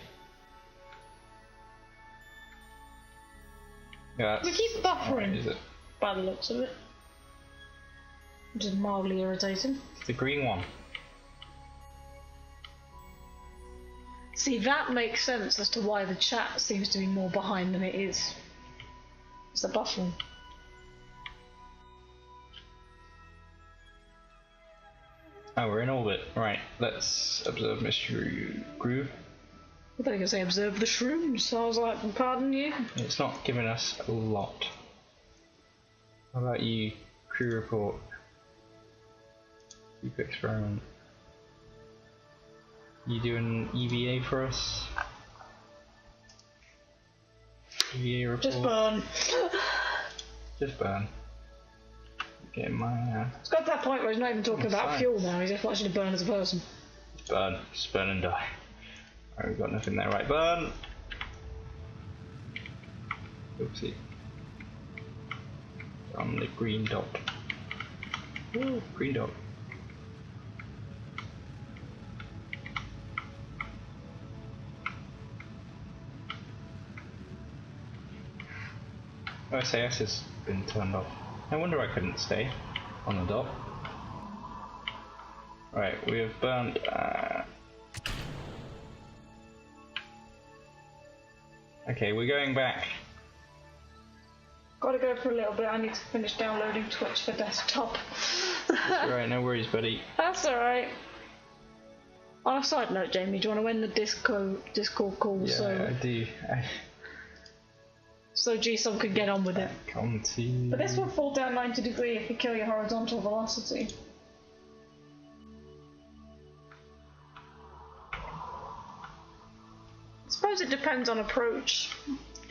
A: Yeah,
B: We keep buffering,
A: right, is it?
B: by the looks of it. Which is mildly irritating.
A: The green one.
B: See, that makes sense as to why the chat seems to be more behind than it is. It's the buffering.
A: Oh, we're in orbit. Right, let's observe Mystery Groove.
B: I thought you were going to say observe the shrooms, so I was like, pardon you?
A: It's not giving us a lot. How about you, crew report? Keep experiment. You doing EVA for us? EVA report?
B: Just burn.
A: Just burn. Get my
B: It's got to that point where he's not even talking about
A: science.
B: fuel now, he's just watching to burn as a person.
A: burn. Just burn and die. Alright, we've got nothing there. Right, burn! Oopsie. On the green dot. Ooh, green dot. SAS has been turned off. No wonder I couldn't stay on the dot. Right, we have burnt. Okay, we're going back.
B: Gotta go for a little bit, I need to finish downloading Twitch for desktop.
A: Alright, no worries, buddy.
B: That's alright. On a side note, Jamie, do you want to end the Discord call
A: Yeah, I do.
B: so GSOM could get on with it?
A: Come to.
B: But this will fall down 90 degrees if you kill your horizontal velocity. I suppose it depends on approach.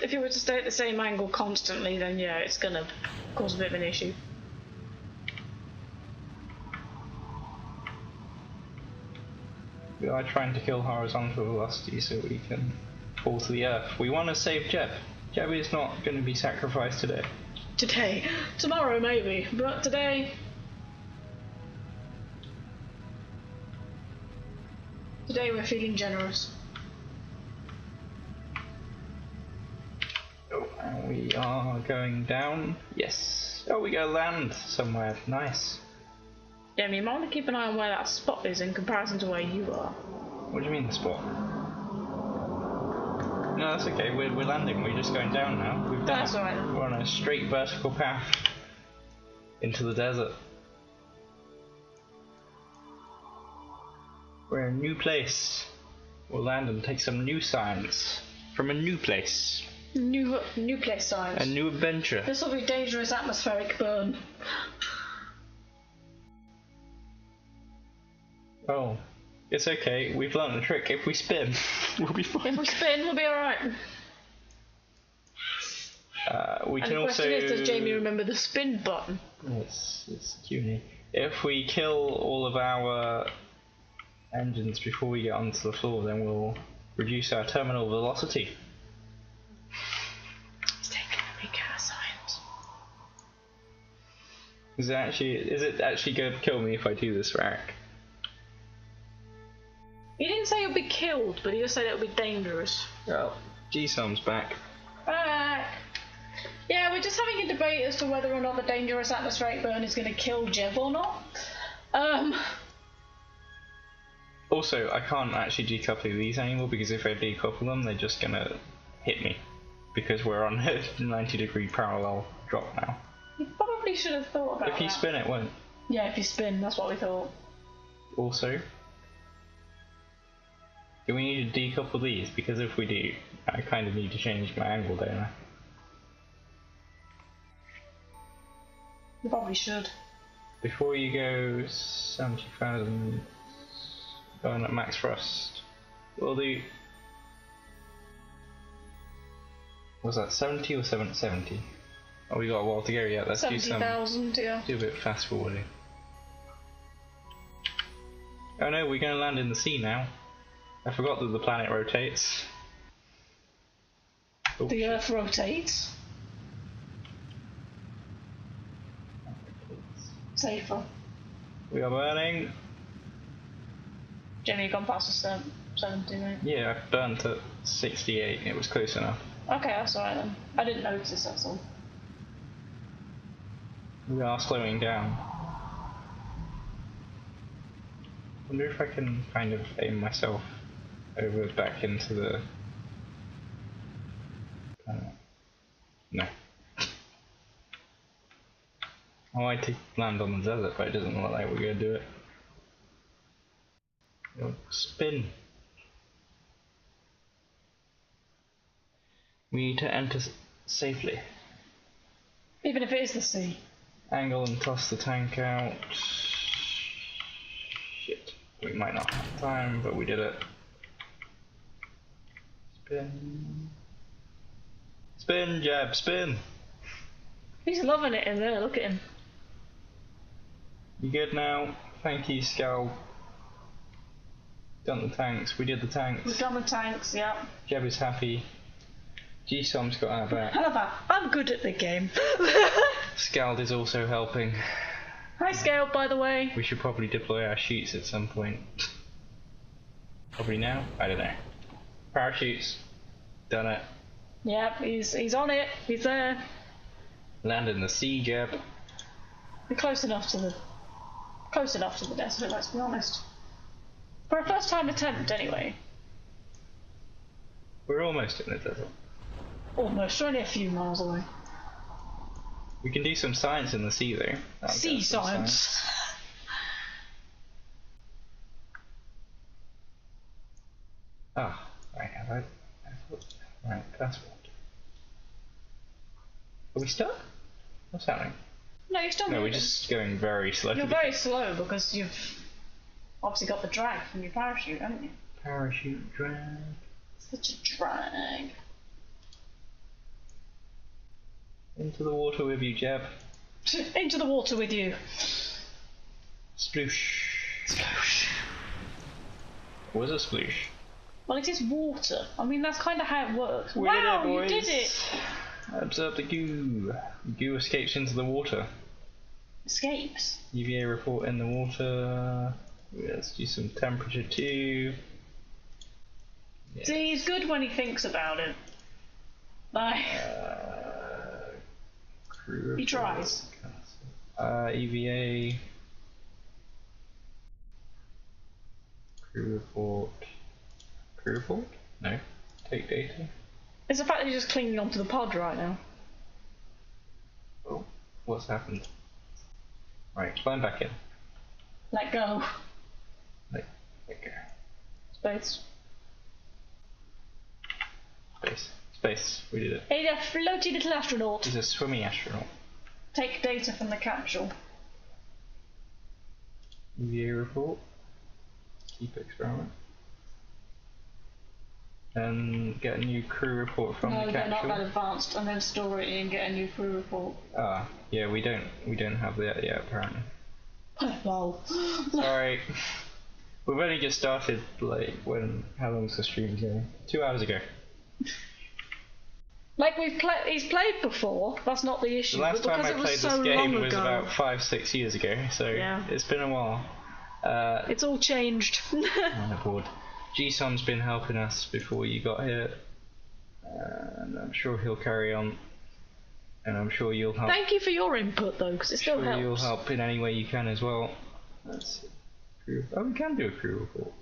B: If you were to stay at the same angle constantly, then yeah, it's gonna cause a bit of an issue.
A: We are trying to kill horizontal velocity so we can fall to the earth. We want to save Jeb. Jeb is not going to be sacrificed today.
B: Today. Tomorrow maybe, but today... Today we're feeling generous.
A: Oh, and we are going down. Yes. Oh, we go land somewhere. Nice.
B: Jamie, you might want to keep an eye on where that spot is in comparison to where you are.
A: What do you mean the spot? No, that's okay. We're landing. We're just going down now.
B: That's alright then.
A: We're on a straight vertical path into the desert. We're in a new place. We'll land and take some new science from a new place.
B: New place science.
A: A new adventure.
B: This will be dangerous atmospheric burn.
A: Oh, it's okay. We've learned the trick. If we spin, we'll be fine.
B: If we spin, we'll be alright.
A: We
B: And
A: can
B: the
A: also.
B: question is, does Jamie remember the spin button?
A: It's puny. If we kill all of our engines before we get onto the floor, then we'll reduce our terminal velocity.
B: He's taking a weak out of science.
A: Is it actually going to kill me if I do this, Rack?
B: He didn't say it'll be killed, but he just said it'll be dangerous.
A: Well, GSOM's back.
B: Yeah, we're just having a debate as to whether or not the dangerous atmospheric burn is going to kill Jeb or not.
A: Also, I can't actually decouple these anymore because if I decouple them, they're just gonna hit me because we're on a 90-degree parallel drop now.
B: You probably should have thought about that.
A: If you spin, it won't.
B: Yeah, if you spin, that's what we thought.
A: Also, do we need to decouple these? Because if we do, I kind of need to change my angle, don't I?
B: You probably should.
A: Before you go 70,000 going at max thrust, we'll do. Was that 70 or 770? Oh, we got a while to go yet. Let's do some.
B: 70,000, yeah.
A: Do a bit fast forwarding. Oh no, we're going to land in the sea now. I forgot that the planet rotates. Oh,
B: the
A: shit.
B: Earth rotates. Safer.
A: We are burning.
B: Jenny, you've gone past the 70, right?
A: Yeah, I've burned to 68. It was close enough.
B: Okay, that's alright then. I didn't notice, that's all.
A: We are slowing down. Wonder if I can kind of aim myself over back into the planet. No. I wanted to land on the desert, but it doesn't look like we're going to do it. It'll spin. We need to enter safely.
B: Even if it is the sea.
A: Angle and toss the tank out. Shit. We might not have time, but we did it. Spin. Spin, Jab, spin!
B: He's loving it in there, look at him.
A: You good now? Thank you, Scal. Done the tanks. We did the tanks.
B: We've done the tanks, yeah.
A: Jeb is happy. G-Som's got our back.
B: However, I'm good at the game.
A: Scald is also helping.
B: Hi, Scale, by the way.
A: We should probably deploy our chutes at some point. Probably now? I don't know. Parachutes. Done it.
B: Yep, he's on it. He's there.
A: Land in the sea, Jeb.
B: We're close enough to the desert, let's be honest. For a first time attempt, anyway.
A: We're almost in the desert.
B: Almost, only a few miles away.
A: We can do some science in the sea, though.
B: Sea science.
A: Ah, right, have I right, passport. Are we stuck? What's happening?
B: No, you're still
A: No,
B: moving.
A: we're just going very slowly.
B: You're very slow because you've obviously got the drag from your parachute, haven't you?
A: Parachute drag.
B: Such a drag.
A: Into the water with you, Jeb.
B: Into the water with you.
A: Sploosh.
B: Sploosh.
A: What is a sploosh?
B: Well, it is water. I mean, that's kind of how it works.
A: We
B: wow,
A: did it, boys.
B: you did it!
A: Observe the goo. Goo escapes into the water.
B: Escapes?
A: UVA report in the water. Let's do some temperature too. Yeah.
B: See, he's good when he thinks about it. Bye.
A: Crew
B: He tries.
A: EVA. Crew report. Crew report? No. Take data.
B: It's the fact that he's just clinging onto the pod right now.
A: Oh, what's happened? Right, climb back in.
B: Let go.
A: Let go.
B: Space.
A: Space. Space. We did it.
B: Hey there, floaty little astronaut.
A: He's a swimming astronaut.
B: Take data from the capsule.
A: EVA report. Keep experiment. And get a new crew report from the
B: No, they're not
A: capsule.
B: that advanced, and then store it and get a new crew report.
A: Ah, yeah, we don't have that yet apparently.
B: Lol.
A: Sorry. We've only just started, like, how long's the stream going? 2 hours ago.
B: Like he's played before, that's not the issue.
A: The last
B: but
A: time I
B: because it
A: played
B: was
A: this
B: so
A: game
B: long
A: was
B: ago,
A: about 5-6 years ago, so
B: yeah.
A: It's been a while.
B: It's all changed.
A: I'm bored. G-Son's been helping us before you got here, and I'm sure he'll carry on, and I'm sure you'll help.
B: Thank you for your input though, because it still helps.
A: You'll help in any way you can as well. Let's see. Oh, we can do a crew report.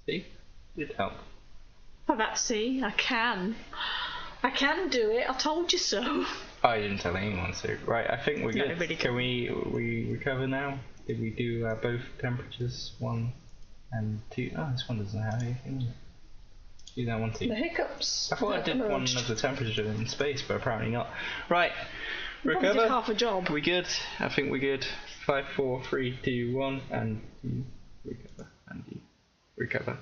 A: See? Did help.
B: Oh, that's see, I can do it. I told you so.
A: I didn't tell anyone, so right. I think we're good.
B: Nobody
A: Can we recover now? Did we do both temperatures, 1 and 2? Oh, this one doesn't have anything. Do that one too.
B: The hiccups.
A: I thought I did one of the temperatures in space, but apparently not. Right,
B: We probably
A: Recover.
B: did half a job.
A: We good? I think we're good. 5, 4, 3, 2, 1, and you recover. And you recover.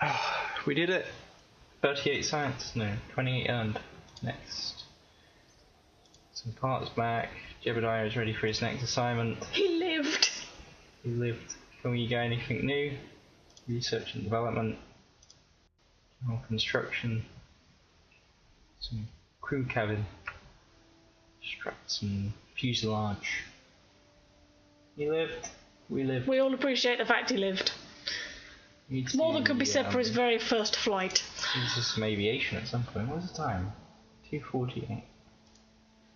A: Oh, we did it. 38 science. No, 28 earned. Next. Some parts back. Jebediah is ready for his next assignment.
B: He lived.
A: He lived. Can we get anything new? Research and development. More construction. Some crew cabin. Struts and fuselage. He lived. We lived.
B: We all appreciate the fact he lived. It's more than could be said for his very first flight.
A: He's just some aviation at some point. What's the time? 2:48.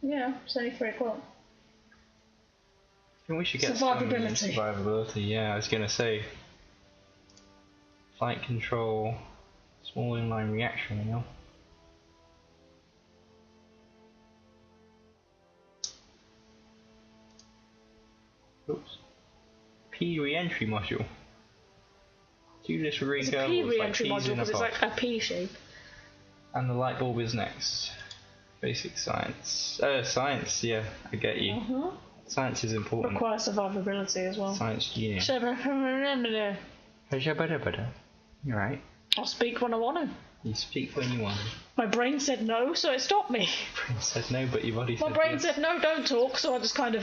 B: Yeah, it's only 3 o'clock.
A: I think we should get
B: Survivability.
A: some survivability. Yeah, I was gonna say. Flight control, small inline reaction wheel. Oops. P re-entry module. Do this rig
B: It's a P re-entry module because it's like a P shape.
A: And the light bulb is next. Basic science. Science, yeah, I get you. Science is important.
B: Requires survivability as well.
A: Science genius. You're right.
B: I'll speak when I want to.
A: You speak when you want.
B: My brain said no, so it stopped me.
A: Brain said no, but your body said
B: My brain
A: yes.
B: said no, don't talk, so I just kind of...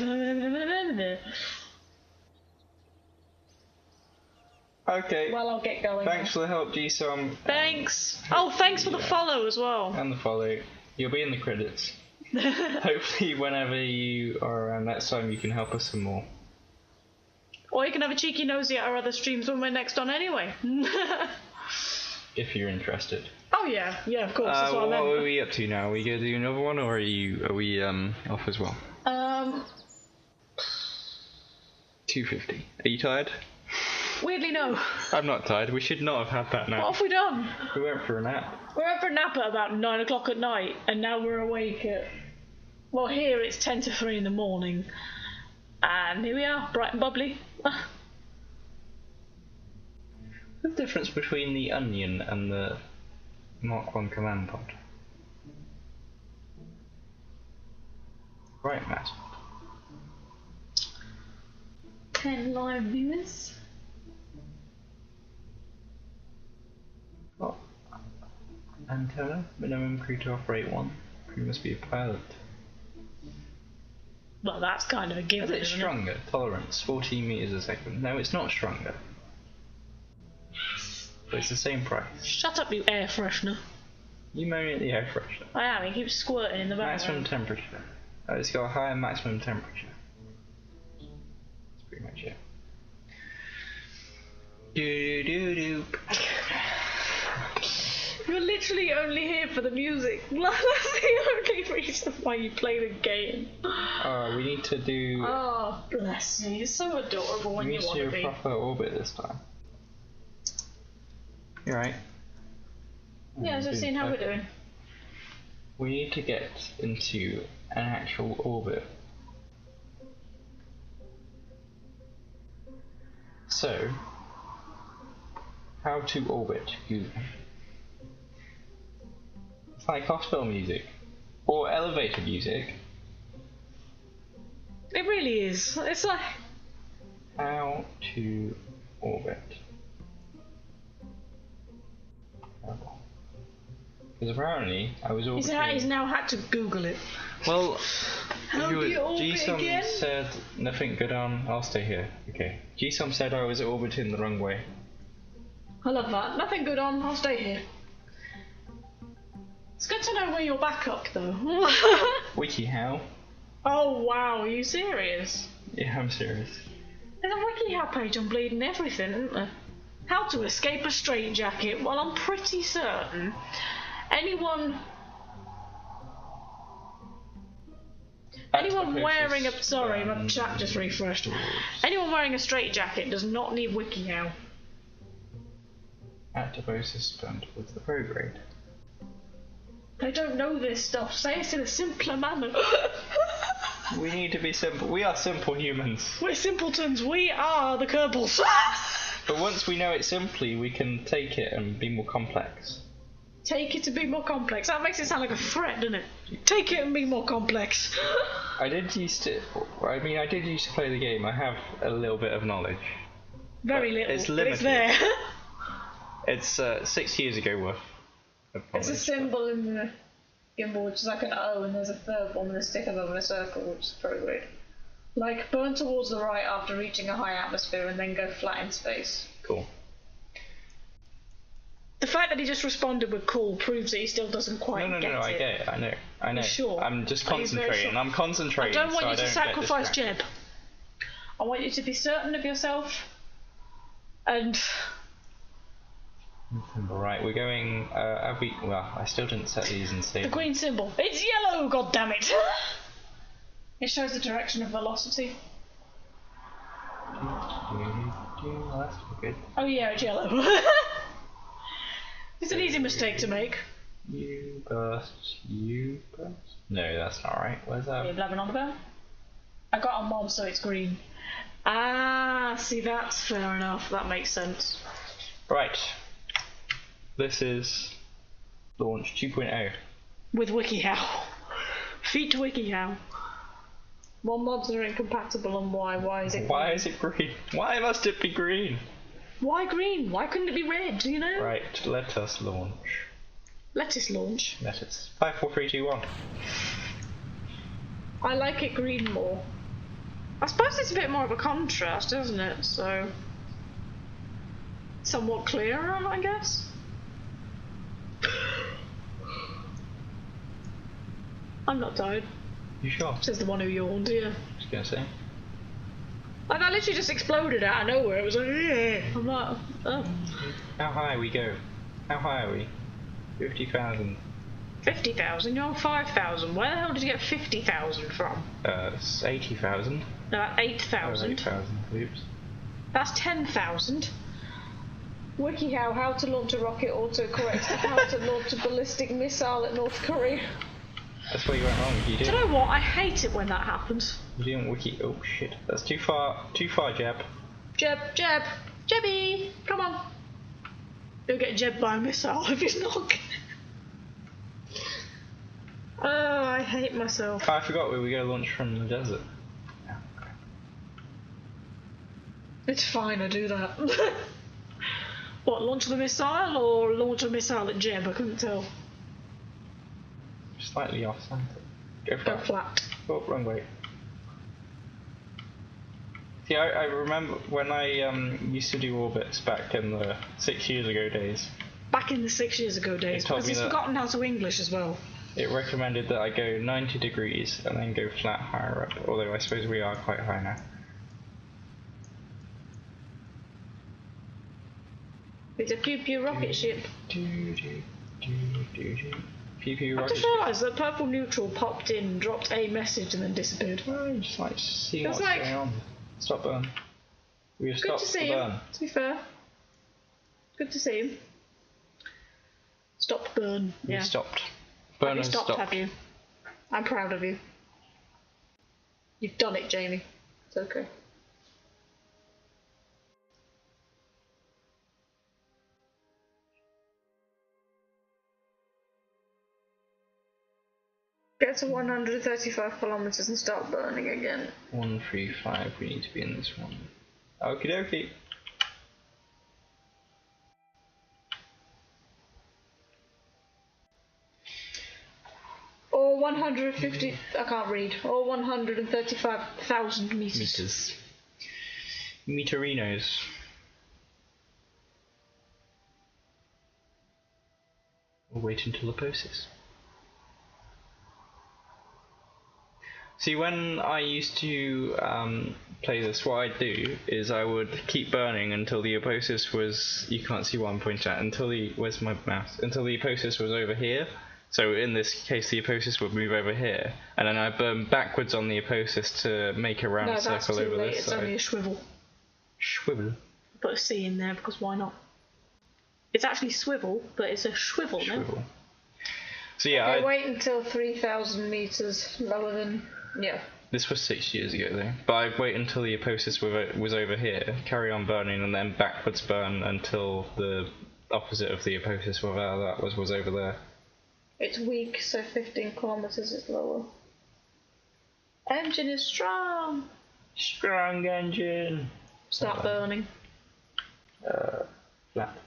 A: Okay.
B: Well, I'll get going.
A: Thanks for the help, GSOM.
B: Thanks. Oh, thanks for the follow as well.
A: And the follow. You'll be in the credits. Hopefully, whenever you are around next time, you can help us some more.
B: Or you can have a cheeky nosy at our other streams when we're next on anyway.
A: If you're interested.
B: Oh yeah, of course. That's what I meant.
A: What are we up to now? Are we gonna do another one, or are we off as well? 2:50. Are you tired?
B: Weirdly, no.
A: I'm not tired. We should not have had that nap.
B: What have we done?
A: We went for a nap.
B: We went for a nap at about 9 o'clock at night, and now we're awake at... Well, here it's 10 to 3 in the morning. And here we are, bright and bubbly.
A: What's the difference between the Onion and the Mark 1 command pod? Right, Matt.
B: 10 live viewers.
A: Oh. Antenna, minimum crew to operate 1. Crew must be a pilot.
B: Well, that's kind of a given,
A: Is it
B: isn't
A: stronger? Tolerance, 14 meters a second. No, it's not stronger. But it's the same price.
B: Shut up, you air freshener.
A: You moan at the air freshener.
B: I am, he keeps squirting in the
A: Maximum
B: background.
A: temperature. It's got a higher maximum temperature. That's pretty much it.
B: You're literally only here for the music. That's the only reason why you play the game.
A: We need to do.
B: Oh, bless you. You're so adorable when
A: We
B: you
A: need
B: want
A: to
B: to
A: do a
B: be.
A: proper orbit this time. You're right.
B: Yeah, so seeing how we're doing.
A: We need to get into an actual orbit. So, how to orbit Google. It's like hospital music or elevator music.
B: It really is. It's like...
A: How to orbit. Because apparently I was orbiting.
B: He's now had to Google it.
A: Well,
B: How do you orbit
A: GSOM
B: again?
A: said nothing good on. I'll stay here. Okay. GSOM said I was orbiting the wrong way.
B: I love that. Nothing good on. I'll stay here. It's good to know where you're back up, though.
A: WikiHow.
B: Oh, wow. Are you serious?
A: Yeah, I'm serious.
B: There's a WikiHow page on Bleeding Everything, isn't there? How to escape a straitjacket. Well, I'm pretty certain anyone wearing a... Sorry, my chat just refreshed. Anyone wearing a straitjacket does not need WikiHow.
A: Activosis spent with the prograde.
B: They don't know this stuff. Say it in a simpler manner.
A: We need to be simple. We are simple humans.
B: We're simpletons. We are the Kerbals.
A: But once we know it simply, we can take it and be more complex.
B: Take it and be more complex. That makes it sound like a threat, doesn't it? Take it and be more complex.
A: I did used to play the game. I have a little bit of knowledge.
B: Very little.
A: It's limited.
B: But it's there.
A: It's 6 years ago worth of knowledge.
B: It's a symbol in the gimbal, which is like an O, and there's a third one with a stick above and a circle, which is very weird. Like, burn towards the right after reaching a high atmosphere and then go flat in space.
A: Cool.
B: The fact that he just responded with cool proves that he still doesn't quite get it.
A: No, I get it. I know.
B: You sure?
A: I'm just
B: Are you very
A: concentrating.
B: sure?
A: I'm concentrating.
B: I don't want
A: so
B: you to sacrifice
A: get
B: Jeb. I want you to be certain of yourself. And
A: right, we're going. Well, I still didn't set these in state.
B: the green symbol. It's yellow. God damn it! It shows the direction of velocity.
A: Well, that's good.
B: Oh yeah, it's yellow. It's an easy mistake to make.
A: You burst. No, that's not right. Where's that?
B: Are you blabbing on about? I got on mod, so it's green. Ah, see, that's fair enough. That makes sense.
A: Right. This is launch 2.0.
B: With WikiHow. Feet to WikiHow. What mods are incompatible and why? Why is it green?
A: Why is it green? Why must it be green?
B: Why green? Why couldn't it be red, you know?
A: Right, let us launch.
B: Lettuce launch.
A: Lettuce. 5, 4, 3, 2, 1.
B: I like it green more. I suppose it's a bit more of a contrast, isn't it? So, somewhat clearer, I guess. I'm not tired.
A: You sure?
B: Says the one who yawned, yeah.
A: I was gonna say.
B: Like, that literally just exploded out of nowhere. It was like, yeah. I'm like, oh.
A: How high we go? How high are we? 50,000.
B: 50,000? You're on 5,000. Where the hell did you get 50,000 from?
A: It's 80,000.
B: No, 8,000.
A: 8,000. Oops.
B: That's 10,000. WikiHow, how to launch a rocket autocorrect how to launch a ballistic missile at North Korea.
A: That's where you went wrong. You
B: Do you know what? I hate it when that happens.
A: You didn't wiki. Oh shit. That's too far. Too far, Jeb.
B: Jeb, Jebby, come on. He'll get Jeb by a missile if he's not. Oh, I hate myself.
A: Oh, I forgot we were going to launch from the desert. Yeah, okay.
B: It's fine, I do that. What, launch the missile or launch a missile at Jeb? I couldn't tell.
A: Slightly off center. Go flat.
B: Go flat.
A: Oh, wrong way. See, I remember when I used to do orbits back in the 6 years ago days.
B: Back in the 6 years ago days, because he's forgotten how to English as well.
A: It recommended that I go 90 degrees and then go flat higher up, although I suppose we are quite high now.
B: It's a pew-pew rocket ship.
A: Pew-pew
B: I
A: rocket
B: just
A: ship.
B: realised that purple neutral popped in, dropped a message and then disappeared.
A: Well, just like seeing
B: It's
A: what's
B: like-
A: going on. Stop burn. We have
B: Good
A: stopped
B: to see
A: the
B: him,
A: burn.
B: to be fair. Good to see him. Stop burn, yeah.
A: We stopped.
B: Have
A: Burn
B: you
A: has
B: stopped,
A: stopped.
B: have you? I'm proud of you. You've done it, Jamie. It's okay. Get to 135 kilometers and start burning again.
A: 135, we need to be in this one. Okie dokie.
B: Or 150, I can't read, or 135,000 meters.
A: Meterinos. We'll wait until the poses. See, when I used to play this, what I'd do is I would keep burning until the aposis was, you can't see what I'm pointing at, until the, where's my mouse? Until the aposis was over here. So in this case the aposis would move over here, and then I'd burn backwards on the aposis to make a round circle over
B: late.
A: this
B: It's
A: side.
B: only a swivel.
A: Swivel?
B: Put a C in there because why not? It's actually swivel, but it's a shrivel now.
A: Swivel. So yeah,
B: Okay, wait until 3,000 meters lower than, yeah.
A: this was 6 years ago though, but I'd wait until the aposis was over here, carry on burning, and then backwards burn until the opposite of the Apophis, whatever that was over there.
B: It's weak, so 15 kilometers is lower. Engine is strong!
A: Strong engine!
B: Start burning.
A: Flat.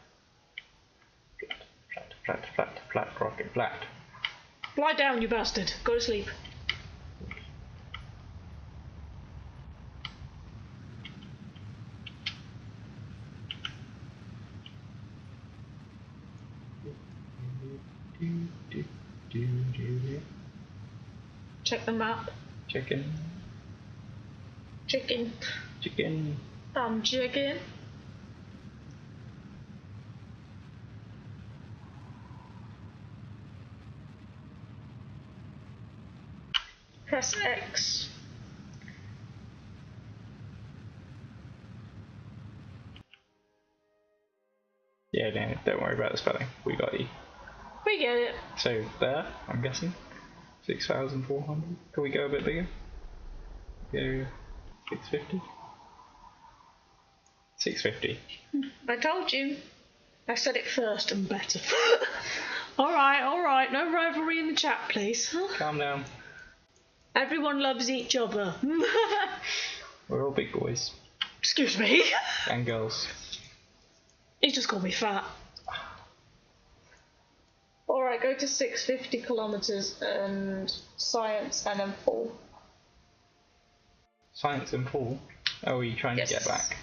A: Flat, rocket, flat.
B: Lie down, you bastard. Go to sleep. Check the map.
A: Chicken.
B: Chicken.
A: Chicken.
B: Chicken. Press X.
A: Yeah, no, don't worry about the spelling. We got you.
B: We get it.
A: So there, I'm guessing. 6,400. Can we go a bit bigger? Go 650. 650.
B: I told you. I said it first and better. Alright. No rivalry in the chat, please.
A: Calm down.
B: Everyone loves each other.
A: We're all big boys.
B: Excuse me.
A: And girls.
B: He just called me fat. Alright, go to 650 kilometers and science and then full.
A: Science and full? Oh, are you trying to get back?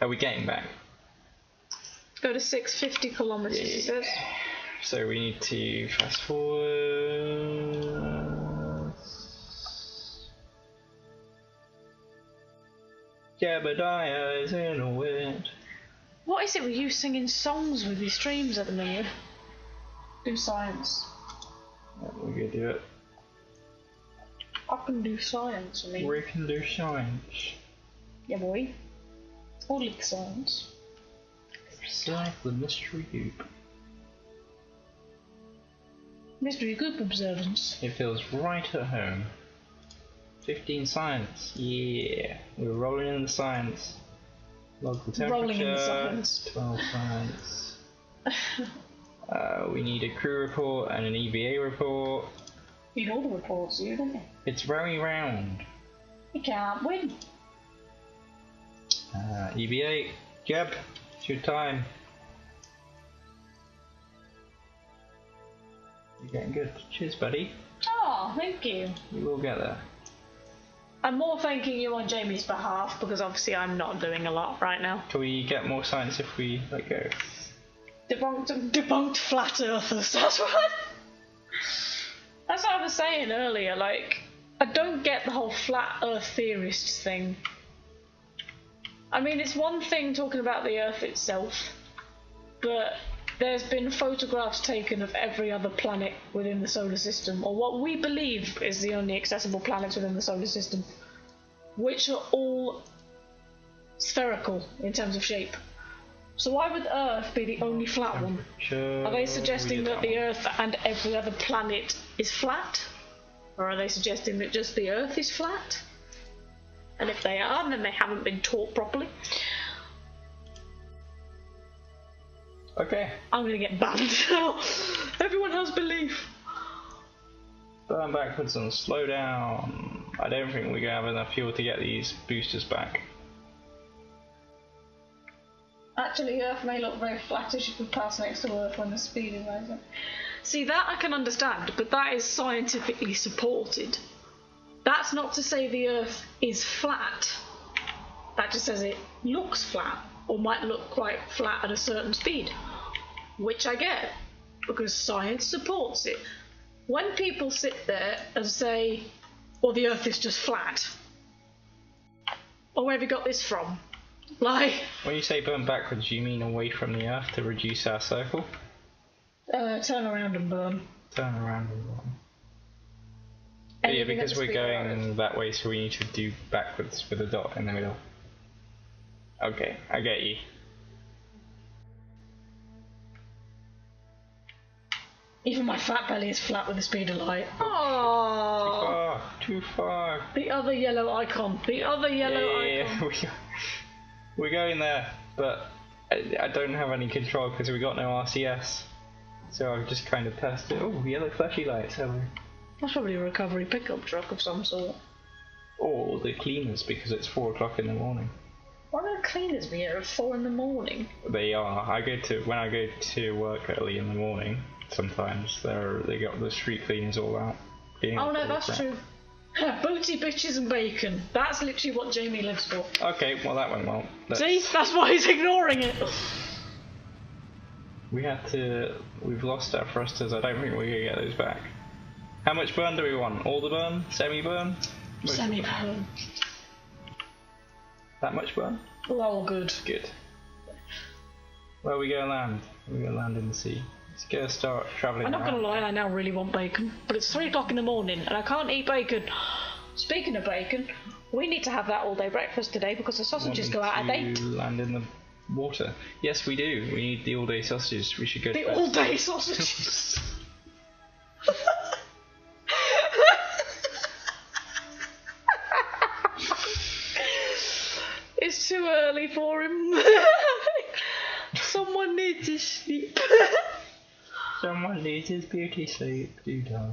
A: Are we getting back?
B: Go to 650 kilometers, it says.
A: So we need to fast forward. Jebediah is in a wind.
B: What is it with you singing songs with your streams at the minute? Do science.
A: Yeah, we're gonna do it.
B: I can do science, I mean.
A: We can do science.
B: Yeah, boy. All like science.
A: Observe the mystery goop.
B: Mystery Goop observance.
A: It feels right at home. 15 science. Yeah. We're rolling in the science. Log the temperature.
B: Rolling in the science.
A: 12 science. We need a crew report and an EVA report.
B: You need all the reports, you don't you?
A: It's very round.
B: You can't win.
A: EVA. Jeb. It's your time. You're getting good. Cheers, buddy.
B: Oh, thank you.
A: You will get there.
B: I'm more thanking you on Jamie's behalf because obviously I'm not doing a lot right now.
A: Can we get more science if we let go?
B: Debunked flat earthers, that's what I was saying earlier, like, I don't get the whole flat earth theorists thing. I mean, it's one thing talking about the earth itself, but there's been photographs taken of every other planet within the solar system, or what we believe is the only accessible planets within the solar system, which are all spherical in terms of shape. So why would Earth be the only flat one? Are they suggesting that the Earth and every other planet is flat? Or are they suggesting that just the Earth is flat? And if they are, then they haven't been taught properly.
A: Okay.
B: I'm gonna get banned now. Everyone has belief.
A: Burn backwards and slow down. I don't think we're gonna have enough fuel to get these boosters back.
B: Actually, Earth may look very flattish if we pass next to Earth when the speed is rising. See, that I can understand, but that is scientifically supported. That's not to say the Earth is flat. That just says it looks flat, or might look quite flat at a certain speed. Which I get, because science supports it. When people sit there and say, well, the Earth is just flat, or where have you got this from? Like,
A: when you say burn backwards, you mean away from the Earth to reduce our circle?
B: Turn around and burn.
A: Turn around and burn. But yeah, because we're going that way, so we need to do backwards with a dot in the middle. Okay, I get you.
B: Even my fat belly is flat with the speed of light. Oh,
A: Too far.
B: The other yellow icon. The other yellow icon.
A: We're going there, but I don't have any control because we got no RCS. So I've just kind of tested. Oh, yellow flashy lights, hello.
B: That's probably a recovery pickup truck of some sort.
A: Or the cleaners because it's 4 o'clock in the morning.
B: Why don't cleaners be here at 4 in the morning?
A: They are. When I go to work early in the morning, sometimes they got the street cleaners all out.
B: Oh no, that's true. Booty, bitches and bacon. That's literally what Jamie lives for.
A: Okay, well that went well.
B: See? That's why he's ignoring it.
A: We've lost our thrusters. I don't think we're gonna get those back. How much burn do we want? All the burn? Semi-burn?
B: Semi-burn.
A: That much burn?
B: All good.
A: Good. Where are we gonna land? We're gonna land in the sea. Let's go start travelling.
B: I'm not gonna lie, I now really want bacon. But it's 3 o'clock in the morning and I can't eat bacon. Speaking of bacon, we need to have that all day breakfast today because the sausages go out at 8.
A: Land in the water. Yes, we do. We need the all-day sausages. We should go.
B: The all-day sausages. It's too early for him. Someone needs to sleep.
A: Someone needs his beauty sleep.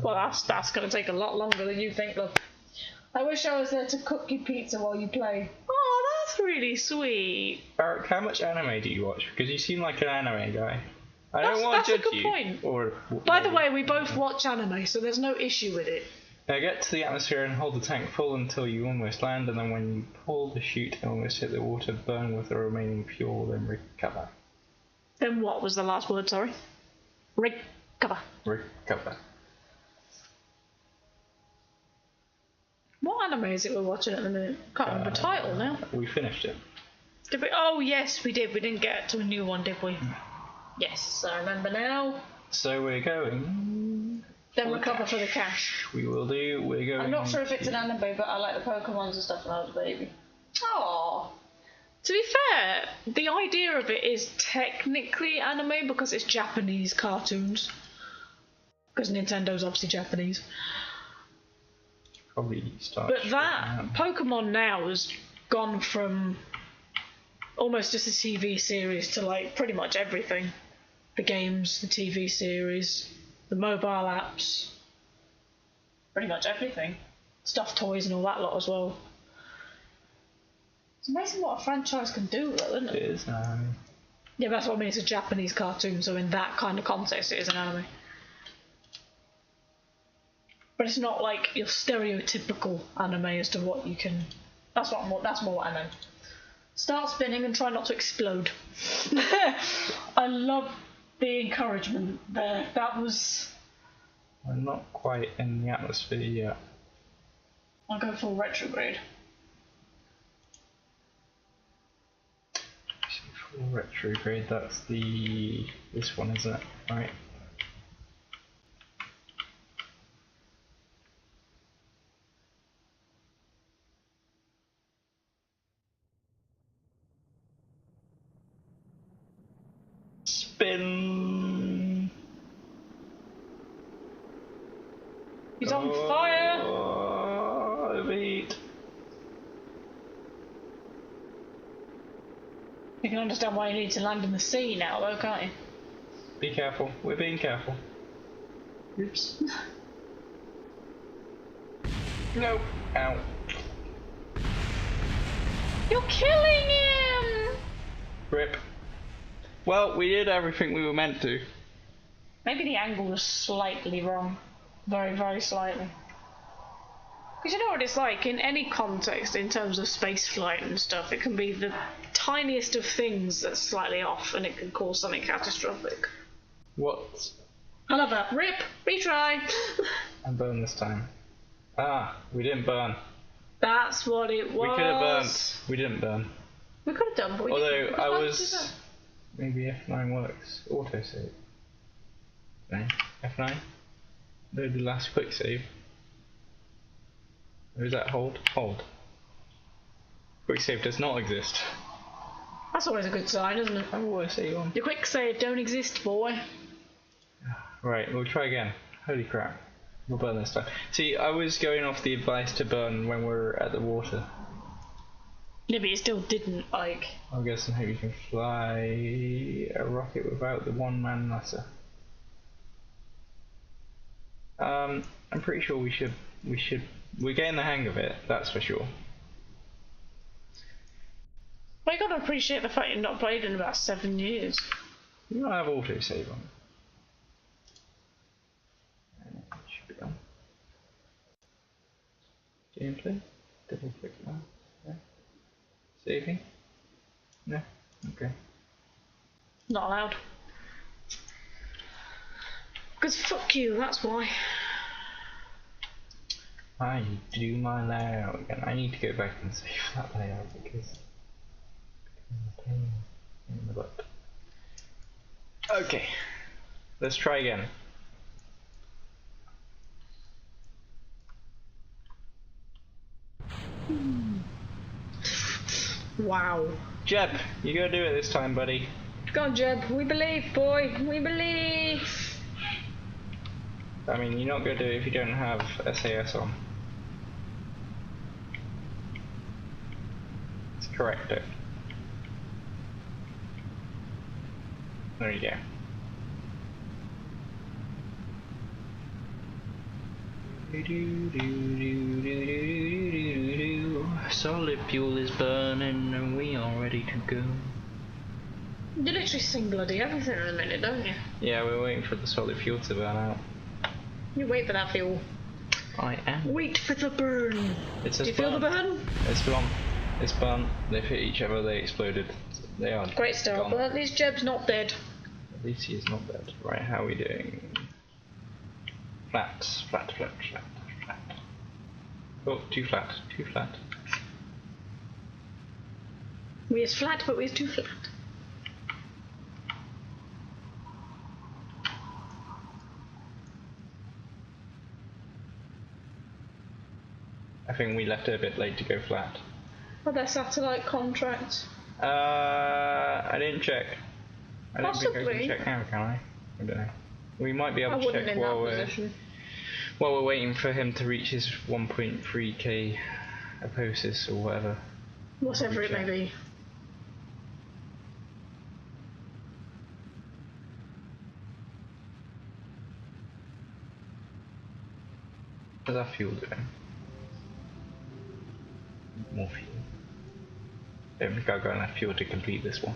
B: Well, that's going to take a lot longer than you think, look. I wish I was there to cook you pizza while you play. Oh, that's really sweet.
A: Eric, how much anime do you watch? Because you seem like an anime guy. I don't want to judge you. That's a good point.
B: By the way, we both watch anime, so there's no issue with it.
A: Now get to the atmosphere and hold the tank full until you almost land, and then when you pull the chute and almost hit the water, burn with the remaining fuel, then recover.
B: Then what was the last word, sorry? Recover.
A: Recover.
B: What anime is it we're watching at the minute? Can't remember the title now.
A: We finished it.
B: Did we? Oh yes, we did. We didn't get to a new one, did we? Yes, I remember now.
A: So we're going.
B: Then recover for the cash.
A: We will do. We're going.
B: I'm not sure if it's an anime, but I like the Pokemons and stuff when I was a baby. Aww. To be fair, the idea of it is technically anime because it's Japanese cartoons. Because Nintendo's obviously Japanese.
A: Probably start.
B: But that Pokemon now has gone from almost just a TV series to like pretty much everything. The games, the TV series, the mobile apps, pretty much everything. Stuffed toys and all that lot as well. It's amazing what a franchise can do, though, isn't it?
A: It is.
B: Yeah, that's what I mean. It's a Japanese cartoon, so in that kind of context, it is an anime. But it's not like your stereotypical anime as to what you can. That's more what I meant. Start spinning and try not to explode. I love the encouragement there. That was.
A: I'm not quite in the atmosphere yet.
B: I'll go full retrograde.
A: Full retrograde, that's this one, isn't it? Right. Spin.
B: He's on fire.
A: Overheat.
B: You can understand why you need to land in the sea now, though, can't you?
A: Be careful. We're being careful.
B: Oops.
A: No. Ow.
B: You're killing him!
A: Rip. Well, we did everything we were meant to.
B: Maybe the angle was slightly wrong. Very, very slightly. Because you know what it's like, in any context, in terms of space flight and stuff, it can be the tiniest of things that's slightly off and it can cause something catastrophic.
A: What?
B: I love that. Rip! Retry!
A: And burn this time. Ah, we didn't burn.
B: That's what it was.
A: We could have burnt. We didn't burn.
B: We could have done, but we
A: Although
B: didn't.
A: I was. Maybe F9 works. Autosave. No. F9? No, the last quick save. Or is that hold? Hold. Quick save does not exist.
B: That's always a good sign, isn't it?
A: I always say on.
B: Your quick save don't exist, boy.
A: Right, we'll try again. Holy crap. We'll burn this time. See, I was going off the advice to burn when we're at the water.
B: Yeah, but you still didn't, like...
A: I guess I hope you can fly a rocket without the one-man NASA. I'm pretty sure we're getting the hang of it, that's for sure.
B: Well, you gotta appreciate the fact you've not played in about 7 years.
A: You might have autosave on. Should be on. Gameplay? Double click that. Yeah. Saving? No? Okay.
B: Not allowed. Because fuck you, that's why.
A: I need to do my layout again. I need to go back and save that layout because it's a pain in the butt. Okay, let's try again.
B: Wow.
A: Jeb, you gotta do it this time, buddy.
B: Go on, Jeb. We believe, boy. We believe.
A: I mean, you're not gonna do it if you don't have SAS on. Let's correct it. There you go. Solid fuel is burning and we are ready to go.
B: You literally sing bloody everything in a minute, don't you?
A: Yeah, we're waiting for the solid fuel to burn out.
B: You wait for that fuel.
A: I am.
B: Wait for the burn.
A: It says
B: Do you feel the burn?
A: It's gone. It's burnt. They've hit each other. They exploded. They are
B: Great start,
A: gone.
B: but at least Jeb's not dead.
A: At least he is not dead. Right, how are we doing? Flat, flat, flat, flat, flat. Oh, too flat, too flat.
B: We is flat, but we is too flat.
A: I think we left it a bit late to go flat.
B: Are there satellite contracts?
A: I didn't check. I don't think I
B: Possibly.
A: can check now, can I? I don't know. We might be
B: I
A: able to
B: wouldn't
A: check
B: in that position.
A: while we're waiting for him to reach his 1.3k aposis or whatever.
B: Whatever it may be.
A: How's our fuel doing? More fuel. Don't think I've got enough fuel to complete this one.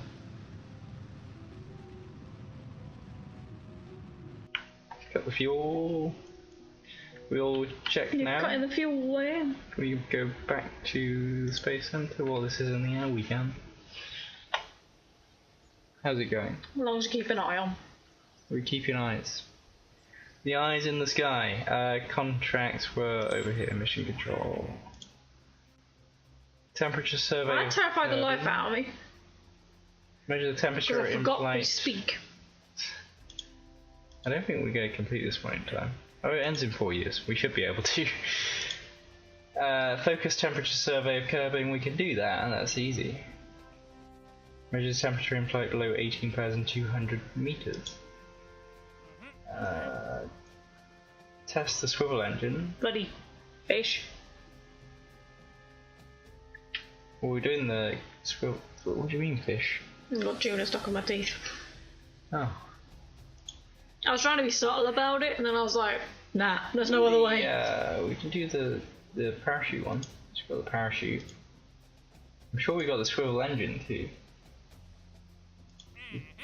A: Cut the fuel. We all check
B: You're
A: now.
B: cutting the fuel away.
A: Can we go back to the Space Center while this is in the air? We can. How's it going?
B: As long as you keep an eye on.
A: We keep your eyes. The eyes in the sky. Contracts were over here. Mission control. Temperature survey.
B: That terrified the life out of me.
A: Measure the temperature
B: Because I
A: in
B: forgot we
A: flight.
B: speak.
A: I don't think we're going to complete this one in time. Oh, it ends in 4 years. We should be able to. Focus temperature survey of Kerbal. We can do that, and that's easy. Measure the temperature in flight below 18,200 meters. Test the swivel engine.
B: Bloody fish.
A: Well, we're doing the swivel. What do you mean, fish?
B: I've got tuna stuck in my teeth.
A: Oh.
B: I was trying to be subtle about it, and then I was like, nah, there's no other way.
A: Yeah, we can do the parachute one. Just got the parachute. I'm sure we got the swivel engine too.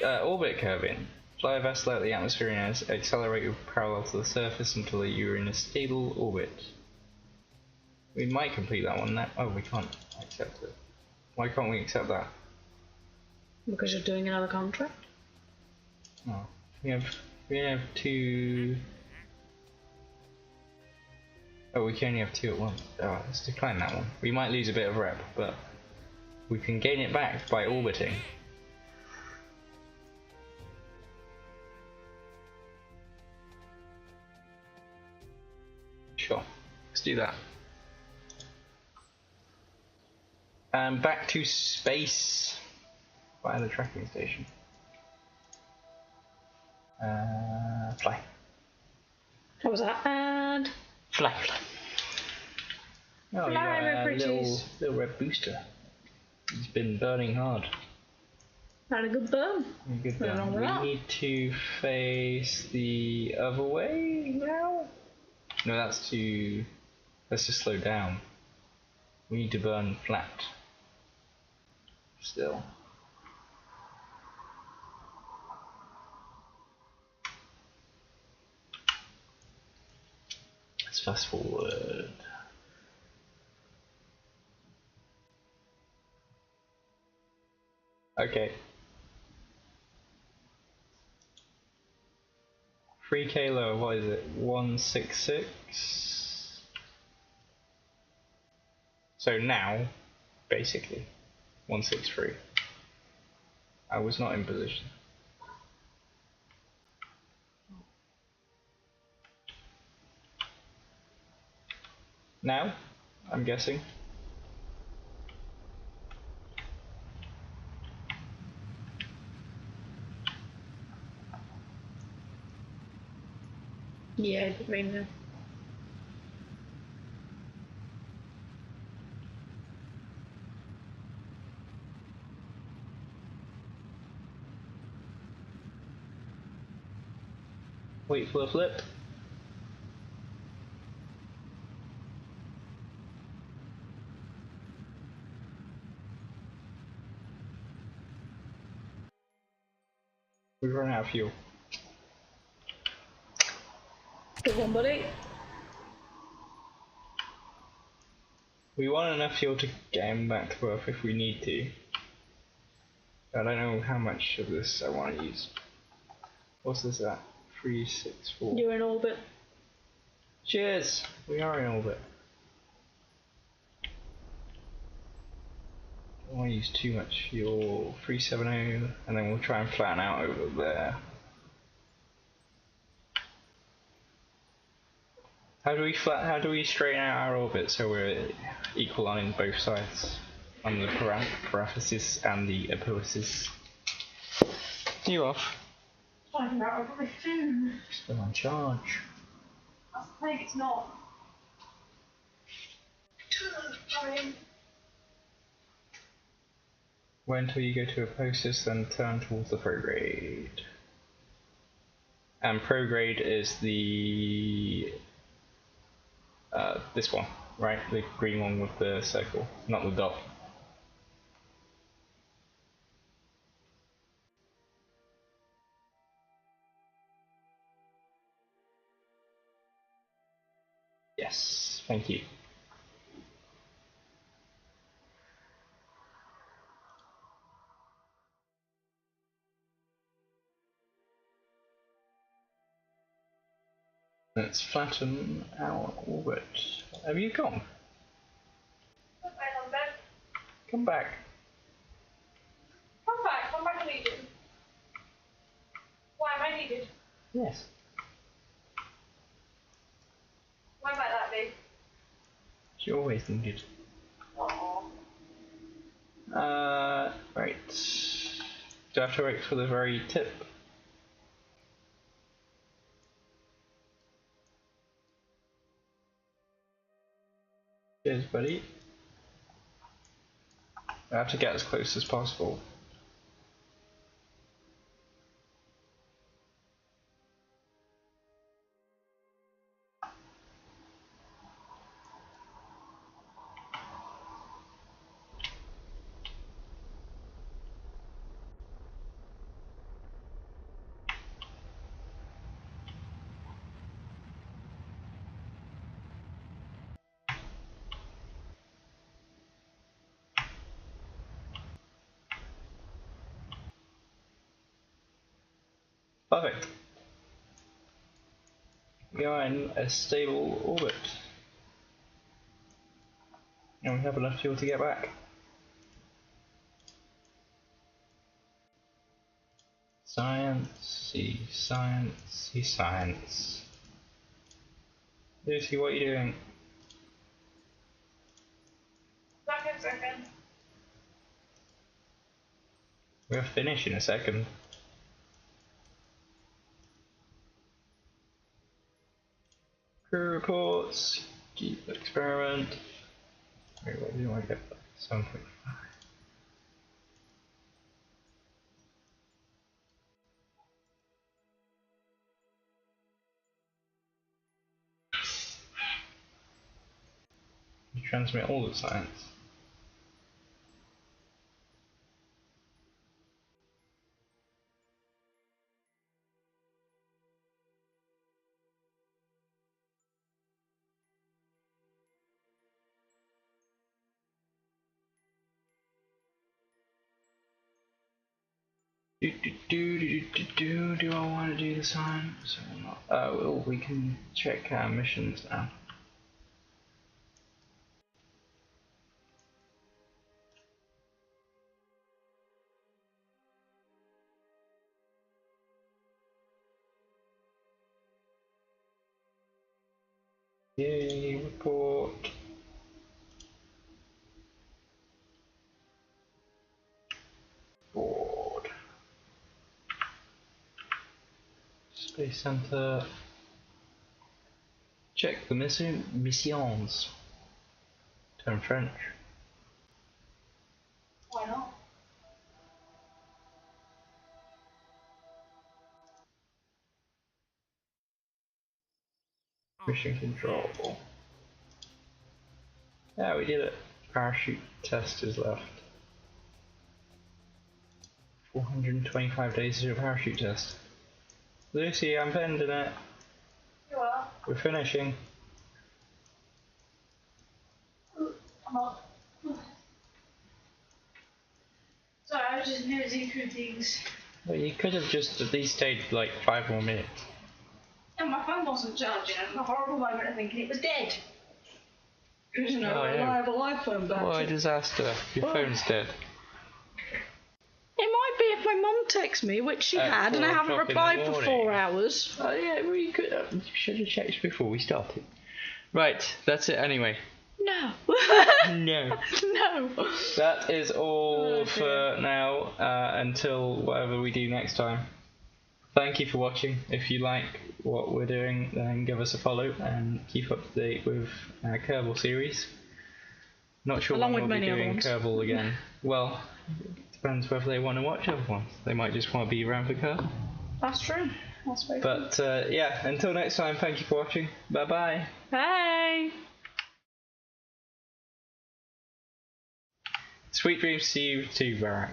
A: Orbit curving. Fly a vessel out of the atmosphere and accelerate with parallel to the surface until you're in a stable orbit. We might complete that one now. Oh, we can't accept it. Why can't we accept that?
B: Because you're doing another contract?
A: Oh, we have 2. Oh, we can only have 2 at once. Oh, let's decline that one. We might lose a bit of rep, but we can gain it back by orbiting. Sure, let's do that. Back to space via the tracking station. Fly.
B: What was that? And
A: Fly, fly. Oh, you
B: Fly,
A: got
B: my
A: a
B: pretties.
A: little red booster. It's been burning hard.
B: Had a good burn.
A: Good burn. We need to face the other way now? No, that's to slow down. We need to burn flat. Still. Let's fast forward. Okay. 3k lower, what is it? 166? So now, basically, 163. I was not in position. Now, I'm guessing.
B: Yeah, it didn't mean that.
A: Wait for the flip. We've run out of fuel.
B: Good one, buddy.
A: We want enough fuel to get him back to Earth if we need to. I don't know how much of this I want to use. What's this at? 364.
B: You're in orbit.
A: Cheers! We are in orbit. Don't want to use too much fuel. 370, and then we'll try and flatten out over there. How do we straighten out our orbit so we're equal on both sides? On the parenthesis and the ellipsis. You off?
B: Finding out over my phone.
A: Still on charge.
B: I think it's not.
A: Wait until you go to ellipsis, then turn towards the prograde. And prograde is the this one, right? The green one with the circle, not the dot. Yes, thank you. Let's flatten our orbit. Have you gone?
B: I'm back.
A: Come back.
B: Come back needed. Why am I needed?
A: Yes.
B: Why might that be?
A: She always needed.
B: Aww.
A: Right. Do I have to wait for the very tip? Cheers, buddy. I have to get as close as possible. Perfect. We are in a stable orbit. And we have enough fuel to get back. Science, science. Lucy, what are you doing?
B: Back in a second.
A: We'll finish in a second. Crew reports, keep experiment. Wait, what do I get? 7.5. transmit all the science. Do I want to do the science or not? Oh, well, we can check our missions now. Yay, report. Board. Space Center. Check the missions. Turn French.
B: Why not?
A: Mission control. Yeah, we did it. Parachute test is left. 425 days to do a parachute test. Lucy, I'm pending it.
B: You are.
A: We're finishing.
B: I'm not. Sorry, I was just nosing through things.
A: Well, you could have just at least stayed like 5 more minutes.
B: And my phone wasn't charging. I had a horrible moment of thinking it was dead. Because you know,
A: Oh,
B: a
A: yeah.
B: reliable iPhone battery.
A: What a disaster. Your phone's dead.
B: It might be if my mum texts me, which she
A: At
B: had, and I
A: 4
B: haven't
A: o'clock in the
B: replied for 4
A: morning.
B: hours.
A: Yeah, well, you could. You should have checked before we started. Right, that's it anyway.
B: No.
A: No.
B: No.
A: That is all
B: Oh,
A: for now, until whatever we do next time. Thank you for watching. If you like what we're doing, then give us a follow and keep up to date with our Kerbal series. Not sure
B: Along
A: when
B: with
A: we'll be
B: many other
A: doing
B: ones.
A: Kerbal again. Well, it depends whether they want to watch other ones. They might just want to be around for Kerbal.
B: That's true. That's very true.
A: But yeah, until next time, thank you for watching. Bye bye.
B: Hey!
A: Sweet dreams to you too, Barak.